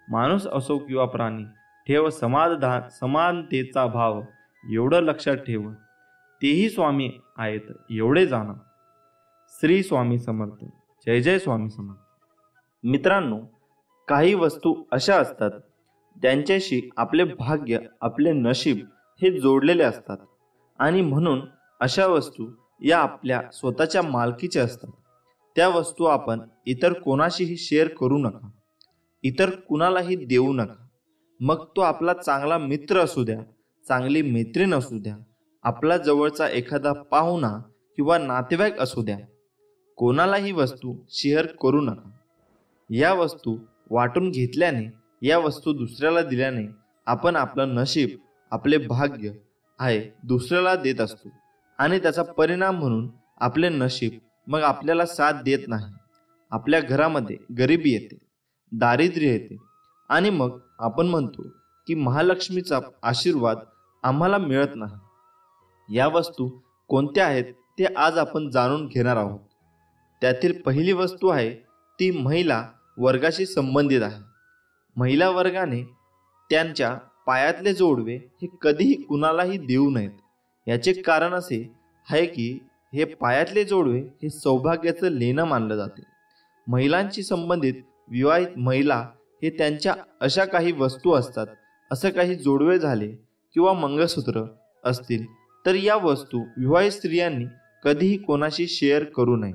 माणूस असो किंवा प्राणी, ठेव समानतेचा भाव. एवढं लक्षात ठेव, तेही स्वामी आहेत एवढे जाणा. श्री स्वामी समर्थ. जय जय स्वामी समर्थ. मित्रांनो, काही वस्तू अशा असतात त्यांच्याशी आपले भाग्य, आपले नशीब हे जोडलेले असतात, आणि म्हणून अशा वस्तू या आपल्या स्वतःच्या मालकीच्या असतात. त्या वस्तू आपण इतर कोणाशीही शेअर करू नका, इतर कुणालाही देऊ नका. मग तो आपला चांगला मित्र असू द्या, चांगली मैत्रीण असू द्या, आपला जवळचा एखादा पाहुणा किंवा नातेवाईक असू द्या. कोणालाही वस्तू शेअर करू नका. या वस्तू वाटून घेतल्याने, या वस्तू दुसऱ्याला दिल्याने आपण आपलं नशीब, आपले भाग्य आहे दुसऱ्याला देत असतो, आणि त्याचा परिणाम म्हणून आपले नशीब मग आपल्याला साथ देत नाही. आपल्या घरामध्ये गरिबी येते, दारिद्र्य येते, आणि मग आपण म्हणतो की महालक्ष्मीचा आशीर्वाद आम्हाला मिळत नाही. या वस्तू कोणत्या आहेत ते आज आपण जाणून घेणार आहोत. त्यातील पहिली वस्तू आहे ती महिला वर्गाशी संबंधित आहे. महिला वर्गाने त्यांच्या पायातले जोडवे हे कधीही कुणालाही देऊ नयेत. याचे कारण असे आहे की हे पायातले जोडवे हे सौभाग्याचं लेणं मानलं जाते. महिलांशी संबंधित विवाहित महिला हे त्यांच्या अशा काही वस्तू असतात. असं काही जोडवे झाले किंवा मंगळसूत्र असतील तर या वस्तू विवाहित स्त्रियांनी कधीही कोणाशी शेअर करू नये.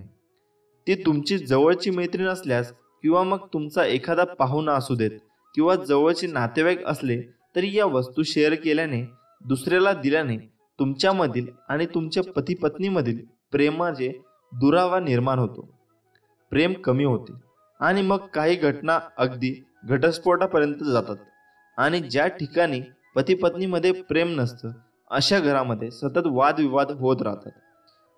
ती तुमची जवळची मैत्रीण असल्यास किंवा मग तुमचा एखादा पाहुणा असू देत किंवा जवळचे नातेवाईक असले तरी या वस्तू शेअर केल्याने, दुसऱ्याला दिल्याने तुमच्यामधील आणि तुमच्या पती पत्नीमधील प्रेमाचे दुरावा निर्माण होतो. प्रेम कमी होते आणि मग काही घटना अगदी घटस्फोटापर्यंत जातात. आणि ज्या ठिकाणी पती पत्नीमध्ये प्रेम नसतं अशा घरामध्ये सतत वादविवाद होत राहतात.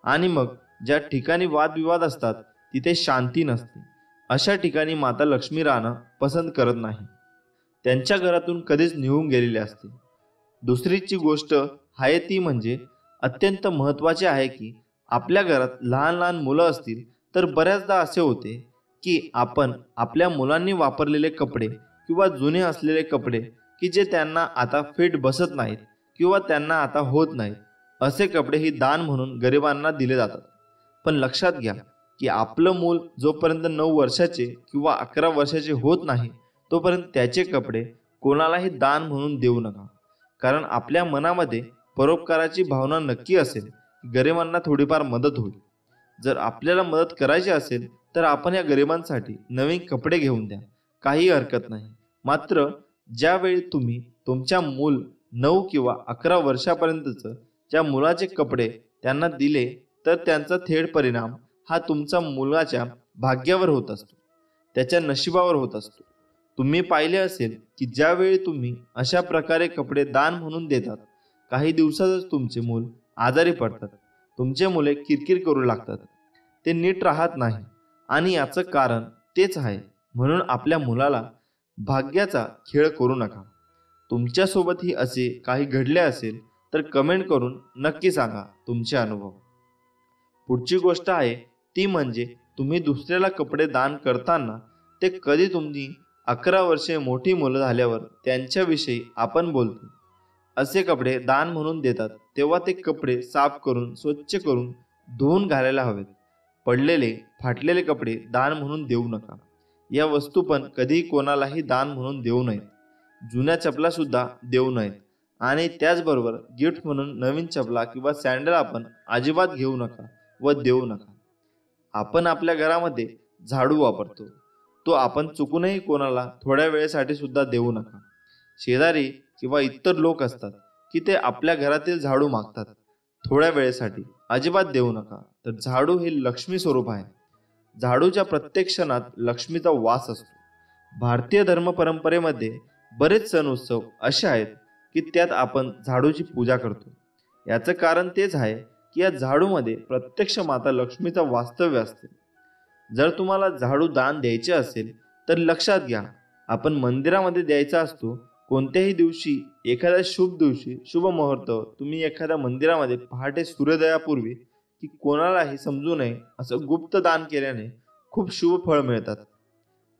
आणि मग ज्या ठिकाणी वादविवाद असतात तिथे शांती नसते. अशा ठिकाणी माता लक्ष्मी राहणं पसंत करत नाही. त्यांच्या घरातून कधीच निघून गेलेले असते. दुसरीची गोष्ट आहे ती म्हणजे अत्यंत महत्त्वाचे आहे की आपल्या घरात लहान लहान मुलं असतील तर बऱ्याचदा असे होते की आपण आपल्या मुलांनी वापरलेले कपडे किंवा जुने असलेले कपडे की जे त्यांना आता फिट बसत नाहीत किंवा त्यांना आता होत नाहीत असे कपडे ही दान म्हणून गरिबांना दिले जातात. पण लक्षात घ्या की आपलं मूल जोपर्यंत 9 वर्षाचे किंवा 11 वर्षाचे होत नाही तोपर्यंत त्याचे कपडे कोणालाही दान म्हणून देऊ नका. कारण आपल्या मनामध्ये परोपकाराची भावना नक्की असेल, गरिबांना थोडीफार मदत होईल. जर आपल्याला मदत करायची असेल तर आपण या गरिबांसाठी नवीन कपडे घेऊन द्या, काही हरकत नाही. मात्र ज्यावेळी तुम्ही तुमच्या मूल 9 किंवा 11 वर्षापर्यंतचं ज्या मुलाचे कपडे त्यांना दिले तर त्यांचा थेट परिणाम हा तुमच्या मुलाच्या भाग्यावर होत असतो, त्याच्या नशिबावर होत असतो. तुम्ही पाहिले असेल की ज्यावेळी तुम्ही अशा प्रकारे कपडे दान म्हणून देतात काही दिवसातच तुमचे मूल आजारी पडतात, तुमचे मुले किरकिर करू लागतात, ते नीट राहत नाही. आणि याचं कारण तेच आहे. म्हणून आपल्या मुलाला भाग्याचा खेळ करू नका. तुमच्यासोबतही असे काही घडले असेल तर कमेंट करून नक्की सांगा तुमचे अनुभव. पुढची गोष्ट आहे ती म्हणजे तुम्ही दुसऱ्याला कपडे दान करताना ते कधी तुम्ही 11 वर्षे मोठी मुलं झाल्यावर त्यांच्याविषयी आपण बोलतो असे कपडे दान म्हणून देतात तेव्हा ते कपडे साफ करून स्वच्छ करून धुवून घालायला हवेत. पडलेले फाटलेले कपडे दान म्हणून देऊ नका. या वस्तू पण कधीही कोणालाही दान म्हणून देऊ नयेत. जुन्या चपला सुद्धा देऊ नयेत. आणि त्याचबरोबर गिफ्ट म्हणून नवीन चपला किंवा सँडल आपण अजिबात घेऊ नका व देऊ नका. आपण आपल्या घरामध्ये झाडू वापरतो, तो आपण चुकूनही कोणाला थोड्या वेळेसाठी सुद्धा देऊ नका. शेजारी किंवा इतर लोक असतात की ते आपल्या घरातील झाडू मागतात थोड्या वेळेसाठी, अजिबात देऊ नका. तर झाडू हे लक्ष्मी स्वरूप आहे. झाडूच्या प्रत्येक क्षणात लक्ष्मीचा वास असतो. भारतीय धर्म परंपरेमध्ये बरेच सण उत्सव असे आहेत की त्यात आपण झाडूची पूजा करतो. याचं कारण तेच आहे की या झाडूमध्ये प्रत्यक्ष माता लक्ष्मीचा वास्तव्य असते. जर तुम्हाला झाडू दान द्यायचे असेल तर लक्षात घ्या, आपण मंदिरामध्ये द्यायचा असतो. कोणत्याही दिवशी, एखाद्या शुभ दिवशी, शुभ मुहूर्त तुम्ही एखाद्या मंदिरामध्ये पहाटे सूर्योदयापूर्वी की कोणालाही समजू नये असं गुप्त दान केल्याने खूप शुभ फळ मिळतात.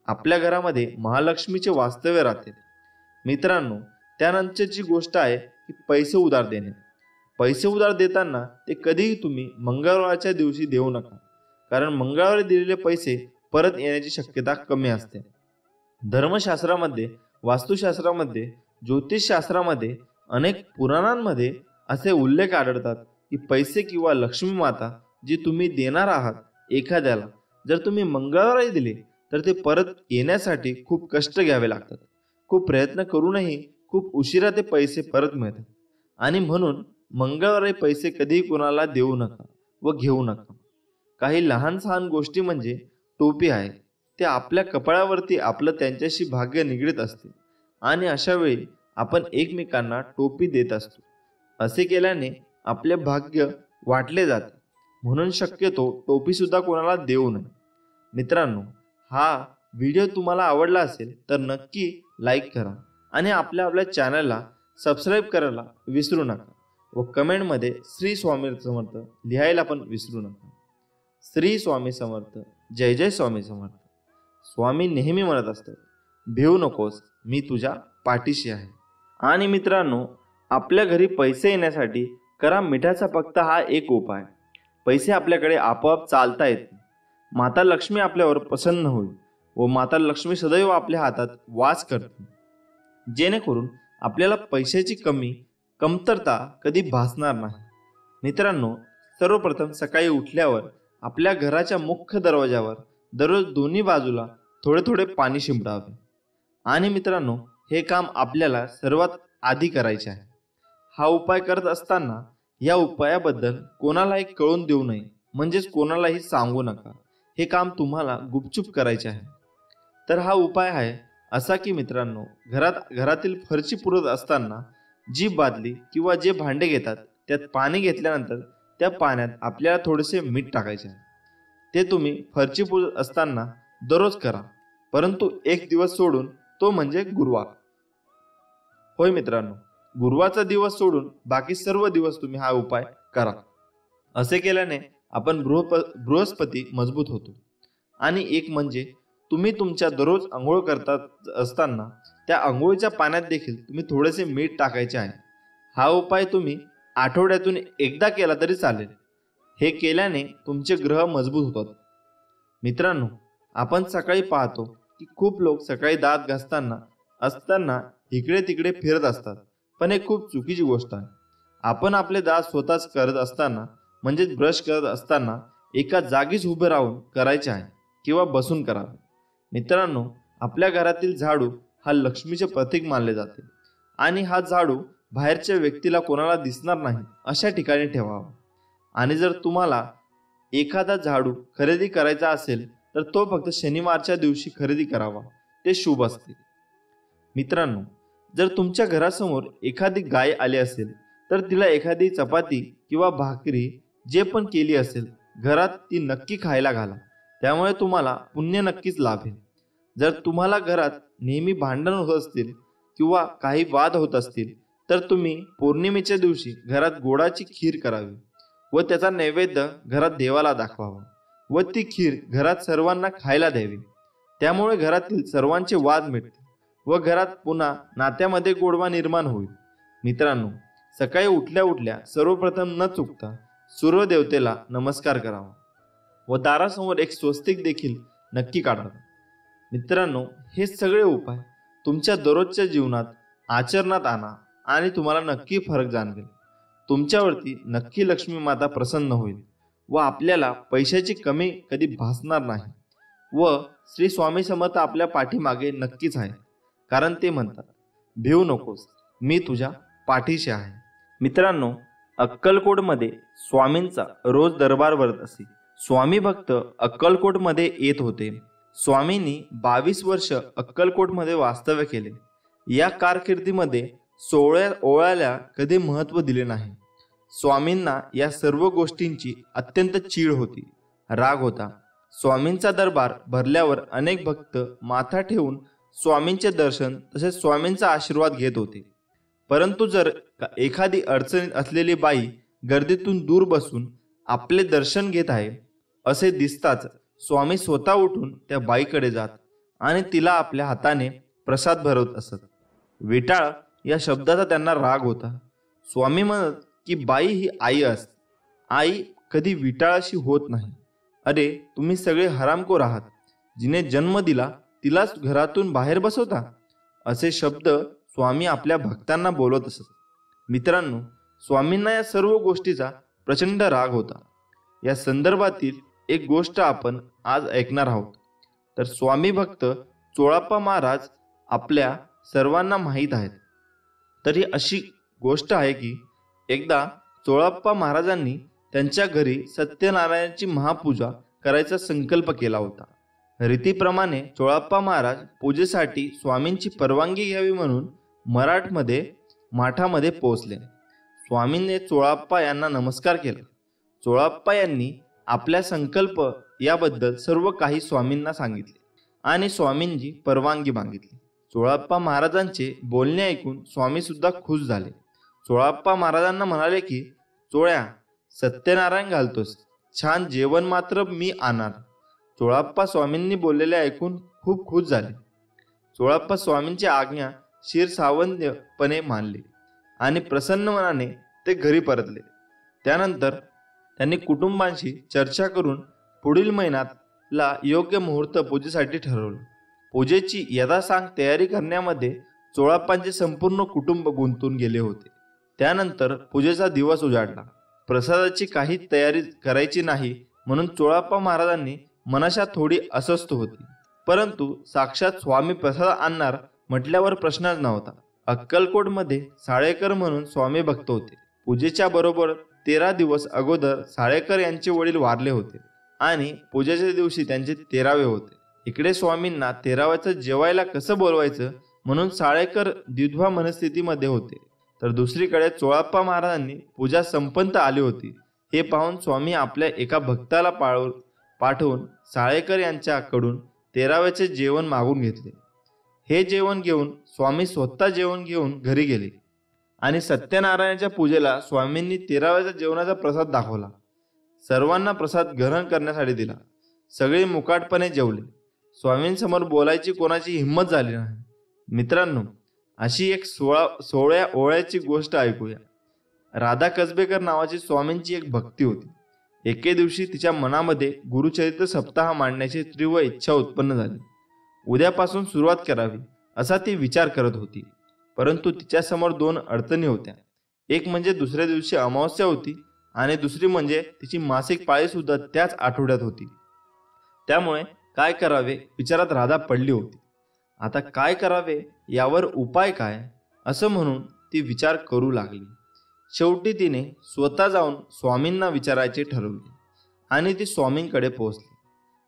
आपल्या घरामध्ये महालक्ष्मीचे वास्तव्य राहते. मित्रांनो, त्यानंतरची गोष्ट आहे की पैसे उधार देणे. पैसे उधार देताना ते कधीही तुम्ही मंगळवारच्या दिवशी देऊ नका. कारण मंगळवारी दिलेले पैसे परत येण्याची शक्यता कमी असते. धर्मशास्त्रामध्ये, वास्तुशास्त्रामध्ये, ज्योतिषशास्त्रामध्ये, अनेक पुराणांमध्ये असे उल्लेख आढळतात की पैसे किंवा लक्ष्मी माता जी तुम्ही देणार आहात एखाद्याला, जर तुम्ही मंगळवारी दिले तर ते परत येण्यासाठी खूप कष्ट घ्यावे लागतात. खूप प्रयत्न करूनही खूप उशिरा ते पैसे परत मिळतात. आणि म्हणून मंगळवारी पैसे कधीही कोणाला देऊ नका व घेऊ नका. काही लहान सहान गोष्टी म्हणजे टोपी आहे, ते आपल्या कपाळावरती आपलं त्यांच्याशी भाग्य निगडीत असते. आणि अशा वेळी आपण एकमेकांना टोपी देत असतो. असे केल्याने आपले भाग्य वाटले जाते. म्हणून शक्यतो टोपी सुद्धा कोणाला देऊ नये. मित्रांनो, हा व्हिडिओ तुम्हाला आवडला असेल तर नक्की लाईक करा आणि आपल्या चॅनलला सबस्क्राईब करायला विसरू नका व कमेंटमध्ये श्री स्वामी समर्थ लिहायला पण विसरू नका. श्री स्वामी समर्थ. जय जय स्वामी समर्थ. स्वामी नेहमी म्हणत असतात, भिवू नकोस, मी तुझ्या पाठीशी आहे. आणि मित्रांनो, आपल्या घरी पैसे येण्यासाठी करा मिठाचा फक्त हा एक उपाय. पैसे आपल्याकडे आपोआप चालता येतील. माता लक्ष्मी आपल्यावर प्रसन्न होईल व माता लक्ष्मी सदैव आपल्या हातात वास करते, जेणेकरून आपल्याला पैशाची कमतरता कधी भासणार नाही. मित्रांनो, सर्वप्रथम सकाळी उठल्यावर आपल्या घराच्या मुख्य दरवाजावर दररोज दोन्ही बाजूला थोडे थोडे पाणी शिंपडावे. आणि मित्रांनो, हे काम आपल्याला सर्वात आधी करायचे आहे. हा उपाय करत असताना या उपायाबद्दल कोणालाही कळून देऊ नये, म्हणजेच कोणालाही सांगू नका. हे काम तुम्हाला गुपचूप करायचे आहे. तर हा उपाय आहे असा की मित्रांनो, घरातील फरशी पुरत असताना जी बादली किंवा जे भांडे घेतात त्यात पाणी घेतल्यानंतर त्या पाण्यात आपल्याला थोडेसे मीठ टाकायचे आहे. ते तुम्ही फरशी पुरत असताना दररोज करा, परंतु एक दिवस सोडून, तो म्हणजे गुरुवार. होय मित्रांनो, गुरुवारचा दिवस सोडून बाकी सर्व दिवस तुम्ही हा उपाय करा. असे केल्याने आपण बृहस्पती मजबूत होतो. आणि एक म्हणजे तुम्ही तुमच्या दररोज आंघोळ करत असताना त्या आंघोळीच्या पाण्यात देखील तुम्ही थोडेसे मीठ टाकायचे आहे. हा उपाय तुम्ही आठवड्यातून एकदा केला तरी चालेल. हे केल्याने तुमचे ग्रह मजबूत होतात. मित्रांनो, आपण सकाळी पाहतो की खूप लोक सकाळी दात घासताना इकडे तिकडे फिरत असतात, पण हे खूप चुकीची गोष्ट आहे. आपण आपले दात स्वतःच करत असताना म्हणजेच ब्रश करत असताना एका जागीच उभे राहून करायचे आहे किंवा बसून करावे. मित्रांनो, आपल्या घरातील झाडू हा लक्ष्मीचे प्रतीक मानले जाते आणि हा झाडू बाहेरच्या व्यक्तीला कोणाला दिसणार नाही अशा ठिकाणी ठेवावा. आणि जर तुम्हाला एखादा झाडू खरेदी करायचा असेल तर तो फक्त शनिवारच्या दिवशी खरेदी करावा, ते शुभ असते. मित्रांनो, जर तुमच्या घरासमोर एखादी गाय आली असेल तर तिला एखादी चपाती किंवा भाकरी जे पण केली असेल घरात ती नक्की खायला घाला. त्यामुळे तुम्हाला पुण्य नक्कीच लाभेल. जर तुम्हाला घरात नेहमी भांडण होत असतील किंवा काही वाद होत असतील तर तुम्ही पौर्णिमेच्या दिवशी घरात गोडाची खीर करावी व त्याचा नैवेद्य घरात देवाला दाखवावा व ती खीर घरात सर्वांना खायला द्यावी. त्यामुळे घरातील सर्वांचे वाद मिटतील व घरात पुन्हा नात्यामध्ये गोडवा निर्माण होईल. मित्रांनो, सकाळी उठल्या उठल्या सर्वप्रथम न चुकता सूर्यदेवतेला नमस्कार करावा व दारासमोर एक स्वस्तिक देखील नक्की काढावा. मित्रांनो, हे सगळे उपाय तुमच्या दररोजच्या जीवनात आचरणात आणा आणि तुम्हाला नक्की फरक जाणवेल. तुमच्यावरती नक्की लक्ष्मी माता प्रसन्न होईल व आपल्याला पैशाची कमी कधी भासणार नाही. व श्री स्वामी समर्थ आपल्या पाठीमागे नक्कीच आहे, कारण ते म्हणतात, भिवू नकोस, मी तुझ्या पाठीशी आहे. मित्रांनो, अक्कलकोटमध्ये स्वामींचा रोज दरबार भरत असे. स्वामी भक्त अक्कलकोटमध्ये येत होते. स्वामींनी 22 वर्ष अक्कलकोटमध्ये वास्तव्य केले. या कारकिर्दीमध्ये 16 ओळ्याला कधी महत्त्व दिले नाही. स्वामींना या सर्व गोष्टींची अत्यंत चीड होती, राग होता. स्वामींचा दरबार भरल्यावर अनेक भक्त माथा ठेवून स्वामींचे दर्शन तसेच स्वामींचा आशीर्वाद घेत होते. परंतु जर एखादी अडचणीत असलेली बाई गर्दीतून दूर बसून आपले दर्शन घेत आहे असे दिसताच स्वामी स्वतः उठून त्या बाईकडे जात आणि तिला आपल्या हाताने प्रसाद भरवत असत. विटाळ या शब्दाचा त्यांना राग होता. स्वामी म्हणत की बाई ही आई असते, आई कधी विटाळाशी होत नाही. अरे, तुम्ही सगळे हरामखोर आहात. जिने जन्म दिला तिलाच घरातून बाहेर बसवता. असे शब्द स्वामी आपल्या भक्तांना बोलत असत. मित्रांनो, स्वामींना या सर्व गोष्टीचा प्रचंड राग होता. या संदर्भातील एक गोष्ट आपण आज ऐकणार आहोत. तर स्वामी भक्त चोळाप्पा महाराज आपल्या सर्वांना माहीत आहेत. तर ही अशी गोष्ट आहे की एकदा चोळाप्पा महाराजांनी त्यांच्या घरी सत्यनारायणाची महापूजा करायचा संकल्प केला होता. रीतीप्रमाणे चोळाप्पा महाराज पूजेसाठी स्वामींची परवानगी घ्यावी म्हणून माठामध्ये पोहोचले. स्वामींनी चोळाप्पा यांना नमस्कार केला. चोळाप्पा यांनी आपला संकल्प याबद्दल सर्व काही स्वामींना सांगितले आणि स्वामींची परवानगी मागितली. चोळाप्पा महाराजांचे बोलणे ऐकून स्वामी सुद्धा खुश झाले. चोळाप्पा महाराजांना म्हणाले की, चोळ्या, सत्यनारायण घालतोस, छान जेवण मात्र मी आणणार. चोळाप्पा स्वामींनी बोललेले ऐकून खूप खुश झाले. चोळाप्पा स्वामींची आज्ञा शिरसावंतपणे मानली आणि प्रसन्न मनाने ते घरी परतले. त्यानंतर त्यांनी कुटुंबांशी चर्चा करून पुढील महिन्यातला योग्य मुहूर्त पूजेसाठी ठरवले. पूजेची यथासांग तयारी करण्यामध्ये चोळाप्पांचे संपूर्ण कुटुंब गुंतून गेले होते. त्यानंतर पूजेचा दिवस उजाडला. प्रसादाची काही तयारी करायची नाही म्हणून चोळाप्पा महाराजांनी मनाशा थोडी अस्वस्थ होती. परंतु साक्षात स्वामी प्रसाद आणणार म्हटल्यावर प्रश्नच नव्हता. अक्कलकोटमध्ये साळेकर म्हणून स्वामी भक्त होते. पूजेच्या बरोबर 13 दिवस अगोदर साळेकर यांचे वडील वारले होते आणि पूजेच्या दिवशी त्यांचे 13वे होते. इकडे स्वामींना 13व्याचं जेवायला कसं बोलवायचं म्हणून साळेकर द्विधा मनस्थितीमध्ये होते. तर दुसरीकडे चोळप्पा महाराजांनी पूजा संपन्न आली होती हे पाहून स्वामी आपल्या एका भक्ताला पाठवून साळेकर यांच्याकडून 13व्याचे जेवण मागून घेतले. हे जेवण घेऊन स्वामी स्वतः जेवण घेऊन घरी गेले आणि सत्यनारायणाच्या पूजेला स्वामींनी 13व्याच्या जेवणाचा प्रसाद दाखवला. सर्वांना प्रसाद ग्रहण करण्यासाठी दिला. सगळे मुकाटपणे जेवले. स्वामींसमोर बोलायची कोणाची हिंमत झाली नाही. मित्रांनो, अशी एक 16 ओळ्याची गोष्ट ऐकूया. राधा कसबेकर नावाची स्वामींची एक भक्ती होती. एके दिवशी तिच्या मनामध्ये गुरुचरित्र सप्ताह मांडण्याची तीव्र इच्छा उत्पन्न झाली. उद्यापासून सुरुवात करावी असा ती विचार करत होती. परंतु तिच्यासमोर 2 अडचणी होत्या. एक म्हणजे दुसऱ्या दिवशी अमावस्या होती आणि दुसरी म्हणजे तिची मासिक पाळी सुद्धा त्याच आठवड्यात होती. त्यामुळे काय करावे विचारात राधा पडली होती. आता काय करावे यावर उपाय काय असं म्हणून ती विचार करू लागली. शेवटी तिने स्वतः जाऊन स्वामींना विचारायचे ठरवले आणि ती स्वामींकडे पोहोचली.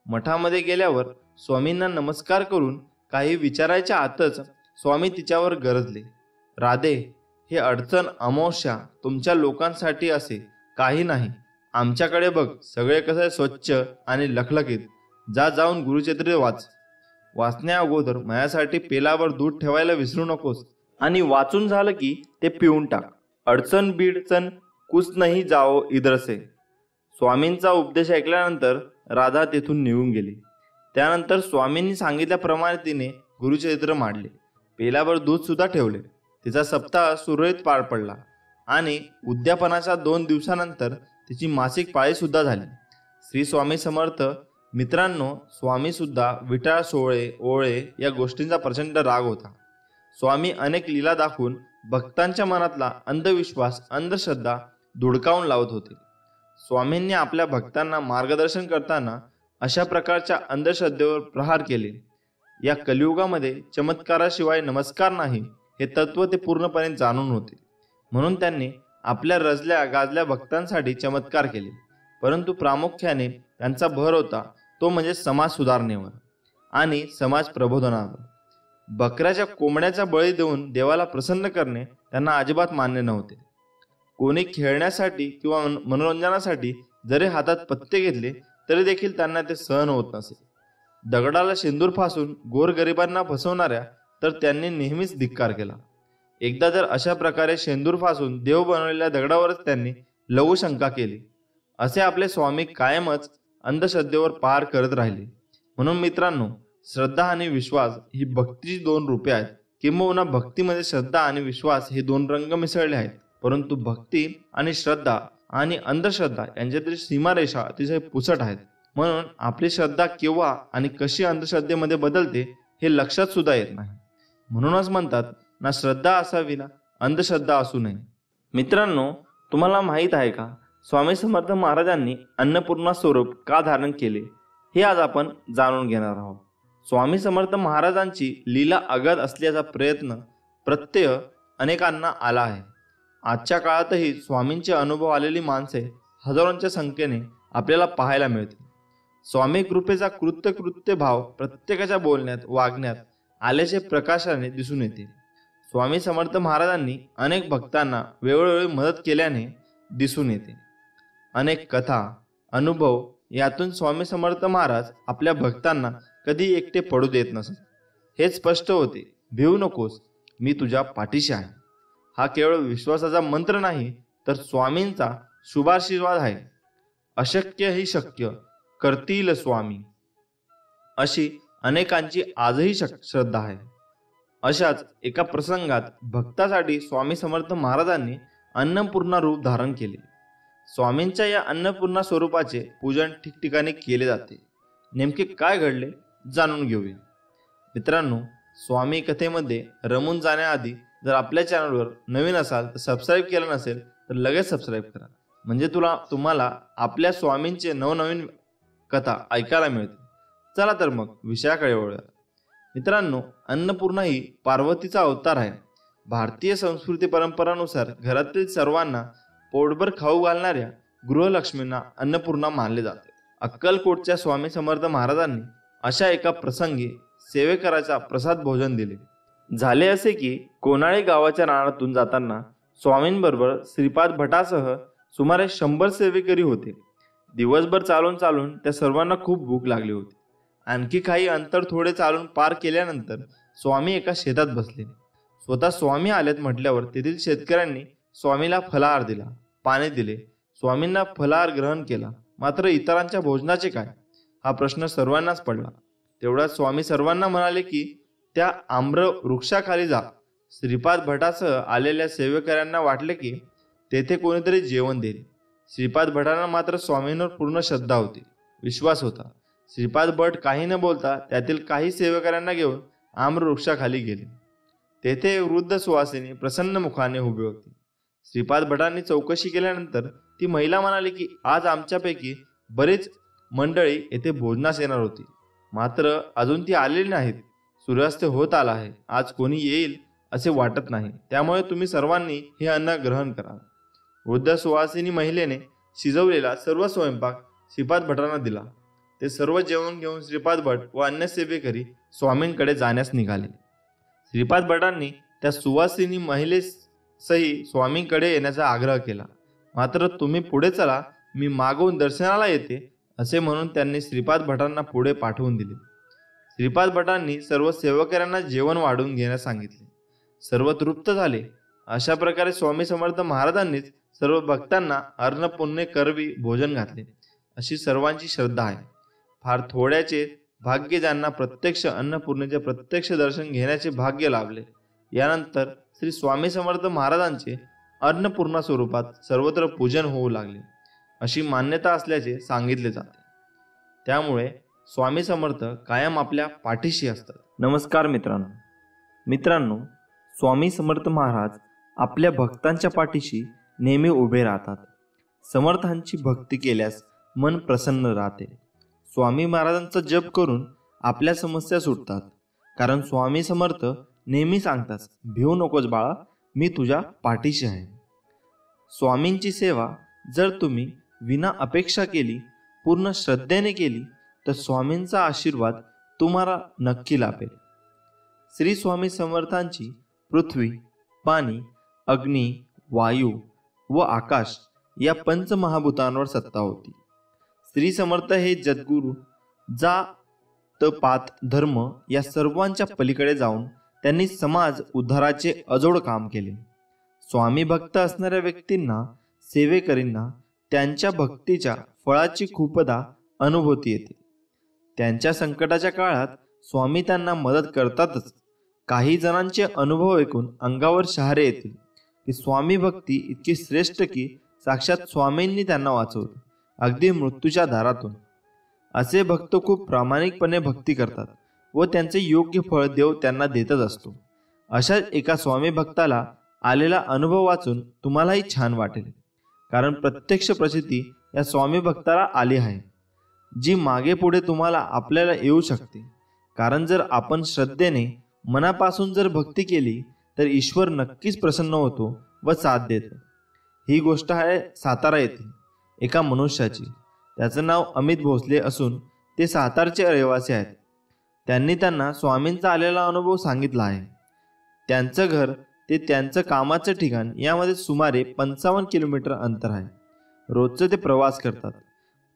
मठामध्ये गेल्यावर स्वामींना नमस्कार करून काही विचारायच्या आतच स्वामी तिच्यावर गरजले. राधे, हे अडचण अमावस्या तुमच्या लोकांसाठी असे काही नाही. आमच्याकडे बघ, सगळे कसं स्वच्छ आणि लखलखीत. जाऊन गुरुचरित्र वाच. वाचण्या अगोदर माझ्यासाठी पेलावर दूध ठेवायला विसरू नकोस आणि वाचून झालं की ते पिऊन टाक. अडचण बीडचण कुछ नाही जाओ इधर से. स्वामींचा उपदेश ऐकल्यानंतर राधा तेथून निघून गेली. त्यानंतर स्वामींनी सांगितल्याप्रमाणे तिने गुरुचरित्र मांडले. पेलावर दूध सुद्धा ठेवले. तिचा सप्ताह सुरळीत पार पडला आणि उद्यापनाच्या 2 दिवसानंतर तिची मासिक पाळी सुद्धा झाली. श्री स्वामी समर्थ. मित्रांनो, स्वामी सुद्धा विटाळ सोळे ओळे या गोष्टींचा प्रचंड राग होता. स्वामी अनेक लीला दाखवून भक्तांच्या मनातला अंधविश्वास अंधश्रद्धा धुडकावून लावत होते. स्वामींनी आपल्या भक्तांना मार्गदर्शन करताना अशा प्रकारच्या अंधश्रद्धेवर प्रहार केले. या कलियुगामध्ये चमत्काराशिवाय नमस्कार नाही हे तत्व ते पूर्णपणे जाणून होते. म्हणून त्यांनी आपल्या रजल्या गाजल्या भक्तांसाठी चमत्कार केले. परंतु प्रामुख्याने त्यांचा भर होता तो म्हणजे समाज सुधारणेवर आणि समाज प्रबोधनावर. बकऱ्याच्या कोंबड्याचा बळी देऊन देवाला प्रसन्न करणे त्यांना अजिबात मान्य नव्हते. कोणी खेळण्यासाठी किंवा मनोरंजनासाठी जरी हातात पत्ते घेतले तरी देखील त्यांना ते सहन होत नसे. दगडाला शेंदूर फासून गोरगरिबांना फसवणाऱ्या तर त्यांनी नेहमीच धिक्कार केला. एकदा जर अशा प्रकारे शेंदूर फासून देव बनवलेल्या दगडावरच त्यांनी लघुशंका केली. असे आपले स्वामी कायमच अंधश्रद्धेवर पार करत राहिले. म्हणून मित्रांनो, श्रद्धा आणि विश्वास ही भक्तीची 2 रूपे आहेत. किंबहुना भक्तीमध्ये श्रद्धा आणि विश्वास हे 2 रंग मिसळले आहेत. परंतु भक्ती आणि श्रद्धा आणि अंधश्रद्धा यांच्यातील सीमारेषा अतिशय पुसट आहेत. म्हणून आपली श्रद्धा केव्हा आणि कशी अंधश्रद्धेमध्ये बदलते हे लक्षात सुद्धा येत नाही. म्हणूनच म्हणतात ना, श्रद्धा असावी ना अंधश्रद्धा असू नये. मित्रांनो, तुम्हाला माहीत आहे का, स्वामी समर्थ महाराजांनी अन्नपूर्णा स्वरूप का धारण केले हे आज आपण जाणून घेणार आहोत. स्वामी समर्थ महाराजांची लीला अगाध असल्याचा प्रत्यय अनेकांना आला आहे. आजच्या काळातही स्वामींचे अनुभव आलेली माणसे हजारोंच्या संख्येने आपल्याला पाहायला मिळते. स्वामी कृपेचा कृत्य भाव प्रत्येकाच्या बोलण्यात वागण्यात आल्याचे प्रकाशाने दिसून येते. स्वामी समर्थ महाराजांनी अनेक भक्तांना वेळोवेळी मदत केल्याने दिसून येते. अनेक कथा अनुभव यातून स्वामी समर्थ महाराज आपल्या भक्तांना कधी एकटे पडू देत नसत. हे स्पष्ट होते, भिवू नकोस, मी तुझ्या पाठीशी आहे. हा केवळ विश्वासाचा मंत्र नाही तर स्वामींचा शुभाशीर्वाद आहे. अशक्य ही शक्य करतील स्वामी, अशी अनेकांची आजही श्रद्धा आहे. अशाच एका प्रसंगात भक्तासाठी स्वामी समर्थ महाराजांनी अन्नपूर्णा रूप धारण केले. स्वामींच्या या अन्नपूर्णा स्वरूपाचे पूजन ठिकठिकाणी केले जाते. नेमके काय घडले जाणून घेऊया. मित्रांनो, स्वामी कथेमध्ये रमून जाण्याआधी जर आपल्या चॅनलवर नवीन असाल तर सबस्क्राईब केलं नसेल तर लगेच सबस्क्राईब करा. म्हणजे तुम्हाला आपल्या स्वामींचे नवनवीन कथा ऐकायला मिळतील. चला तर मग विषयाकडे वळूया. मित्रांनो, अन्नपूर्णा ही पार्वतीचा अवतार आहे. भारतीय संस्कृती परंपरानुसार घरातील सर्वांना पोटभर खाऊ घालणाऱ्या गृहलक्ष्मींना अन्नपूर्णा मानले जाते. अक्कलकोटच्या स्वामी समर्थ महाराजांनी अशा एका प्रसंगी सेवेकराचा प्रसाद भोजन दिले. झाले असे की कोनाळे गावाच्या रानातून जाताना स्वामींबरोबर श्रीपाद भटासह सुमारे 100 सेवेकरी होते. दिवसभर चालून चालून त्या सर्वांना खूप भूक लागली होती. आणखी काही अंतर थोडे चालून पार केल्यानंतर स्वामी एका शेतात बसले. स्वतः स्वामी आलेत म्हटल्यावर तेथील शेतकऱ्यांनी स्वामीला फलाहार दिला, पाणी दिले. स्वामींना फलाहार ग्रहण केला. मात्र इतरांच्या भोजनाचे काय, हा प्रश्न सर्वांनाच पडला. तेवढ्यात स्वामी सर्वांना म्हणाले की त्या आम्र वृक्षाखाली जा. श्रीपाद भटासह आलेल्या सेवेकऱ्यांना वाटले की तेथे कोणीतरी जेवण देईल. श्रीपाद भटांना मात्र स्वामींवर पूर्ण श्रद्धा होती, विश्वास होता. श्रीपाद भट काही न बोलता त्यातील काही सेवेकऱ्यांना घेऊन आम्र वृक्षाखाली गेले. तेथे वृद्ध सुवासिनी प्रसन्न मुखाने उभी होती. श्रीपाद भटांनी चौकशी केल्यानंतर ती महिला म्हणाली की आज आमच्यापैकी बरीच मंडळी येथे भोजनास येणार होती, मात्र अजून ती आलेली नाहीत. सूर्यास्त होत आला आहे, आज कोणी येईल असे वाटत नाही, त्यामुळे तुम्ही सर्वांनी हे अन्न ग्रहण करा. वृद्ध सुवासिनी महिलेने शिजवलेला सर्व स्वयंपाक श्रीपाद भटांना दिला. ते सर्व जेवण घेऊन श्रीपाद भट व अन्य सेवेकरी स्वामींकडे जाण्यास निघाले. श्रीपाद भटांनी त्या सुवासिनी महिलेसही स्वामींकडे येण्याचा आग्रह केला. मात्र तुम्ही पुढे चला, मी मागून दर्शनाला येते असे म्हणून त्यांनी श्रीपाद भटांना पुढे पाठवून दिले. श्रीपाद भटांनी सर्व सेवकऱ्यांना जेवण वाढून घेण्यास सांगितले. सर्व तृप्त झाले. अशा प्रकारे स्वामी समर्थ महाराजांनीच सर्व भक्तांना अन्नपूर्णे करवी भोजन घातले, अशी सर्वांची श्रद्धा आहे. फार थोड्याचे भाग्य ज्यांना प्रत्यक्ष अन्नपूर्णेचे प्रत्यक्ष दर्शन घेण्याचे भाग्य लाभले. यानंतर श्री स्वामी समर्थ महाराजांचे अन्नपूर्णा स्वरूपात सर्वत्र पूजन होऊ लागले, अशी मान्यता असल्याचे सांगितले जाते. त्यामुळे स्वामी समर्थ कायम आपल्या पाठीशी असतात. नमस्कार मित्रांनो, स्वामी समर्थ महाराज आपल्या भक्तांच्या पाठीशी नेहमी उभे राहतात. समर्थांची भक्ती केल्यास मन प्रसन्न राहते. स्वामी महाराजांचा जप करून आपल्या समस्या सुटतात. कारण स्वामी समर्थ नेहमी सांगतात, भिवू नकोस बाळा, मी तुझ्या पाठीशी आहे. स्वामींची सेवा जर तुम्ही विना अपेक्षा केली, पूर्ण श्रद्धेने केली, तर स्वामींचा आशीर्वाद तुम्हाला नक्की लाभेल. श्री स्वामी समर्थांची पृथ्वी, पाणी, अग्नी, वायू व आकाश या पंचमहाभूतांवर सत्ता होती. श्री समर्थ हे जगद्गुरू जात पात धर्म या सर्वांच्या पलीकडे जाऊन त्यांनी समाज उद्धाराचे अजोड काम केले. स्वामी भक्त असणाऱ्या व्यक्तींना, सेवेकरींना त्यांच्या भक्तीच्या फळाची खूपदा अनुभूती येते. त्यांच्या संकटाच्या काळात स्वामी त्यांना मदत करतातच. काही जणांचे अनुभव ऐकून अंगावर शहारे येतील की स्वामी भक्ती इतकी श्रेष्ठ की साक्षात स्वामींनी त्यांना वाचवलं, अगदी मृत्यूच्या दारातून. असे भक्त खूप प्रामाणिकपणे भक्ती करतात व त्यांचे योग्य फळ देव त्यांना देतच असतो. अशाच एका स्वामी भक्ताला आलेला अनुभव वाचून तुम्हालाही छान वाटेल. कारण प्रत्यक्ष प्रचिती या स्वामी भक्ताला आली आहे, जी मागे पुढे तुम्हाला आपल्याला येऊ शकते. कारण जर आपण श्रद्धेने मनापासून जर भक्ती केली तर ईश्वर नक्कीच प्रसन्न होतो व साथ देतो. ही गोष्ट आहे सातारा येथील एका मनुष्याची. त्याचं नाव अमित भोसले असून ते सातारचे रहिवासी आहेत. त्यांनी त्यांना स्वामींचा आलेला अनुभव सांगितला आहे. त्यांचं घर ते त्यांचं कामाचं ठिकाण यामध्ये सुमारे 55 किलोमीटर अंतर आहे. रोजचं ते प्रवास करतात.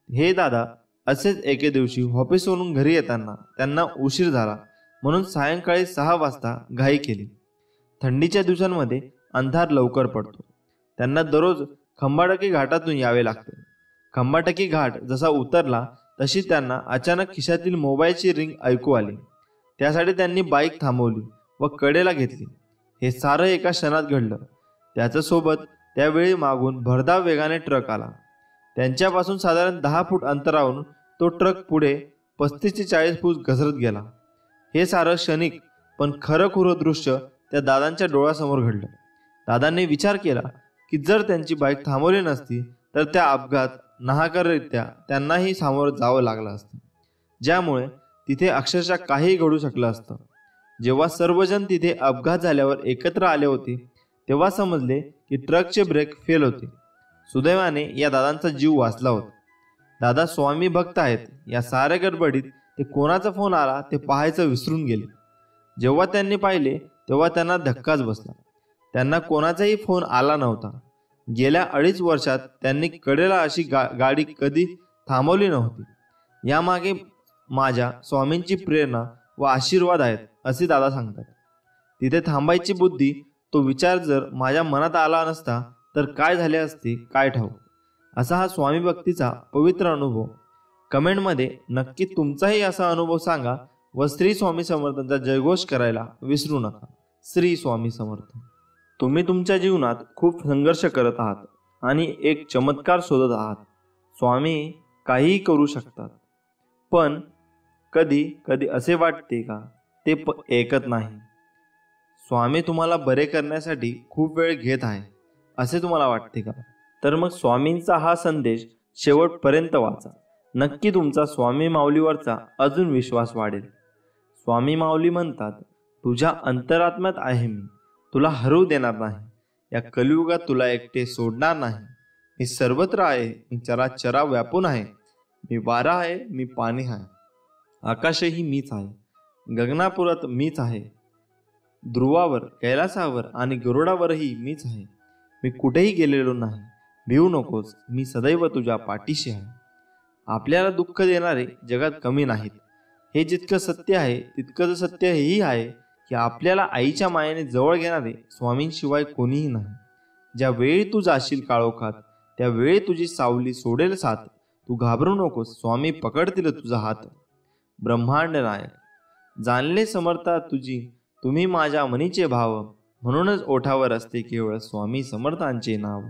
हे दादा असेच एके दिवशी ऑफिसवरून घरी येताना त्यांना उशीर झाला म्हणून सायंकाळी 6 वाजता घाई केली. थंडीच्या दिवसांमध्ये अंधार लवकर पडतो. त्यांना दररोज खंबाटकी घाटातून यावे लागते. खंबाटकी घाट जसा उतरला तशी त्यांना अचानक खिशातील मोबाईलची रिंग ऐकू आली. त्यासाठी त्यांनी बाईक थांबवली व कडेला घेतली. हे सारं एका क्षणात घडलं. त्याच्यासोबत त्यावेळी मागून भरधाव वेगाने ट्रक आला. त्यांच्यापासून साधारण 10 फूट अंतरावरून तो ट्रक पुढे 35 ते 40 फूट घसरत गेला. हे सारं क्षणिक पण खरंखुरं दृश्य त्या दादांच्या डोळ्यासमोर घडलं. दादांनी विचार केला की जर त्यांची बाईक थांबवली नसती तर त्या अपघात नाहकरित्या त्यांनाही सामोरं जावं लागलं असतं, ज्यामुळे तिथे अक्षरशः काही घडू शकलं असतं. जेव्हा सर्वजण तिथे अपघात झाल्यावर एकत्र आले होते तेव्हा समजले की ट्रकचे ब्रेक फेल होते. सुदैवाने या दादांचा जीव वाचला होता. दादा स्वामी भक्त आहेत या साऱ्या गडबडीत ते कोणाचा फोन आला ते पाहायचं विसरून गेले. जेव्हा त्यांनी पाहिले तेव्हा त्यांना धक्काच बसला. त्यांना कोणाचाही फोन आला नव्हता. गेल्या 2.5 वर्षात त्यांनी कडेला अशी गाडी कधी थांबवली नव्हती. यामागे माझ्या स्वामींची प्रेरणा व आशीर्वाद आहेत असे दादा सांगतात. तिथे थांबायची बुद्धी, तो विचार जर माझ्या मनात आला नसता तर काय झाले असते काय ठाऊक. असा हा स्वामी भक्तीचा पवित्र अनुभव. कमेंटमध्ये नक्की तुमचाही असा अनुभव सांगा व श्री स्वामी समर्थांचा जयघोष करायला विसरू नका. श्री स्वामी समर्थ. तुम्ही तुमच्या जीवनात खूप संघर्ष करत आहात आणि एक चमत्कार शोधत आहात. स्वामी काहीही करू शकतात, पण कधी कधी असे वाटते का ते ऐकत नाही. स्वामी तुम्हाला बरे करण्यासाठी खूप वेळ घेत आहे असे तुम्हाला वाटते का? तर मग स्वामींचा हा संदेश शेवटपर्यंत वाचा. नक्की तुमचा स्वामी माऊलीवरचा अजून विश्वास वाढेल. स्वामी माऊली म्हणतात, तुझ्या अंतरात्म्यात आहे मी, तुला हरवू देणार नाही. या कलियुगात तुला एकटे सोडणार नाही. मी सर्वत्र आहे, मी चराचरा व्यापून आहे. मी वारा आहे, मी पाणी आहे, आकाशही मीच आहे, गगनापुरात मीच आहे, ध्रुवावर, कैलासावर आणि गरुडावरही मीच आहे. मी कुठेही गेलेलो नाही. भिवू नकोस, मी सदैव तुझ्या पाठीशी आहे. आपल्याला दुःख देणारे जगात कमी नाहीत. हे जितकं सत्य आहे तितकंच सत्य हेही आहे की आपल्याला आईच्या मायेने जवळ घेणारे स्वामींशिवाय कोणीही नाही. ज्या वेळी तू जाशील काळोखात त्यावेळी तुझी सावली सोडेल साथ. तू घाबरू नकोस, स्वामी पकडतील तुझा हात. ब्रह्मांड नायक जाणले समर्था तुझी, तुम्ही माझ्या मनीचे भाव. म्हणूनच ओठावर असते केवळ स्वामी समर्थांचे नाव.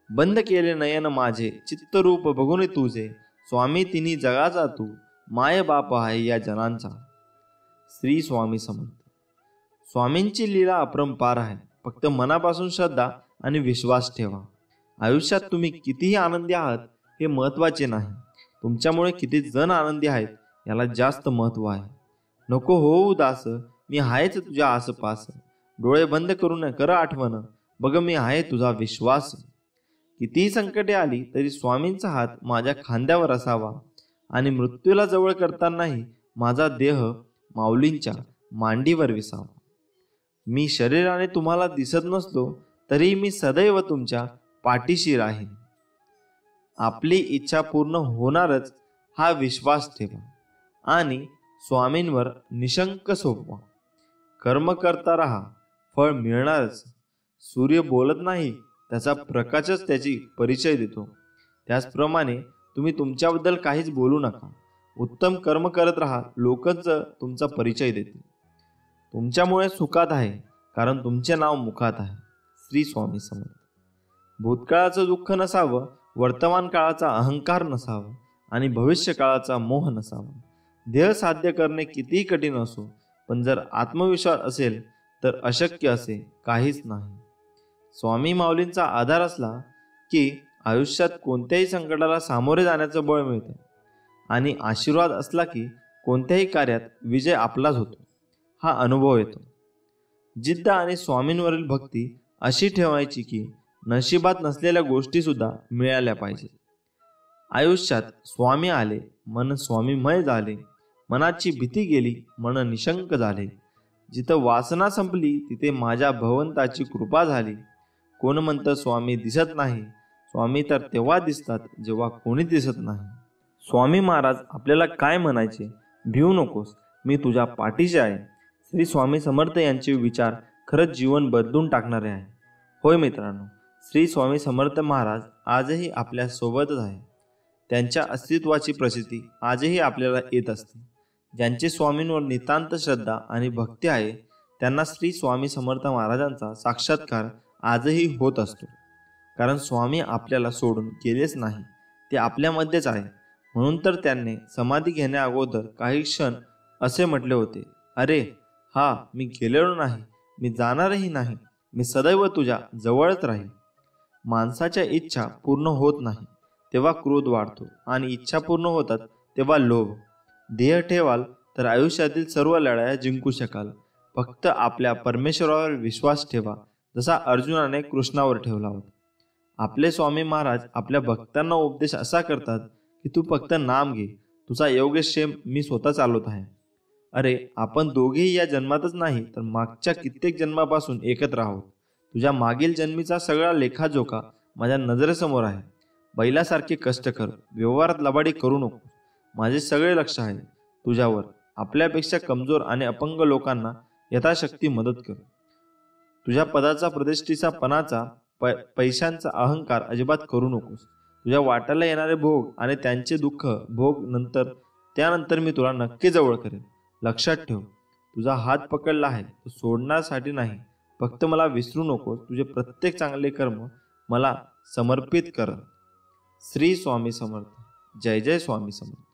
बंद केले नयन माझे, चित्तरूप बघून तुझे. स्वामी तिन्ही जगाचा तू, माय बाप आहे या जनांचा. श्री स्वामी समर्थ. स्वामींची लीला अपरंपार आहे. फक्त मनापासून श्रद्धा आणि विश्वास ठेवा. आयुष्यात तुम्ही कितीही आनंदी आहात हे महत्त्वाचे नाही, तुमच्यामुळे किती जण आनंदी आहेत याला जास्त महत्त्व आहे. नको होऊ उदास, मी आहेच तुझ्या आसपास. डोळे बंद करून कर आठवण, बघ मी आहे तुझा विश्वास. कितीही संकटे आली तरी स्वामींचा हात माझ्या खांद्यावर असावा आणि मृत्यूला जवळ करतानाही माझा देह माऊलींच्या मांडीवर विसावा. मी शरीराने तुम्हाला दिसत नसलो तरी मी सदैव तुमच्या पाठीशी राहीन. आपली इच्छा पूर्ण होणारच हा विश्वास ठेवा आणि स्वामींवर निशंक सोपवा. कर्म करता राहा, फळ मिळणारच. सूर्य बोलत नाही, त्याचा प्रकाशच त्याची परिचय देतो. त्याचप्रमाणे तुम्ही तुमच्याबद्दल काहीच बोलू नका. उत्तम कर्म करत राहा, लोकच तुमचा परिचय देतील. तुमच्यामुळे सुखात आहे कारण तुमचे नाव मुखात आहे. श्री स्वामी समर्थ. भूतकाळाचं दुःख नसावं, वर्तमान काळाचा अहंकार नसावा आणि भविष्य काळाचा मोह नसावा. ध्येय साध्य करणे कितीही कठीण असो, पण जर आत्मविश्वास असेल तर अशक्य असे काहीच नाही. स्वामी माऊलींचा आधार असला की आयुष्यात कोणत्याही संकटाला सामोरे जाण्याचं बळ मिळतं आणि आशीर्वाद असला की कोणत्याही कार्यात विजय आपलाच होतो. हा अनुभव येतो. जिद्द आणि स्वामींवरील भक्ती अशी ठेवायची की नशिबात नसलेल्या गोष्टी सुद्धा मिळाल्या पाहिजेत. आयुष्यात स्वामी आले, मन स्वामीमय झाले. मनाची भीती गेली, मन निशंक झाले. जिथं वासना संपली तिथे माझ्या भगवंताची कृपा झाली. कोण म्हणतं स्वामी दिसत नाही, स्वामी तर तेव्हा दिसतात जेव्हा कोणी दिसत नाही. स्वामी महाराज आपल्याला काय म्हणायचे? भिवू नकोस, मी तुझ्या पाठीशी आहे. श्री स्वामी समर्थ यांचे विचार खरंच जीवन बदलून टाकणारे आहे. होय मित्रांनो, श्री स्वामी समर्थ महाराज आजही आपल्या सोबतच आहे. त्यांच्या अस्तित्वाची प्रसिद्धी आजही आपल्याला येत असते. ज्यांचे स्वामींवर नितांत श्रद्धा आणि भक्ती आहे त्यांना श्री स्वामी समर्थ महाराजांचा साक्षात्कार आजही होत असतो. कारण स्वामी आपल्याला सोडून गेलेच नाही, ते आपल्यामध्येच आहे. म्हणून तर त्यांनी समाधी घेण्या अगोदर काही क्षण असे म्हटले होते, अरे हा मी गेलेलो नाही, मी जाणारही नाही, मी सदैव तुझ्या जवळच राहील. माणसाच्या इच्छा पूर्ण होत नाही तेव्हा क्रोध वाढतो आणि इच्छा पूर्ण होतात तेव्हा लोभ. ध्येय ठेवाल तर आयुष्यातील सर्व लढाया जिंकू शकाल. फक्त आपल्या परमेश्वरावर विश्वास ठेवा, जसा अर्जुनाने कृष्णावर ठेवला होता. आपले स्वामी महाराज आपल्या भक्तांना उपदेश असा करतात की तू फक्त नाम घे. तुझा योगक्षेम मी स्वतः चालवत आहे. अरे, आपण दोघेही या जन्मातच नाही तर मागच्या कित्येक जन्मापासून एकत्र आहोत. तुझ्या मागील जन्मीचा सगळा लेखाजोखा माझ्या नजरेसमोर आहे. बैलासारखे कष्ट कर, व्यवहारात लबाडी करू नको. माझे सगळे लक्ष आहे तुझ्यावर. आपल्यापेक्षा कमजोर आणि अपंग लोकांना यथाशक्ती मदत कर. तुझ्या पदाचा, प्रतिष्ठेचा, पणाचा, पैशांचा अहंकार अजिबात करू नकोस. तुझ्या वाट्याला येणारे भोग आणि त्यांचे दुःख भोग त्यानंतर मी तुला नक्की जवळ करेन. लक्षात ठेव, तुझा हात पकडला आहे तो सोडण्यासाठी नाही. फक्त मला विसरू नकोस. तुझे प्रत्येक चांगले कर्म मला समर्पित कर. श्री स्वामी समर्थ. जय जय स्वामी समर्थ.